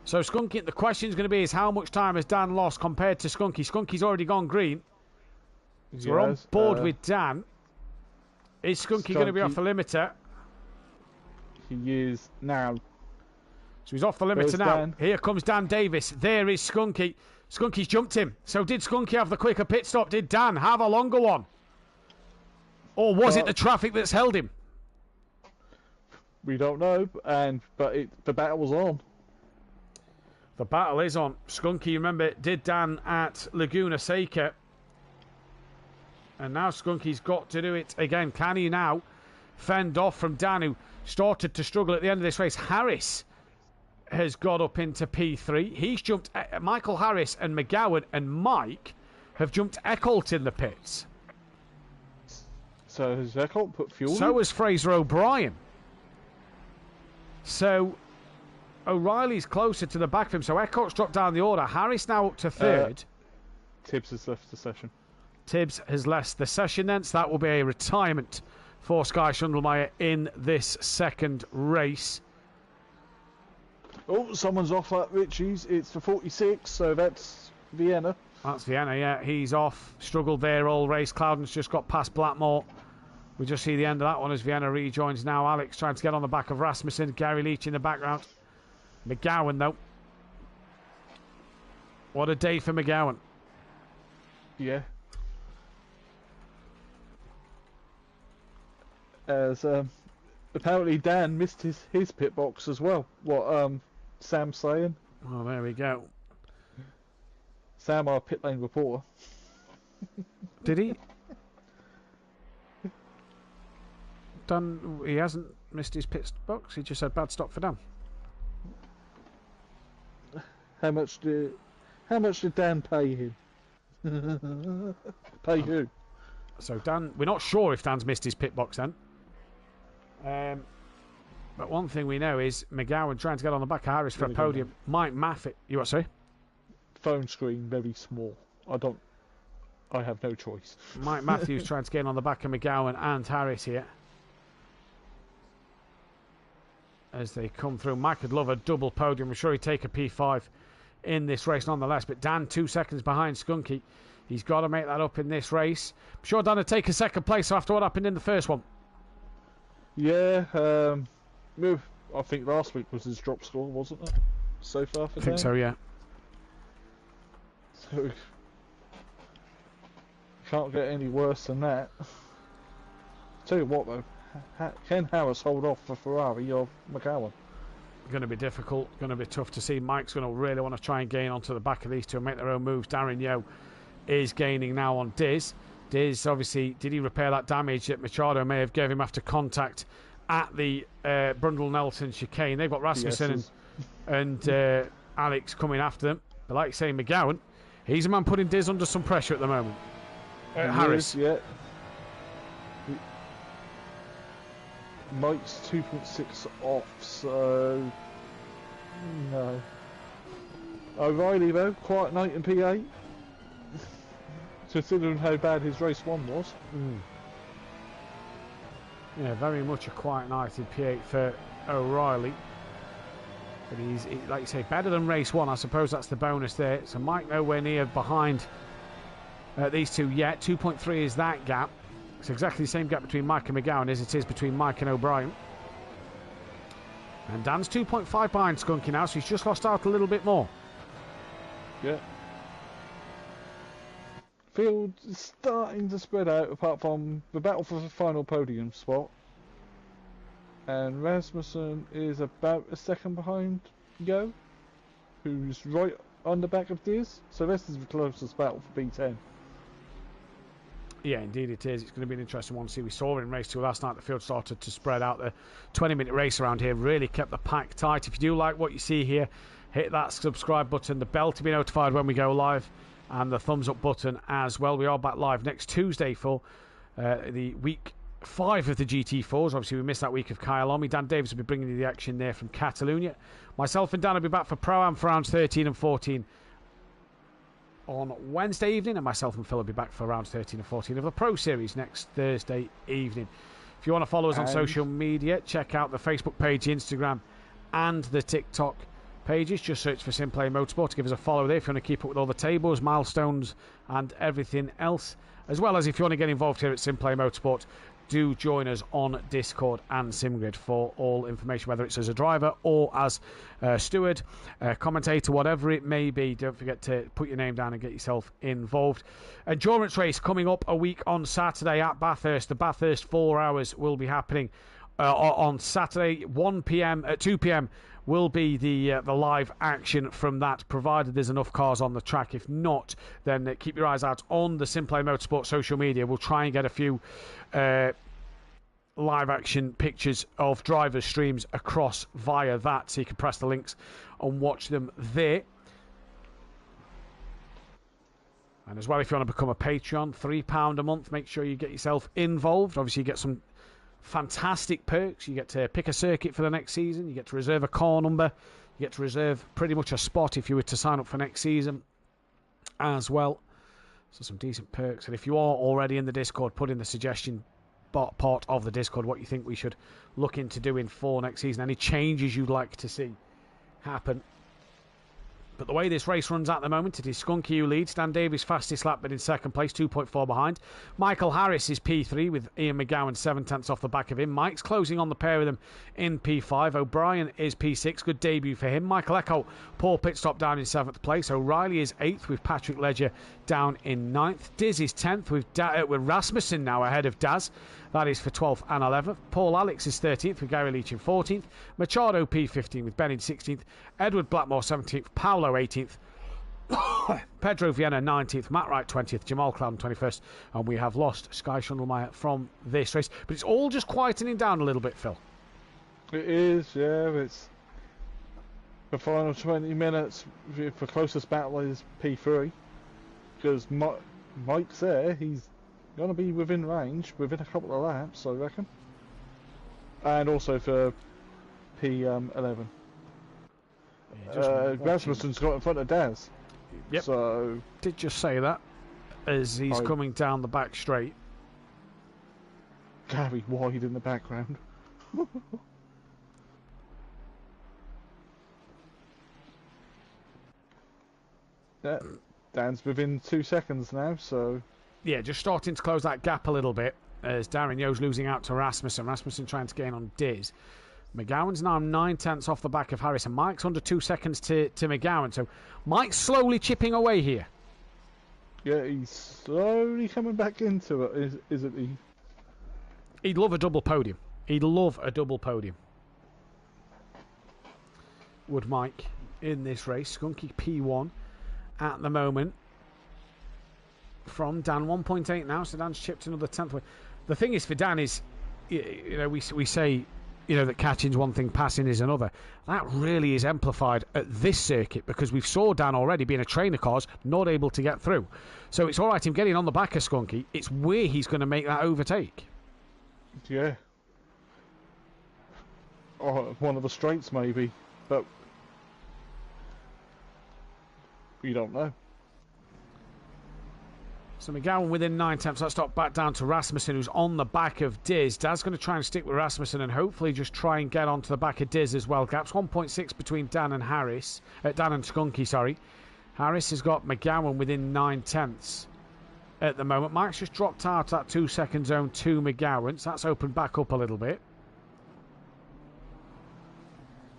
So Skunky, the question's going to be is how much time has Dan lost compared to Skunky? Skunky's already gone green. So we're on board with Dan. Is Skunky going to be off the limiter? He is now. So he's off the limiter now. Dan. Here comes Dan Davis. There is Skunky. Skunky's jumped him. So did Skunky have the quicker pit stop? Did Dan have a longer one? Or was it the traffic that's held him? We don't know. But the battle was on. The battle is on. Skunky, remember, did Dan at Laguna Seca. And now Skunky's got to do it again. Can he now fend off from Dan, who started to struggle at the end of this race? Harris has got up into P3. He's jumped... Michael Harris and McGowan and Mike have jumped Eckholt in the pits. So has Eckholt put fuel So in? has Fraser O'Brien. So O'Reilly's closer to the back of him. So Eckholt's dropped down the order. Harris now up to third. Tibbs has left the session. Tibbs has left the session then, so that will be a retirement for Sky Schundelmeyer in this second race. Oh, someone's off at Richie's. It's for 46, so that's Vienna. That's Vienna, yeah. He's off. Struggled there all race. Clouden's just got past Blackmore. We just see the end of that one as Vienna rejoins now. Alex trying to get on the back of Rasmussen. Gary Leach in the background. McGowan, though. What a day for McGowan. Yeah. As apparently Dan missed his pit box as well. What Sam's saying. Oh, there we go. Sam, our pit lane reporter. Did he? He hasn't missed his pit box. He just said bad stop for Dan. How much did Dan pay him? Pay who? So Dan, we're not sure if Dan's missed his pit box then. But one thing we know is McGowan trying to get on the back of Harris for a podium. Mike Mathew. You what, sorry? Phone screen very small. I have no choice. Mike Matthews trying to get on the back of McGowan and Harris here. As they come through. Mike would love a double podium. I'm sure he'd take a P5 in this race nonetheless. But Dan 2 seconds behind Skunky. He's got to make that up in this race. I'm sure Dan would take a second place after what happened in the first one. Yeah, I think last week was his drop score, wasn't it? So far for I think so, yeah. So, can't get any worse than that. Tell you what though, can Harris hold off for Ferrari or McGowan? Going to be difficult, going to be tough to see. Mike's going to really want to try and gain onto the back of these two and make their own moves. Darren Yeo is gaining now on Diz. Diz, obviously, did he repair that damage that Machado may have gave him after contact at the Brundle-Nelson chicane? They've got Rasmussen and Alex coming after them. But like you say, McGowan, he's a man putting Diz under some pressure at the moment. Harris. Yeah. Mike's 2.6 off, so... No. O'Reilly, though, quiet night in P8. Considering how bad his race 1 was. Yeah, very much a quiet night in P8 for O'Reilly. But he's, like you say, better than race 1. I suppose that's the bonus there. So Mike nowhere near behind these two yet. 2.3 is that gap. It's exactly the same gap between Mike and McGowan as it is between Mike and O'Brien. And Dan's 2.5 behind Skunky now, so he's just lost out a little bit more. Yeah. field is starting to spread out, apart from the battle for the final podium spot. And Rasmussen is about a second behind Go, who's right on the back of Diz. So this is the closest battle for B10. Yeah, indeed it is. It's going to be an interesting one to see. We saw in race 2 last night, the field started to spread out. The 20-minute race around here really kept the pack tight. If you do like what you see here, hit that subscribe button, the bell to be notified when we go live, and the thumbs up button as well. We are back live next Tuesday for the week 5 of the GT4s. Obviously, we missed that week of Kyalami. Dan Davis will be bringing you the action there from Catalonia. Myself and Dan will be back for Pro-Am for rounds 13 and 14 on Wednesday evening, and myself and Phil will be back for rounds 13 and 14 of the Pro Series next Thursday evening. If you want to follow us on social media, check out the Facebook page, Instagram, and the TikTok pages. Just search for SimPlay Motorsport to give us a follow there if you want to keep up with all the tables, milestones, and everything else. As well as if you want to get involved here at SimPlay Motorsport, do join us on Discord and SimGrid for all information, whether it's as a driver or as a steward, commentator, whatever it may be. Don't forget to put your name down and get yourself involved. Endurance race coming up a week on Saturday at Bathurst. The Bathurst 4 hours will be happening on Saturday, 1 p.m. at 2 p.m. will be the live action from that, provided there's enough cars on the track. If not, then keep your eyes out on the SimPlay Motorsport social media. We'll try and get a few live action pictures of drivers' streams across via that, so you can press the links and watch them there. And as well, if you want to become a Patreon, £3 a month, make sure you get yourself involved. Obviously, you get some fantastic perks. You get to pick a circuit for the next season. You get to reserve a car number. You get to reserve pretty much a spot if you were to sign up for next season as well. So some decent perks. And if you are already in the Discord, put in the suggestion part of the Discord what you think we should look into doing for next season. Any changes you'd like to see happen. But the way this race runs at the moment, it is Skunky who leads. Dan Davies fastest lap, but in second place, 2.4 behind. Michael Harris is P3 with Ian McGowan 7 tenths off the back of him. Mike's closing on the pair with him in P5. O'Brien is P6. Good debut for him. Michael Echo, poor pit stop down in 7th place. O'Reilly is 8th with Patrick Ledger down in 9th. Diz is 10th with Rasmussen now ahead of Daz. That is for 12th and 11th. Paul Alex is 13th with Gary Leach in 14th. Machado P15 with Ben in 16th. Edward Blackmore 17th. Paolo 18th. Pedro Vienna 19th. Matt Wright 20th. Jamal Clouden 21st. And we have lost Sky Schundelmeyer from this race. But it's all just quietening down a little bit, Phil. It is, yeah. It's the final 20 minutes. The closest battle is P3. Because Mike's there. He's going to be within range within a couple of laps, I reckon. And also for P11. Rasmussen's got in front of Daz. Yep. So did just say that as he's coming down the back straight. Gary wide in the background. Yeah, Dan's within 2 seconds now, so yeah, just starting to close that gap a little bit as Darren Yo's losing out to Rasmussen. Rasmussen trying to gain on Diz. McGowan's now 9 tenths off the back of Harris, and Mike's under 2 seconds to McGowan. So Mike's slowly chipping away here. Yeah, he's slowly coming back into it, isn't he? He'd love a double podium. He'd love a double podium. Would Mike in this race. Skunky P1 at the moment. From Dan, 1.8 now, so Dan's chipped another 10th away. The thing is for Dan is, you know, we say, you know, that catching's one thing, passing is another. That really is amplified at this circuit because we've saw Dan already being a trainer cars not able to get through. So it's all right him getting on the back of Skunky. It's where he's going to make that overtake. Yeah. Or one of the straights maybe, but we don't know. So McGowan within 9 tenths. Let's stop back down to Rasmussen, who's on the back of Diz. Dad's going to try and stick with Rasmussen and hopefully just try and get onto the back of Diz as well. Gaps 1.6 between Dan and Harris. Dan and Skunky, sorry. Harris has got McGowan within 9 tenths at the moment. Mike's just dropped out that 2 second zone to McGowan. So that's opened back up a little bit.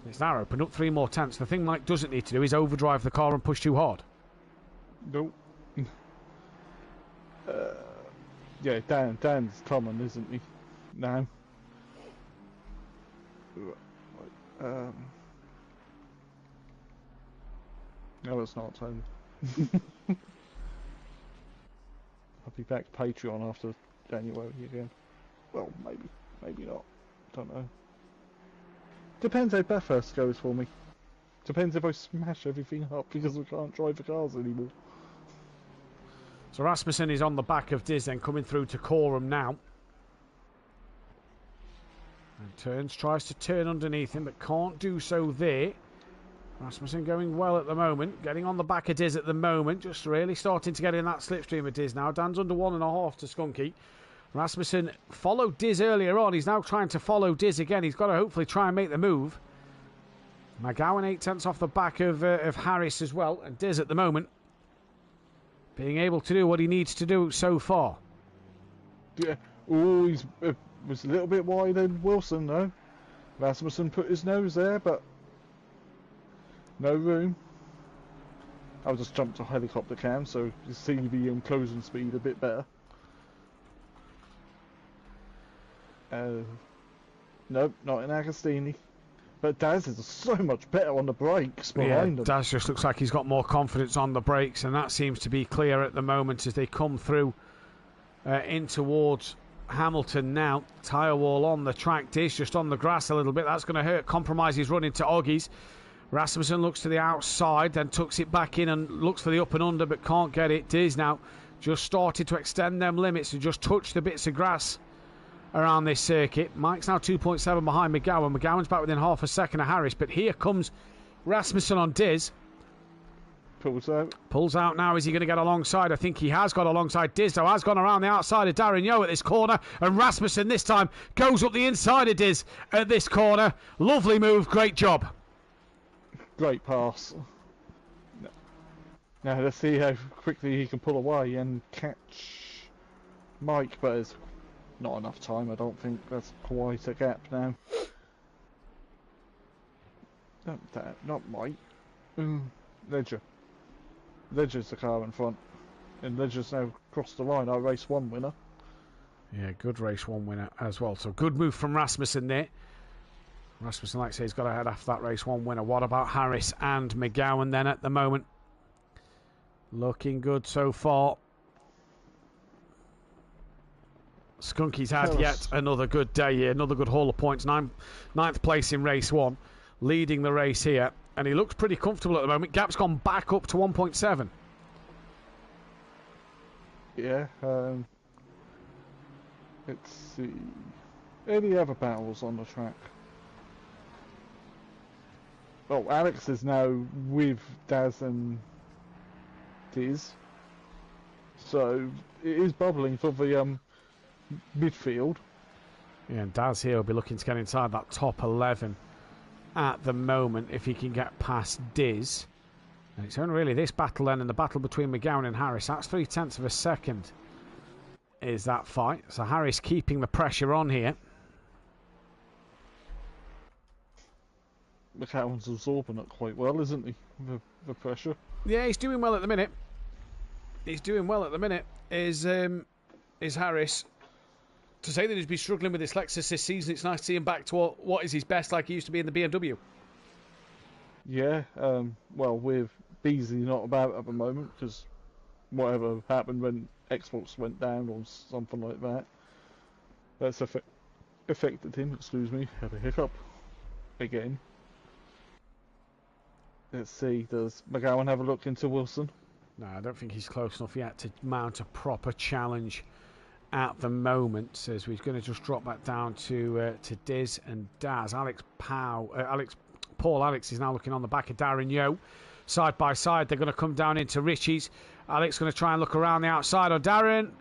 It's now opened up 3 more tenths. The thing Mike doesn't need to do is overdrive the car and push too hard. Nope. Yeah, Dan's coming, isn't he? Now. No, it's not Tony. I'll be back Patreon after January again. Well, maybe not. Don't know. Depends how Bathurst goes for me. Depends if I smash everything up because I can't drive the cars anymore. So Rasmussen is on the back of Diz, then coming through to Coram now. And tries to turn underneath him, but can't do so there. Rasmussen going well at the moment, getting on the back of Diz at the moment, just really starting to get in that slipstream of Diz now. Dan's under 1.5 to Skunky. Rasmussen followed Diz earlier on, he's now trying to follow Diz again. He's got to hopefully try and make the move. McGowan 8/10 off the back of Harris as well, and Diz at the moment being able to do what he needs to do so far. Yeah, oh, he was a little bit wider than Wilson though. Rasmussen put his nose there, but no room. I'll just jump to helicopter cam so you see the closing speed a bit better. Nope, not in Agostini. But Daz is so much better on the brakes behind him. Daz just looks like he's got more confidence on the brakes, and that seems to be clear at the moment as they come through in towards Hamilton now. Tyre wall on the track, Diz just on the grass a little bit. That's going to hurt. Compromise his run into Oggies. Rasmussen looks to the outside, then tucks it back in and looks for the up and under, but can't get it. Diz now just started to extend them limits and just touch the bits of grass around this circuit. Mike's now 2.7 behind McGowan. McGowan's back within half a second of Harris, but here comes Rasmussen on Diz. Pulls out now. Is he going to get alongside? I think he has got alongside. Diz, though, has gone around the outside of Darren Yeo at this corner, and Rasmussen this time goes up the inside of Diz at this corner. Lovely move. Great job. Great pass. Now let's see how quickly he can pull away and catch Mike, but it's not enough time, I don't think. That's quite a gap now. Not Mike. Ledger. Ledger's the car in front. And Ledger's now crossed the line, our race 1 winner. Yeah, good race 1 winner as well. So good move from Rasmussen there. Rasmussen, like I say, he's got to head after that race 1 winner. What about Harris and McGowan then at the moment? Looking good so far. Skunky's had yet another good day here, another good haul of points. Ninth place in race 1, leading the race here, and he looks pretty comfortable at the moment. Gap's gone back up to 1.7. Yeah, let's see. Any other battles on the track? Well, Alex is now with Daz and Diz, so it is bubbling for the midfield. Yeah, and Daz here will be looking to get inside that top 11 at the moment if he can get past Diz. And it's only really this battle then, and the battle between McGowan and Harris. That's 0.3 of a second is that fight. So Harris keeping the pressure on here. McGowan's absorbing it quite well, isn't he? The pressure. Yeah, he's doing well at the minute. He's doing well at the minute. Is Harris. To say that he's been struggling with this Lexus this season, it's nice to see him back to what is his best, like he used to be in the BMW. Yeah, well, with Beasley not about at the moment, because whatever happened when Xbox went down or something like that, that's affected him. Excuse me, had a hiccup again. Let's see, does McGowan have a look into Wilson? No, I don't think he's close enough yet to mount a proper challenge at the moment. So we're going to just drop that down to Diz and Daz. Paul Alex is now looking on the back of Darren Yeo. Side by side, they're going to come down into Richie's. Alex going to try and look around the outside of Darren.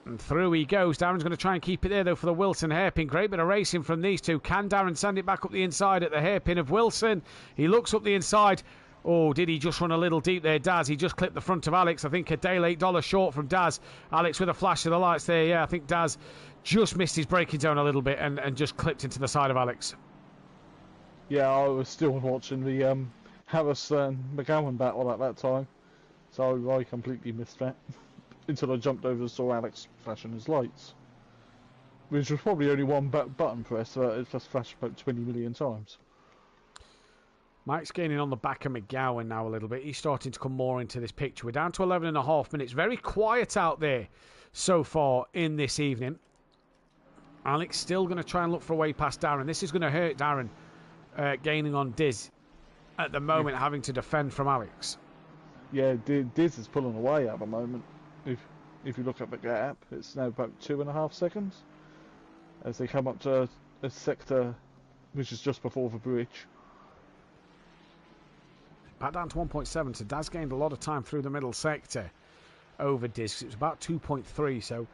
And through he goes. Darren's going to try and keep it there, though, for the Wilson hairpin. Great bit of racing from these two. Can Darren send it back up the inside at the hairpin of Wilson? He looks up the inside. Oh, did he just run a little deep there, Daz? He just clipped the front of Alex. I think a day late $8 short from Daz. Alex with a flash of the lights there. Yeah, I think Daz just missed his braking zone a little bit and just clipped into the side of Alex. Yeah, I was still watching the Harris and McGowan battle at that time, so I completely missed that. until I jumped over and saw Alex flashing his lights. Which was probably only one button press, so it just flashed about 20 million times. Mike's gaining on the back of McGowan now a little bit. He's starting to come more into this picture. We're down to 11.5 minutes. Very quiet out there so far in this evening. Alex still going to try and look for a way past Darren. This is going to hurt Darren, gaining on Diz at the moment, having to defend from Alex. Yeah, Diz is pulling away at the moment. If you look at the gap, it's now about 2.5 seconds as they come up to a sector which is just before the bridge. Back down to 1.7, so Daz gained a lot of time through the middle sector over Diz. It was about 2.3, so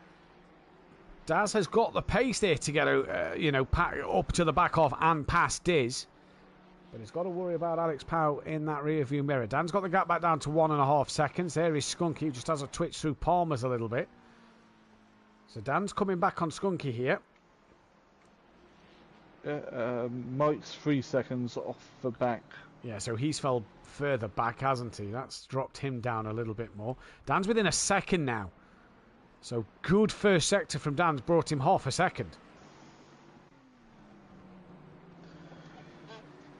Daz has got the pace there to get up to the back half and past Diz. But he's got to worry about Alex Powell in that rear view mirror. Dan's got the gap back down to 1.5 seconds. There is Skunky, who just has a twitch through Palmer's a little bit. So Dan's coming back on Skunky here. Mike's 3 seconds off the back. Yeah, so he's fell further back, hasn't he? That's dropped him down a little bit more. Dan's within a second now. So good first sector from Dan's brought him half a second.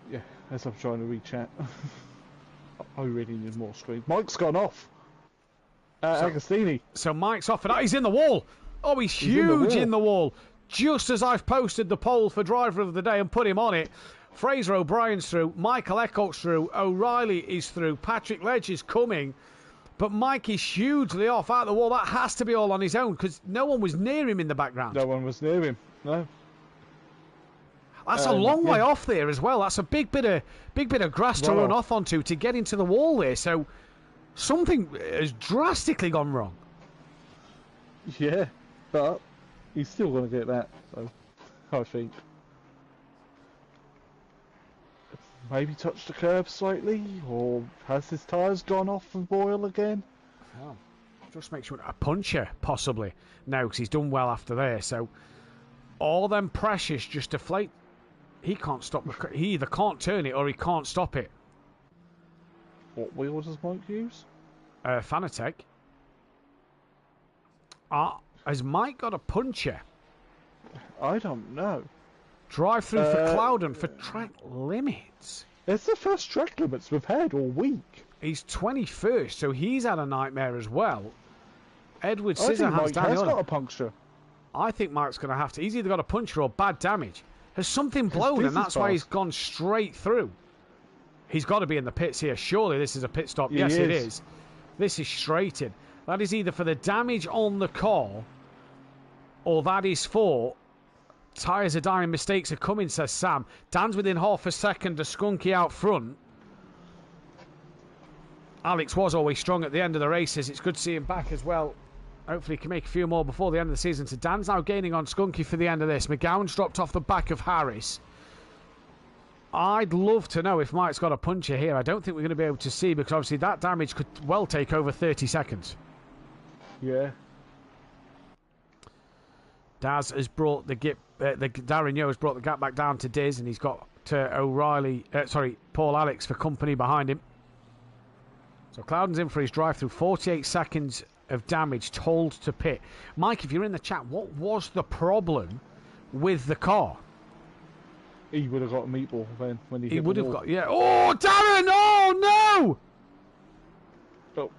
Yeah, as I'm trying to re-chat. I really need more screen. Mike's gone off. Agostini. So Mike's off, and he's in the wall. Oh, he's huge in the wall. Just as I've posted the poll for driver of the day and put him on it, Fraser O'Brien's through, Michael Eckholt's through, O'Reilly is through, Patrick Ledge is coming, but Mike is hugely off out the wall. That has to be all on his own because no one was near him in the background. No one was near him. No. That's a long way off there as well. That's a big bit of grass to run off onto to get into the wall there. So something has drastically gone wrong. Yeah, but he's still going to get that. So I think maybe touched the curb slightly, or has his tyres gone off the boil again? Oh, just make sure a puncher possibly. No, because he's done well after there. So all them pressures just deflate. He can't stop. He either can't turn it or he can't stop it. What wheel does Mike use? Fanatec. Has Mike got a puncher? I don't know. Drive through for Clouden for track limits. It's the first track limits we've had all week. He's 21st, so he's had a nightmare as well. Edward I think Scissorhands Mike down has the got other. a puncture. I think Mike's going to have to. He's either got a puncher or bad damage. Has something blown, and that's why he's gone straight through. He's got to be in the pits here. Surely this is a pit stop. Yes, it is. This is straight in. That is either for the damage on the car, or that is for tyres are dying, mistakes are coming, says Sam. Dan's within half a second to Skunky out front. Alex was always strong at the end of the races. It's good to see him back as well. Hopefully he can make a few more before the end of the season. So Dan's now gaining on Skunky for the end of this. McGowan's dropped off the back of Harris. I'd love to know if Mike's got a puncher here. I don't think we're going to be able to see because obviously that damage could well take over 30 seconds. Yeah. Daz has brought Darren Yeo has brought the gap back down to Diz, and he's got to Paul Alex for company behind him. So Clouden's in for his drive through. 48 seconds of damage told to pit. Mike, if you're in the chat, what was the problem with the car? He would have got a meatball then when he hit would the have wall. got, yeah. Oh, Darren! Oh, no! Oh.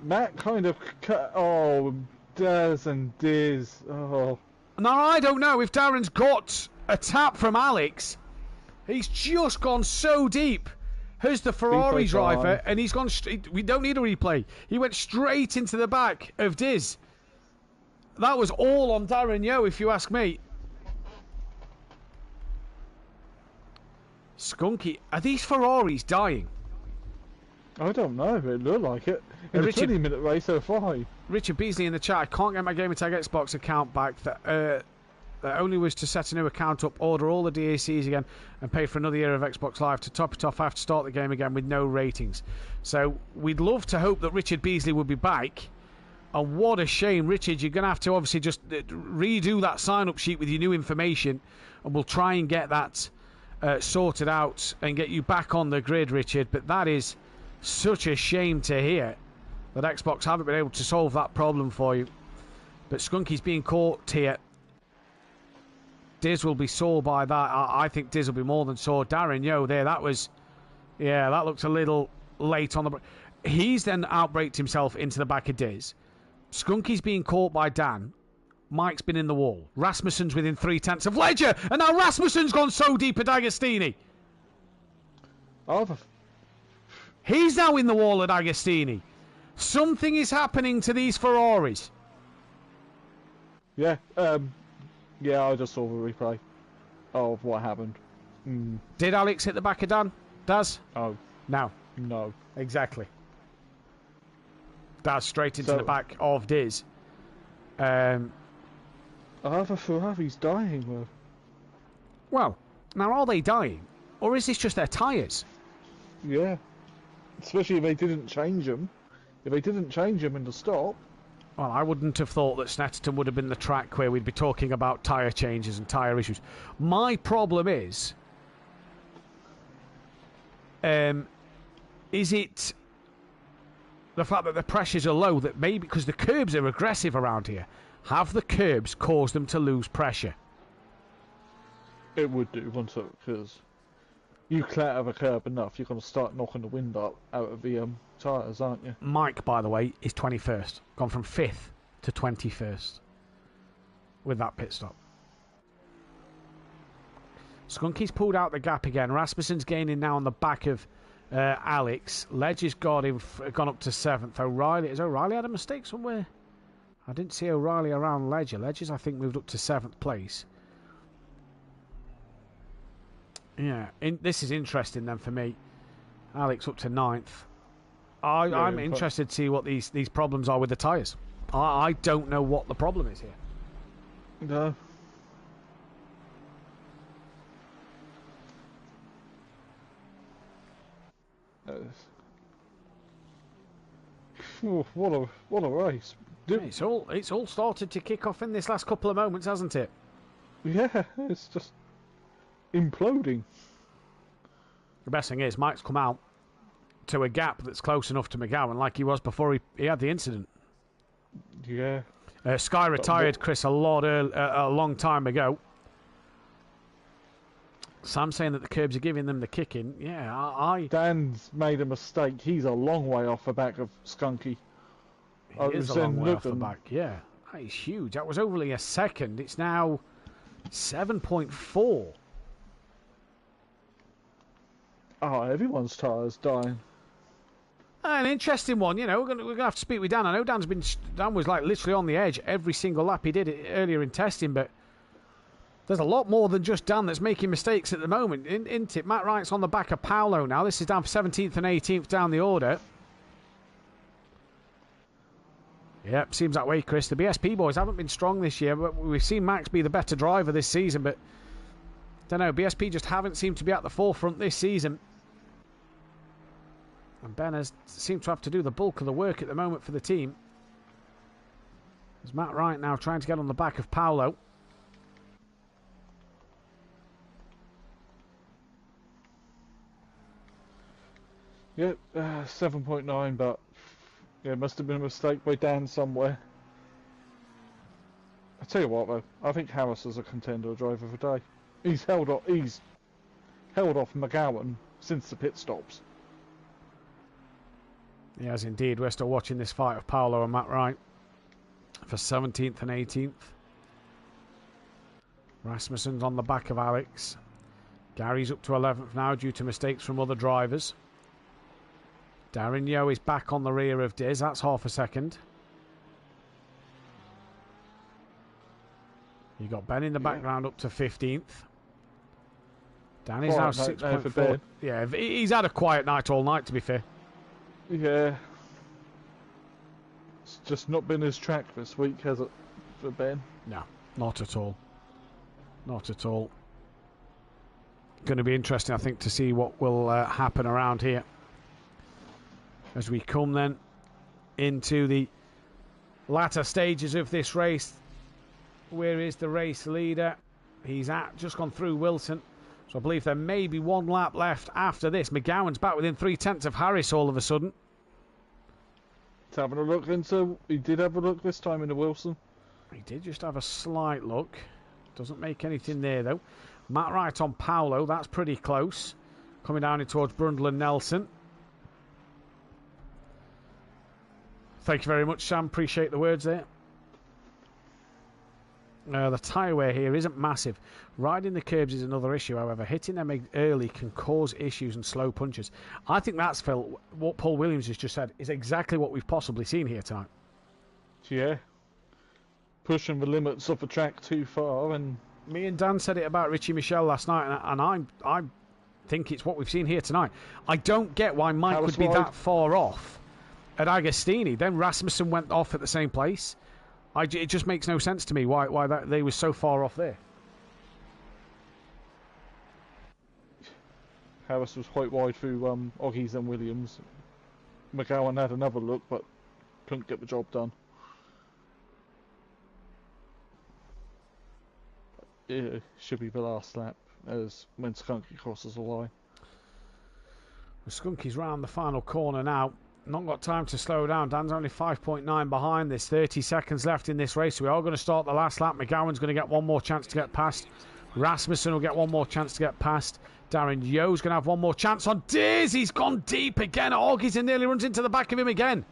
Matt kind of cut. Oh, Daz and Diz. Oh. Now, I don't know if Darren's got a tap from Alex. He's just gone so deep. Here's the Ferrari driver, and he's gone straight. We don't need a replay. He went straight into the back of Diz. That was all on Darren Yeo, if you ask me. Skunky, are these Ferraris dying? I don't know. It looked like it. In a 20-minute race, they're fine. Richard Beasley in the chat. I can't get my Gamertag Xbox account back. That only was to set a new account up, order all the DACs again, and pay for another year of Xbox Live. To top it off, I have to start the game again with no ratings. So we'd love to hope that Richard Beasley would be back. And what a shame, Richard. You're going to have to obviously just redo that sign-up sheet with your new information, and we'll try and get that sorted out and get you back on the grid, Richard. But that is such a shame to hear. that Xbox haven't been able to solve that problem for you. But Skunky's being caught here. Diz will be sore by that. I think Diz will be more than sore. Darren Yo there, that was... Yeah, that looks a little late on the... He's then outbraked himself into the back of Diz. Skunky's being caught by Dan. Mike's been in the wall. Rasmussen's within 3/10 of Ledger. And now Rasmussen's gone so deep at Agostini. Oh, He's now in the wall at Agostini. Something is happening to these Ferraris. yeah, yeah, I just saw the replay of what happened. Did Alex hit the back of Dan? Daz? Oh, No. no. Exactly. Daz straight into the back of Diz. Other Ferrari's dying, though. Well, now are they dying? Or is this just their tyres? Yeah. Especially if they didn't change them. If they didn't change them in the stop. Well, I wouldn't have thought that Snetterton would have been the track where we'd be talking about tyre changes and tyre issues. My problem is it the fact that the pressures are low, that maybe because the curbs are aggressive around here, have the curbs caused them to lose pressure? It would do, once it, because you clatter the curb enough, you're going to start knocking the wind out of the tyres, aren't you? Mike, by the way, is 21st. Gone from 5th to 21st with that pit stop. Skunky's pulled out the gap again. Rasmussen's gaining now on the back of Alex. Ledger's gone up to 7th. Has O'Reilly had a mistake somewhere? I didn't see O'Reilly around Ledger. Ledger's, I think, moved up to 7th place. Yeah, this is interesting then for me. Alex up to 9th. I'm interested to see what these problems are with the tyres. I don't know what the problem is here. No. What a race! It's all started to kick off in this last couple of moments, hasn't it? Yeah, it's just imploding. The best thing is Mike's come out to a gap that's close enough to McGowan, like he was before he had the incident. Yeah. Sky retired Chris a long time ago. Sam saying that the curbs are giving them the kicking. Yeah, Dan's made a mistake. He's a long way off the back of Skunky. He is a long way off the back. Yeah, that is huge. That was only a second. It's now 7.4. Oh, everyone's tyres dying. An interesting one, you know. We're gonna have to speak with Dan. I know Dan was like literally on the edge every single lap he did it earlier in testing, but there's a lot more than just Dan that's making mistakes at the moment, isn't it? Matt Wright's on the back of Paolo now. This is down for 17th and 18th down the order. Yep, seems that way, Chris. The BSP boys haven't been strong this year, but we've seen Max be the better driver this season, but don't know, BSP just haven't seemed to be at the forefront this season. And Ben has seemed to have to do the bulk of the work at the moment for the team. There's Matt Wright now trying to get on the back of Paolo. Yep, 7.9, but yeah, must have been a mistake by Dan somewhere. I tell you what, though, I think Harris is a contender driver of the day. He's held off McGowan since the pit stops. Yes, indeed. We're still watching this fight of Paolo and Matt Wright for 17th and 18th. Rasmussen's on the back of Alex. Gary's up to 11th now due to mistakes from other drivers. Darren Yo is back on the rear of Diz. That's half a second. You got Ben in the background up to 15th. Danny's now 6.4. Yeah, he's had a quiet night all night, to be fair. Yeah. It's just not been his track this week, has it, for Ben? No, not at all. Not at all. Going to be interesting, I think, to see what will happen around here. As we come then into the latter stages of this race. Where is the race leader? He's just gone through Wilson. So I believe there may be one lap left after this. McGowan's back within 3/10 of Harris all of a sudden. having a look into. He did have a look this time in the Wilson. He did just have a slight look. Doesn't make anything there though. Matt Wright on Paolo. That's pretty close. Coming down in towards Brundle and Nelson. Thank you very much, Sam. Appreciate the words there. The tyre wear here isn't massive. Riding the curbs is another issue, however. Hitting them early can cause issues and slow punches. I think that's, Phil, what Paul Williams has just said, is exactly what we've possibly seen here tonight. Yeah. Pushing the limits of the track too far. And me and Dan said it about Richie Michelle last night, and I think it's what we've seen here tonight. I don't get why Mike would be that far off at Agostini. Then Rasmussen went off at the same place. It just makes no sense to me why they were so far off there. Harris was quite wide through Oggies and Williams. McGowan had another look, but couldn't get the job done. It should be the last lap as when Skunky crosses the line. Skunky's round the final corner now. Not got time to slow down. Dan's only 5.9 behind. There's 30 seconds left in this race. We are going to start the last lap. McGowan's going to get one more chance to get past. Rasmussen will get one more chance to get past. Darren Yeo's going to have one more chance on Diz. He's gone deep again. Orgis and nearly runs into the back of him again.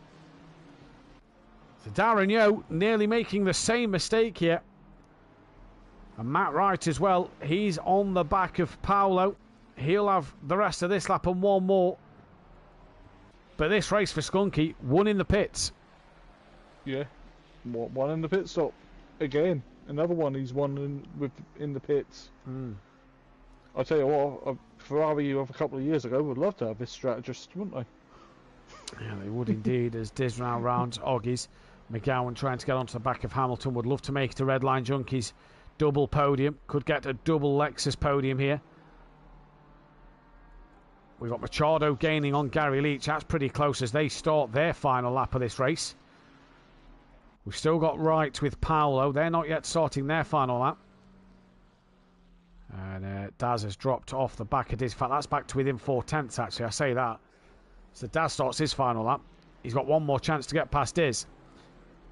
So Darren Yeo nearly making the same mistake here. And Matt Wright as well. He's on the back of Paolo. He'll have the rest of this lap and one more. But this race for Skunky, won in the pits. Yeah, one in the pit stop. Again, another one he's won in the pits. I'll tell you what, Ferrari of a couple of years ago would love to have this strategist, wouldn't they? Yeah, they would indeed, as Diz now rounds Oggies. McGowan trying to get onto the back of Hamilton. Would love to make it a Red Line Junkies double podium. Could get a double Lexus podium here. We've got Machado gaining on Gary Leach. That's pretty close as they start their final lap of this race. We've still got Wright with Paolo. They're not yet starting their final lap. And Daz has dropped off the back of Diz. In fact, that's back to within 4/10 actually. I say that. So Daz starts his final lap. He's got one more chance to get past Diz.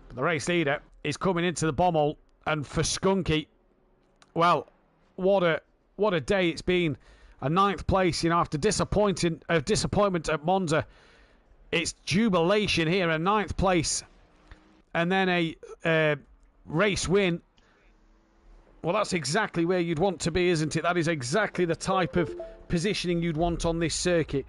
But the race leader is coming into the bomb hole. And for Skunky, well, what a day it's been. A 9th place, after disappointment at Monza. It's jubilation here, a 9th place. And then a race win. Well, that's exactly where you'd want to be, isn't it? That is exactly the type of positioning you'd want on this circuit.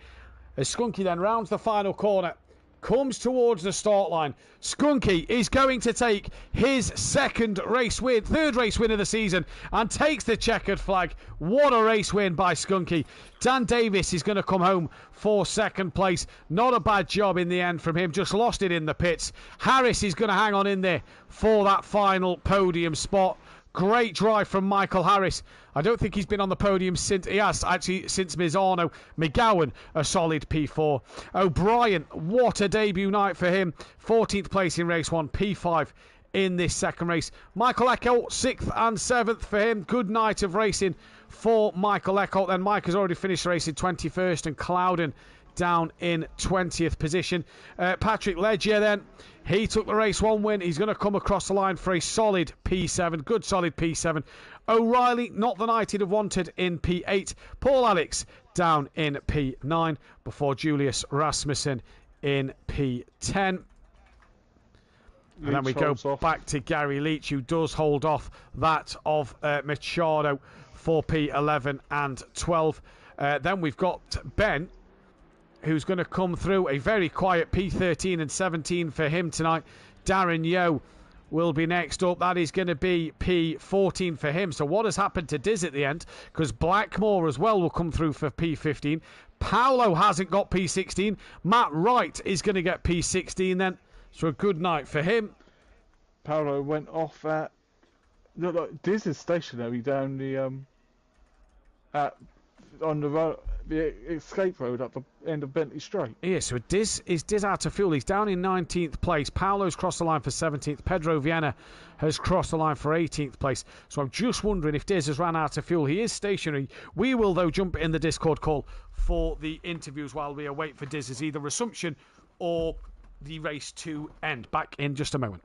As Skunky then rounds the final corner, comes towards the start line. Skunky is going to take his third race win of the season, and takes the checkered flag. What a race win by Skunky. Dan Davis is going to come home for 2nd place. Not a bad job in the end from him, just lost it in the pits. Harris is going to hang on in there for that final podium spot. Great drive from Michael Harris. I don't think he's been on the podium since Mizano. McGowan, a solid P4. O'Brien, what a debut night for him. 14th place in race 1, P5 in this second race. Michael Eckholt, 6th and 7th for him. Good night of racing for Michael Eckholt. Then Mike has already finished racing 21st, and Clouden down in 20th position. Patrick Legier then, he took the race 1 win. He's going to come across the line for a solid P7. Good solid P7. O'Reilly, not the night he'd have wanted, in P8. Paul Alex down in P9 before Julius Rasmussen in P10. And then we go back to Gary Leach, who does hold off that of Machado for P11 and 12. Then we've got Ben, who's going to come through. A very quiet P13 and 17 for him tonight. Darren Yeo will be next up. That is going to be P14 for him. So what has happened to Diz at the end? Because Blackmore as well will come through for P15. Paolo hasn't got P16. Matt Wright is going to get P16 then. So a good night for him. Paolo went off at... Look, Diz is stationary down the... on the road, the escape road up the end of Bentley Straight. Yeah, so Diz out of fuel. He's down in 19th place. Paolo's crossed the line for 17th. Pedro Viana has crossed the line for 18th place. So I'm just wondering if Diz has ran out of fuel. He is stationary. We will, though, jump in the Discord call for the interviews while we await for Diz's either resumption or the race to end. Back in just a moment.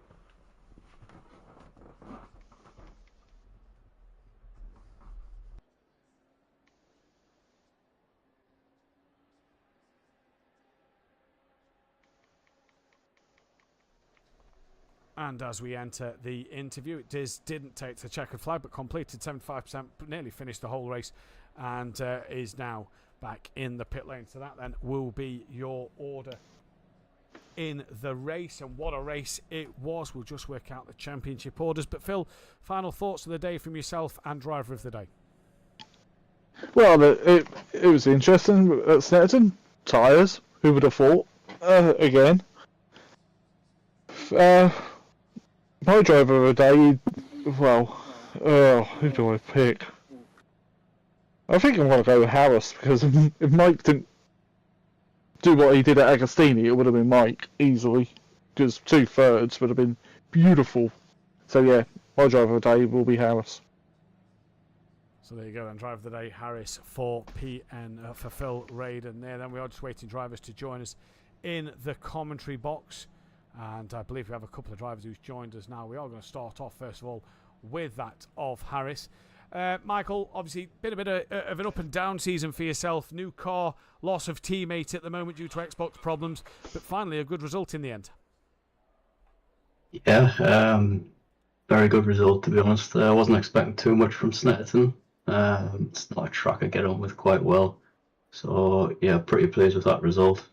And as we enter the interview, it didn't take the checkered flag, but completed 75%, nearly finished the whole race, and is now back in the pit lane. So that then will be your order in the race. And what a race it was. We'll just work out the championship orders. But Phil, final thoughts of the day from yourself and driver of the day. Well, it was interesting at Snetterton. Tyres, who would have thought? Again. My driver of the day, well, who do I pick? I think I'm going to go with Harris, because if Mike didn't do what he did at Agostini, it would have been Mike, easily. Because 2/3 would have been beautiful. So yeah, my driver of the day will be Harris. So there you go then, driver of the day, Harris for PN, for Phil Raiden there. Then we are just waiting drivers to join us in the commentary box. And I believe we have a couple of drivers who's joined us now. We are going to start off, first of all, with that of Harris. Michael, obviously, been a bit of an up and down season for yourself. New car, loss of teammate at the moment due to Xbox problems, but finally a good result in the end. Yeah, very good result, to be honest. I wasn't expecting too much from Snetterton. It's not a track I get on with quite well. So, yeah, pretty pleased with that result.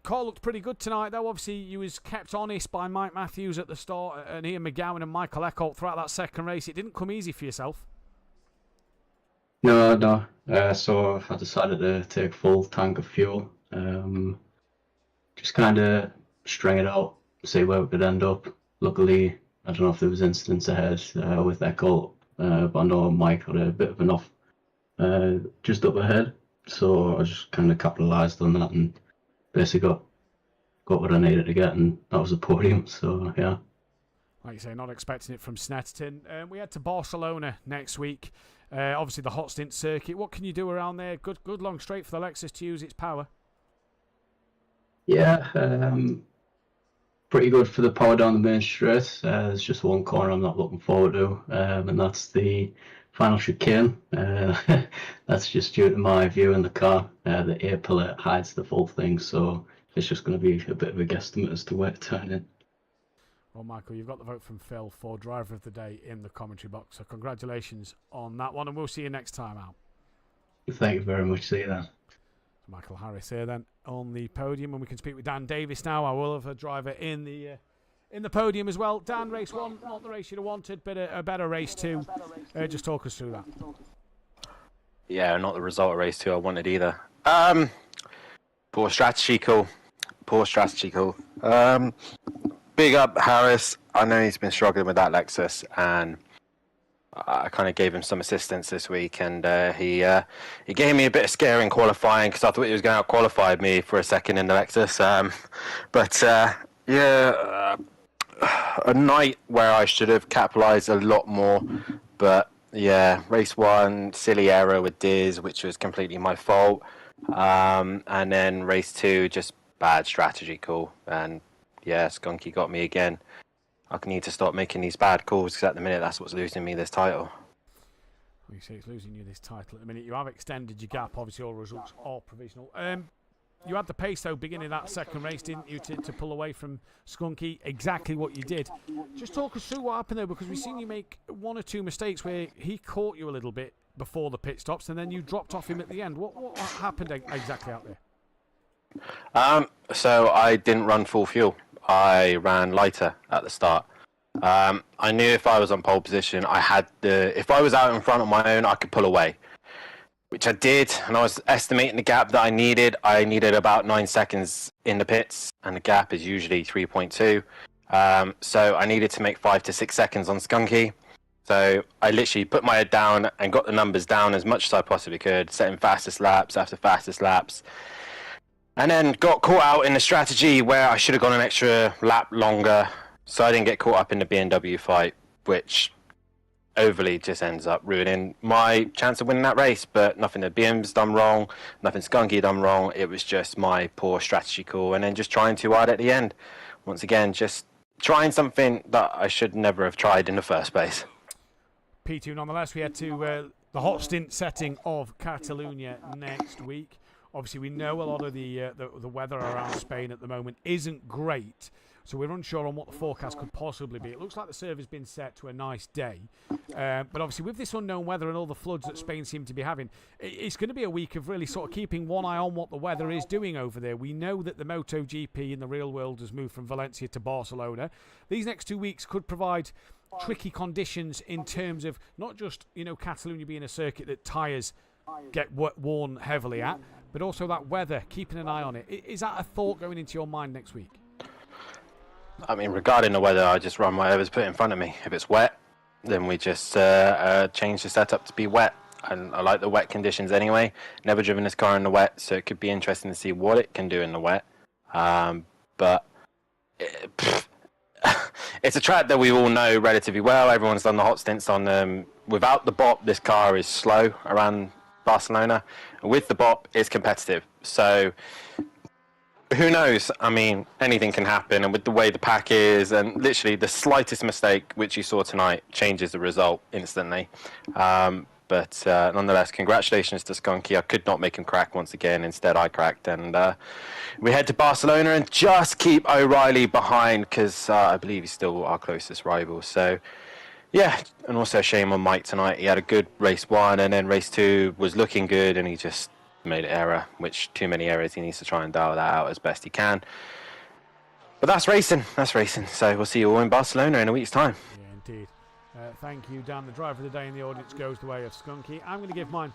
Car looked pretty good tonight, though. Obviously, you was kept honest by Mike Matthews at the start, and Ian McGowan and Michael Eckholt throughout that second race. It didn't come easy for yourself. No. So I decided to take full tank of fuel. Just kind of string it out, see where we could end up. Luckily, I don't know if there was incidents ahead with Eckholt, but I know Mike had a bit of enough just up ahead. So I just kind of capitalised on that and basically got what I needed to get, and that was a podium. So yeah, like you say, not expecting it from Snetterton. We head to Barcelona next week. Obviously the hot stint circuit. What can you do around there? Good long straight for the Lexus to use its power. Yeah, pretty good for the power down the main straight. There's just one corner I'm not looking forward to, and that's the final chicane. That's just due to my view in the car. The A pillar hides the full thing, so it's just going to be a bit of a guesstimate as to where to turn in. Well, Michael, you've got the vote from Phil for driver of the day in the commentary box, so congratulations on that one, and we'll see you next time out. Thank you very much. See you then. Michael Harris here then on the podium, and we can speak with Dan Davis now, our other driver in the podium as well. Dan, race one, not the race you'd have wanted, but a better race two. Just talk us through that. Yeah, not the result of race two I wanted either. Poor strategy call. Big up Harris. I know he's been struggling with that Lexus, and I kind of gave him some assistance this week, and he gave me a bit of scare in qualifying because I thought he was going to out-qualify me for a second in the Lexus. A night where I should have capitalised a lot more, but yeah, race one, silly error with Diz, which was completely my fault, and then race two, just bad strategy call, and yeah, Skunky got me again. I need to stop making these bad calls because at the minute that's what's losing me this title. Well, you say it's losing you this title at the minute. You have extended your gap. Obviously, all results are provisional. You had the pace, though, beginning that second race, didn't you, to pull away from Skunky? Exactly what you did. Just talk us through what happened, though, because we've seen you make one or two mistakes where he caught you a little bit before the pit stops, and then you dropped off him at the end. What happened exactly out there? So I didn't run full fuel. I ran lighter at the start. I knew if I was on pole position, if I was out in front on my own, I could pull away, which I did, and I was estimating the gap that I needed. I needed about 9 seconds in the pits, and the gap is usually 3.2. So I needed to make 5 to 6 seconds on Skunky. So I literally put my head down and got the numbers down as much as I possibly could, setting fastest laps after fastest laps. And then got caught out in the strategy where I should have gone an extra lap longer, so I didn't get caught up in the BMW fight, which overly just ends up ruining my chance of winning that race. But nothing that BM's done wrong, nothing Skunky done wrong. It was just my poor strategy call, and then just trying too hard at the end. Once again, just trying something that I should never have tried in the first place. P2 nonetheless, we head to the hot stint setting of Catalonia next week. Obviously, we know a lot of the weather around Spain at the moment isn't great, so we're unsure on what the forecast could possibly be. It looks like the server's been set to a nice day, but obviously with this unknown weather and all the floods that Spain seem to be having, it's going to be a week of really sort of keeping one eye on what the weather is doing over there. We know that the MotoGP in the real world has moved from Valencia to Barcelona. These next 2 weeks could provide tricky conditions in terms of not just, Catalonia being a circuit that tyres get worn heavily at, but also that weather, keeping an eye on it. Is that a thought going into your mind next week? I mean, regarding the weather, I just run whatever's put in front of me. If it's wet, then we just change the setup to be wet. And I like the wet conditions anyway. Never driven this car in the wet, so it could be interesting to see what it can do in the wet. But it's a track that we all know relatively well. Everyone's done the hot stints on them. Without the bop, this car is slow around Barcelona. With the bop, it's competitive. So who knows? I mean, anything can happen. And with the way the pack is, and literally the slightest mistake, which you saw tonight, changes the result instantly. But nonetheless, congratulations to Skunky. I could not make him crack once again. Instead, I cracked. And we head to Barcelona and just keep O'Reilly behind because I believe he's still our closest rival. So, yeah. And also shame on Mike tonight. He had a good race 1 and then race 2 was looking good and he just made an error, which too many errors. He needs to try and dial that out as best he can. But that's racing. That's racing. So we'll see you all in Barcelona in a week's time. Yeah, indeed. Thank you, Dan. The driver of the day in the audience goes the way of Skunky. I'm going to give mine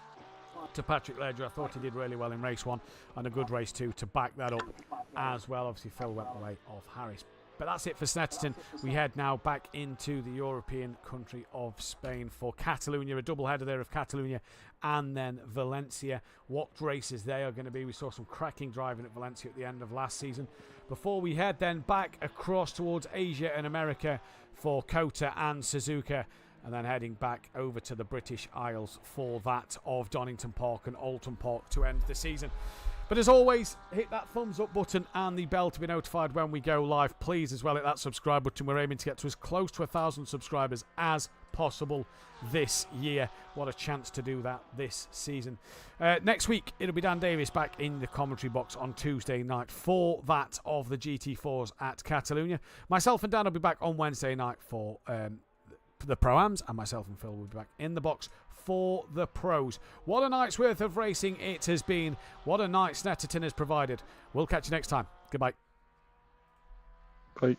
to Patrick Ledger. I thought he did really well in race 1 and a good race 2 to back that up as well. Obviously, Phil went the way of Harris. But that's it for Snetterton. We head now back into the European country of Spain for Catalonia, a double header there of Catalonia and then Valencia. What races they are going to be. We saw some cracking driving at Valencia at the end of last season. Before we head then back across towards Asia and America for Kota and Suzuka, and then heading back over to the British Isles for that of Donington Park and Alton Park to end the season. But as always, hit that thumbs up button and the bell to be notified when we go live. Please as well hit that subscribe button. We're aiming to get to as close to 1,000 subscribers as possible this year. What a chance to do that this season. Next week, it'll be Dan Davis back in the commentary box on Tuesday night for that of the GT4s at Catalonia. Myself and Dan will be back on Wednesday night for the Pro-Ams, and myself and Phil will be back in the box for the pros. What a night's worth of racing it has been. What a night Snetterton has provided. We'll catch you next time. Goodbye. Bye.